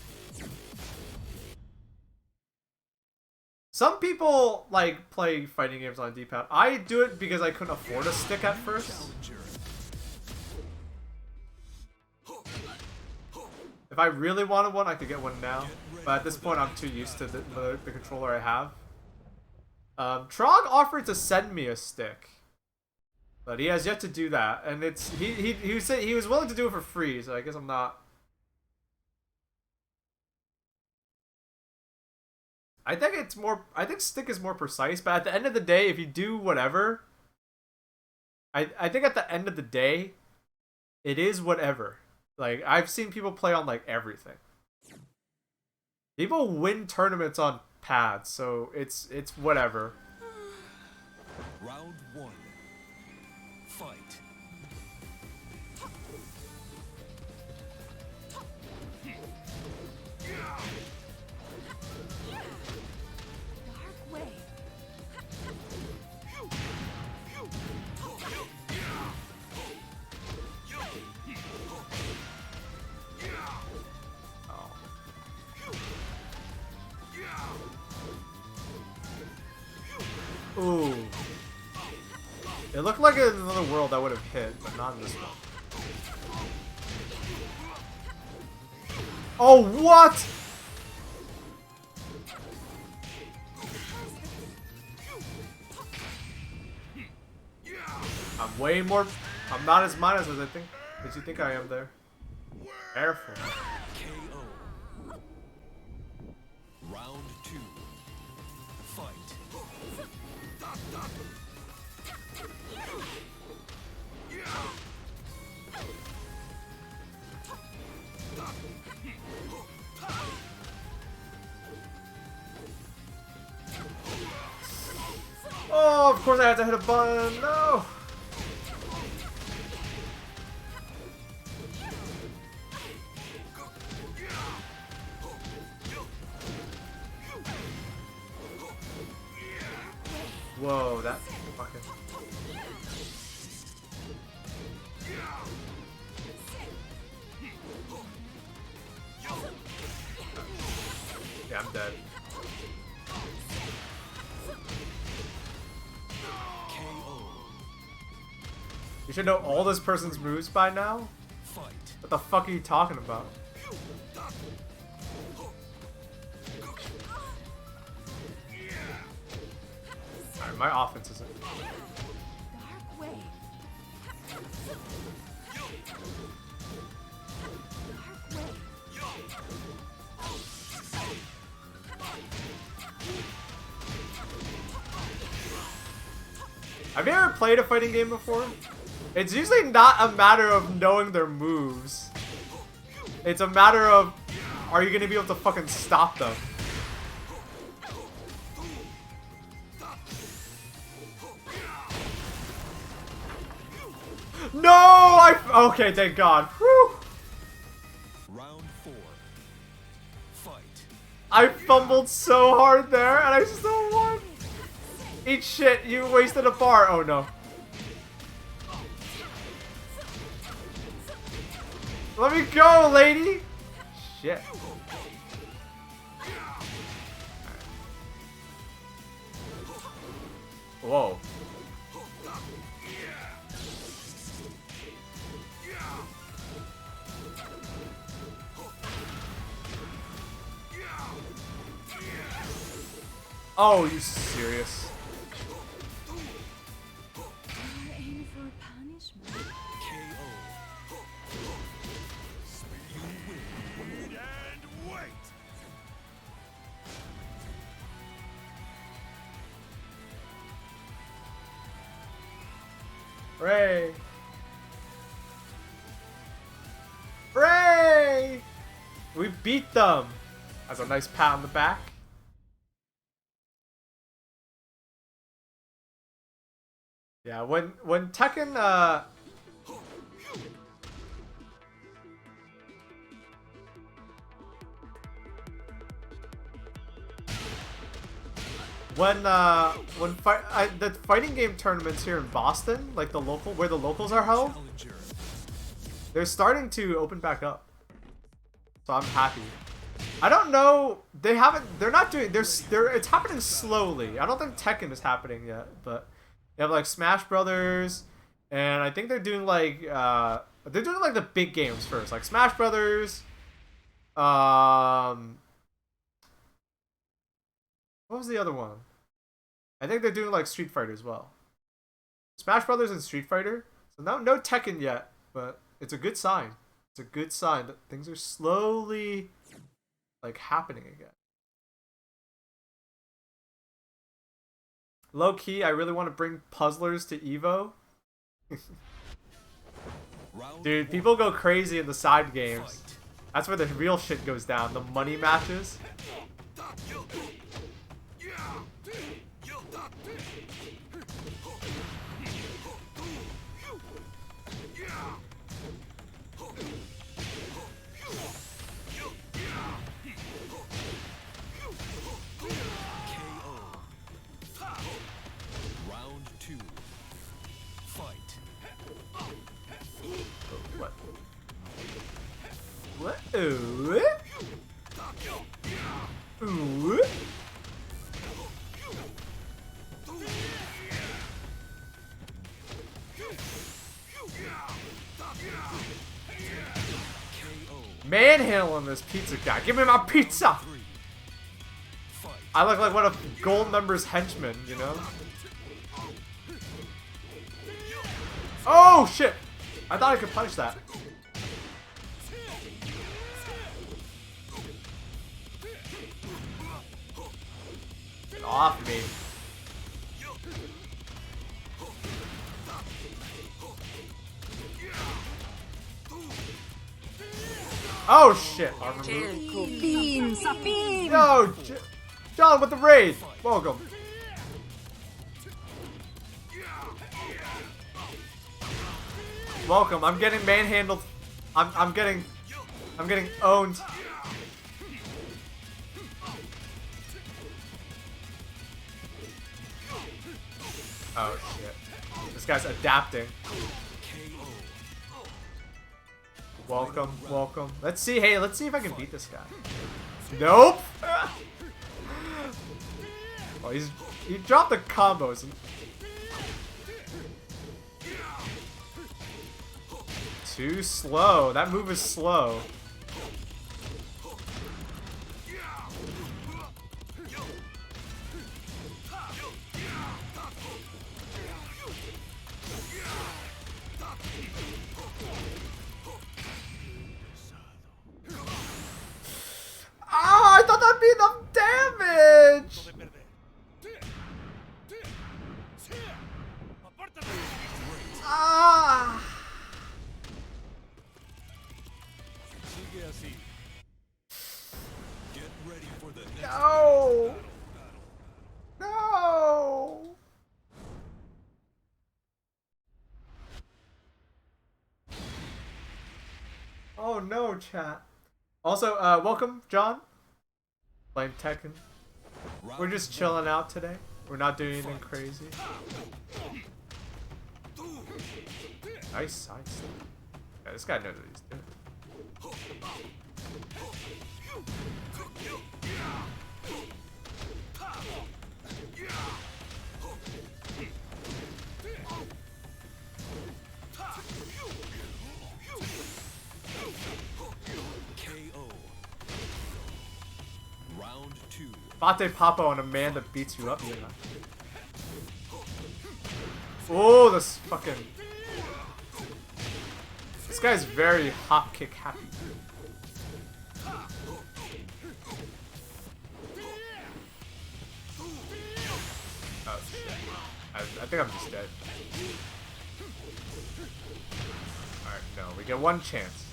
Some people like play fighting games on a D-pad. I do it because I couldn't afford a stick at first. Challenger. If I really wanted one, I could get one now. But at this point, I'm too used to the controller I have. Trog offered to send me a stick, but he has yet to do that. And it's he said he was willing to do it for free, so I guess I'm not. I think it's more. I think stick is more precise, but at the end of the day, if you do whatever, I think at the end of the day, it is whatever. Like I've seen people play on like everything. People win tournaments on pads, so it's whatever. Round one. Fight. Dark way. Ooh. It looked like in another world that would have hit, but not in this one. Oh, what? I'm way more... I'm not as minus as I think. As you think I am there. Careful. KO. Round two. Fight. Oh, of course I had to hit a button. No. Whoa, that fucking... Yeah, I'm dead. KO. You should know all this person's moves by now? Fight. What the fuck are you talking about? Alright, my offense isn't... Dark way. Dark way. Have you ever played a fighting game before? It's usually not a matter of knowing their moves. It's a matter of, are you gonna be able to fucking stop them? No! Okay, thank God. Whew. Round four. Fight. I fumbled so hard there, and I still won. Eat shit, you wasted a bar. Oh no. Let me go, lady. Shit. Whoa. Oh, you serious? You're aiming for punishment. KO. You win. And wait. Hooray! Hooray! We beat them! That's a nice pat on the back. Yeah, when Tekken the fighting game tournaments here in Boston, like the local where the locals are held, Challenger. they're starting to open back up. So I'm happy. I don't know, they're not doing it's happening slowly. I don't think Tekken is happening yet, but they have like Smash Brothers, and I think they're doing like the big games first, like Smash Brothers. What was the other one? I think they're doing like Street Fighter as well. Smash Brothers and Street Fighter. So no Tekken yet, but it's a good sign. It's a good sign that things are slowly like happening again. Low key, I really want to bring puzzlers to Evo. Round Dude, one. people go crazy in the side games. That's where the real shit goes down. The money matches. Round two. Fight. What? What? Ooh. Ooh. Manhandling this pizza guy. Give me my pizza! Three. Fight. I look like one of Gold Member's henchmen, you know? Oh, shit! I thought I could punch that. Get off me. Oh, shit. Armor move. Beam, Sapim! Yo, John with the raid. Welcome. Welcome. I'm getting manhandled. I'm getting owned. Oh shit. This guy's adapting. Welcome, welcome. Let's see. Hey, let's see if I can beat this guy. Nope. Oh, he dropped the combos. Too slow. That move is slow. Oh, I thought that'd be enough damage. Ah. Sigue así. Get ready for the next No. No. Oh no, chat. Also, welcome, John. Playing Tekken. round. We're just chilling out today. We're not doing anything crazy. Nice side step. Yeah, this guy knows what he's doing. KO. Round two. Bate Papo and Amanda beats you up, you know. Oh, this fucking... This guy's very hop kick happy. Oh shit. I think I'm just dead. Alright, no, we get one chance.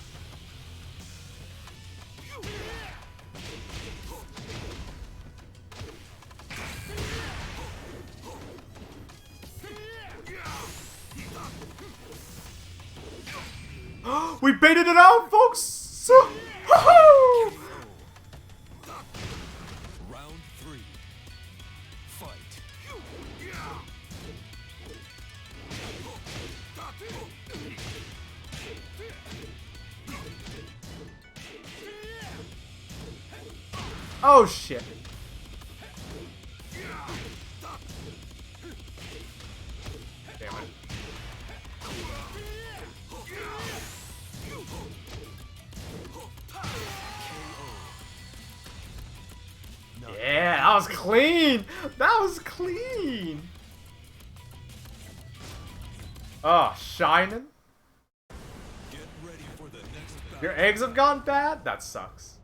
We baited it out, folks! Woohoo! Round three. Fight. Oh shit. Damn it. Yeah, that was clean. That was clean. Oh, shining. Get ready for the next battle. Your eggs have gone bad? That sucks.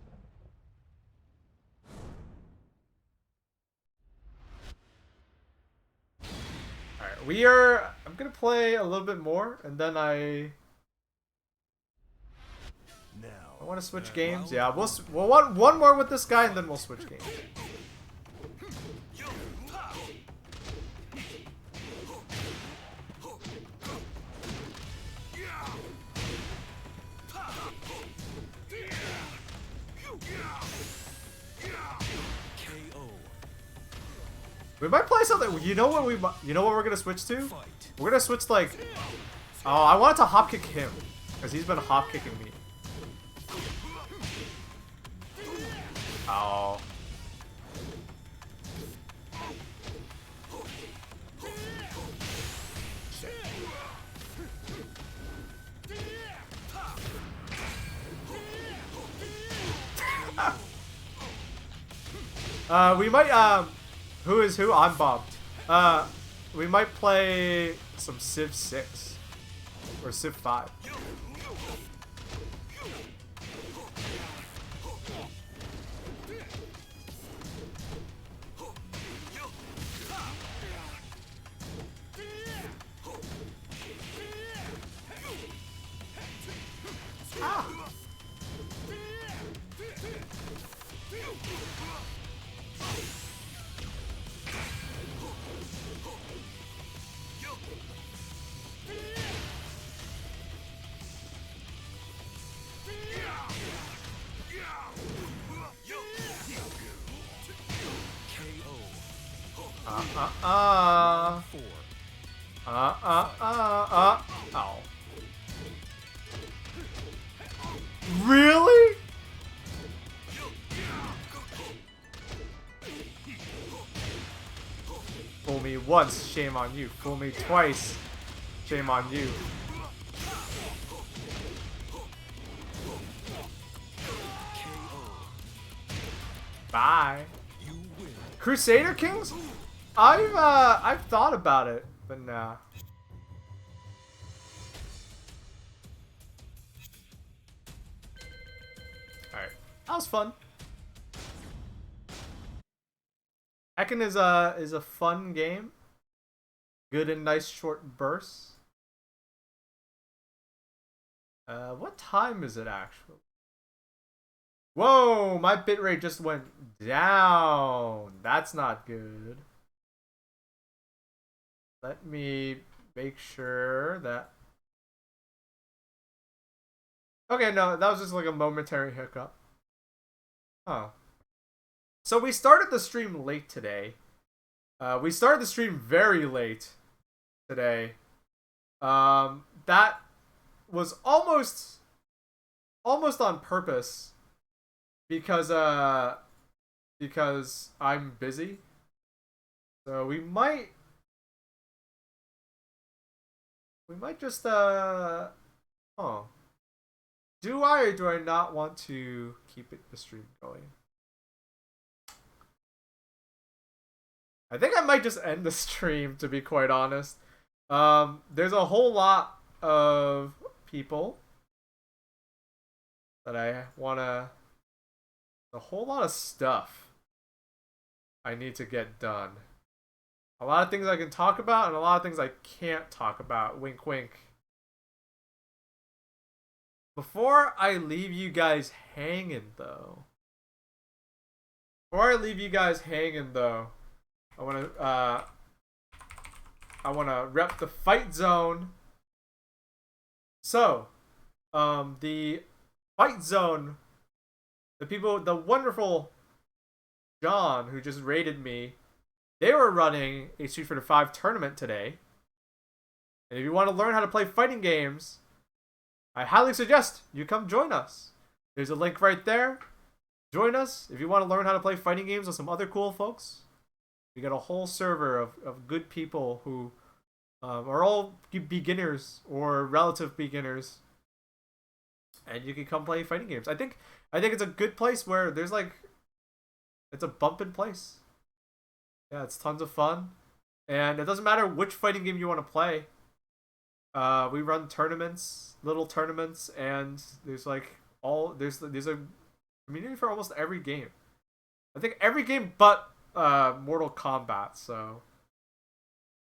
I'm gonna play a little bit more, and then I Now, want to switch that games. round Yeah, we'll want one more with this guy, and then we'll switch games. KO. We might play something. You know what we're gonna switch to? Fight. We're gonna switch like. Oh, I wanted to hop kick him because he's been hop kicking me. Oh. We might who is who? I'm Bob. We might play some Civ 6 or Civ 5. Round 4. Oh. Really? Fool me once, shame on you. Fool me twice, shame on you. Bye. You win. Crusader Kings? I've thought about it, but nah. Alright. That was fun. Tekken is a fun game. Good and nice short bursts. What time is it actually? Whoa, my bitrate just went down. That's not good. Let me make sure that... Okay, no, that was just like a momentary hiccup. Oh. So we started the stream late today. We started the stream very late today. That was almost on purpose because I'm busy. So we might just oh. Do I or do I not want to keep the stream going? I think I might just end the stream, to be quite honest. There's a whole lot of people that I wanna... A whole lot of stuff I need to get done. A lot of things I can talk about and a lot of things I can't talk about. Wink, wink. Before I leave you guys hanging, though. I wanna rep the fight zone. So, the fight zone, the wonderful John who just raided me, they were running a Street Fighter 5 tournament today. And if you want to learn how to play fighting games, I highly suggest you come join us. There's a link right there. Join us if you want to learn how to play fighting games with some other cool folks. We got a whole server of good people who are all beginners or relative beginners. And you can come play fighting games. I think it's a good place where there's like... It's a bumping place. Yeah, it's tons of fun. And it doesn't matter which fighting game you want to play. We run tournaments, little tournaments, and there's like there's a community for almost every game. I think every game but Mortal Kombat, so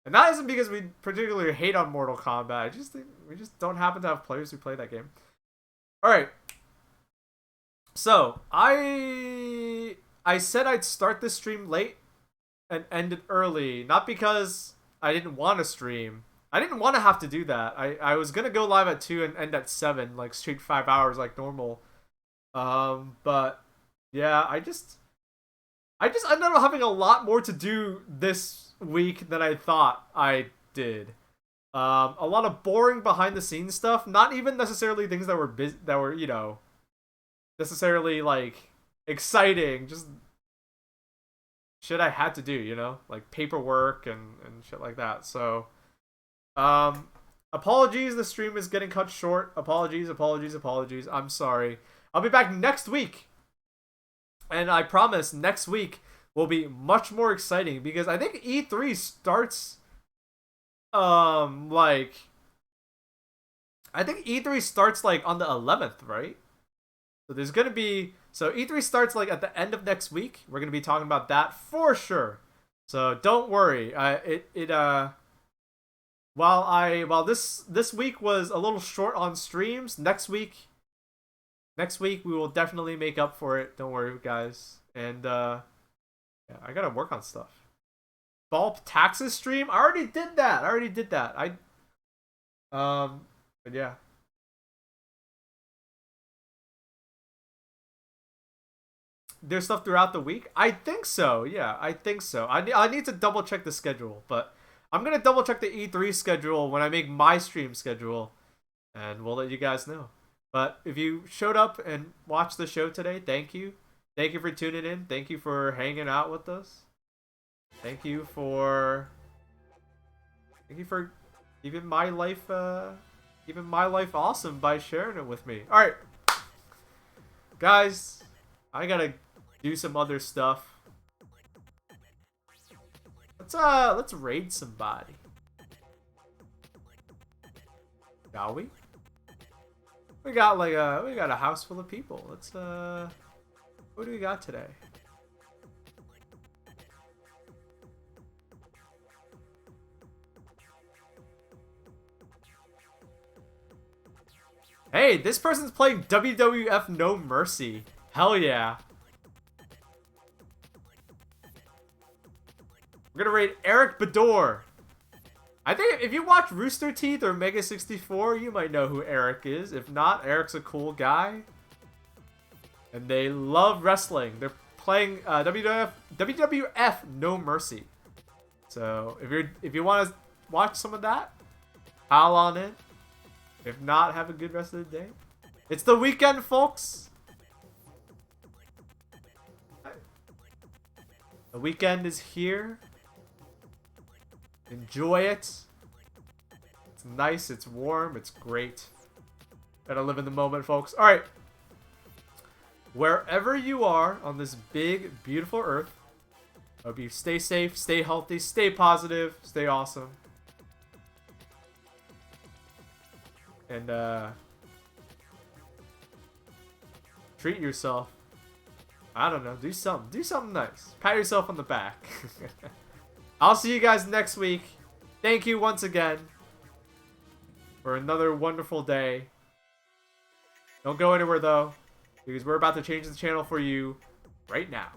And that isn't because we particularly hate on Mortal Kombat. I just think we just don't happen to have players who play that game. Alright. So, I said I'd start this stream late and end it early. Not because I didn't want to stream. I didn't want to have to do that. I was going to go live at 2 and end at 7. Like, straight 5 hours like normal. But, yeah, I ended up having a lot more to do this week than I thought I did. A lot of boring behind the scenes stuff. Not even necessarily things that were you know, necessarily like exciting. Just shit I had to do, you know, like paperwork and shit like that. So, apologies. The stream is getting cut short. Apologies. I'm sorry. I'll be back next week. And I promise next week will be much more exciting because I think E3 starts I think E3 starts like on the 11th, right? So there's going to be E3 starts like at the end of next week. We're going to be talking about that for sure. So don't worry. While this week was a little short on streams, next week we will definitely make up for it. Don't worry, guys. And yeah, I gotta work on stuff. Baaulp taxes stream. I already did that. But yeah. There's stuff throughout the week. I think so. Yeah, I think so. I need to double check the schedule, but I'm gonna double check the E3 schedule when I make my stream schedule, and we'll let you guys know. But if you showed up and watched the show today, thank you. Thank you for tuning in. Thank you for hanging out with us. Thank you for keeping my life awesome by sharing it with me. All right, guys, I gotta do some other stuff. Let's raid somebody. Shall we? We got a house full of people. Let's what do we got today? Hey, this person's playing WWF No Mercy. Hell yeah. We're gonna raid Eric Bador. I think if you watch Rooster Teeth or Mega 64, you might know who Eric is. If not, Eric's a cool guy. And they love wrestling. They're playing WWF No Mercy. So if you want to watch some of that, pile on in. If not, have a good rest of the day. It's the weekend, folks. The weekend is here. Enjoy it. It's nice, it's warm, it's great. Gotta live in the moment, folks. Alright. Wherever you are on this big, beautiful earth, I hope you stay safe, stay healthy, stay positive, stay awesome. And, treat yourself. I don't know, do something. Do something nice. Pat yourself on the back. I'll see you guys next week. Thank you once again for another wonderful day. Don't go anywhere, though, because we're about to change the channel for you right now.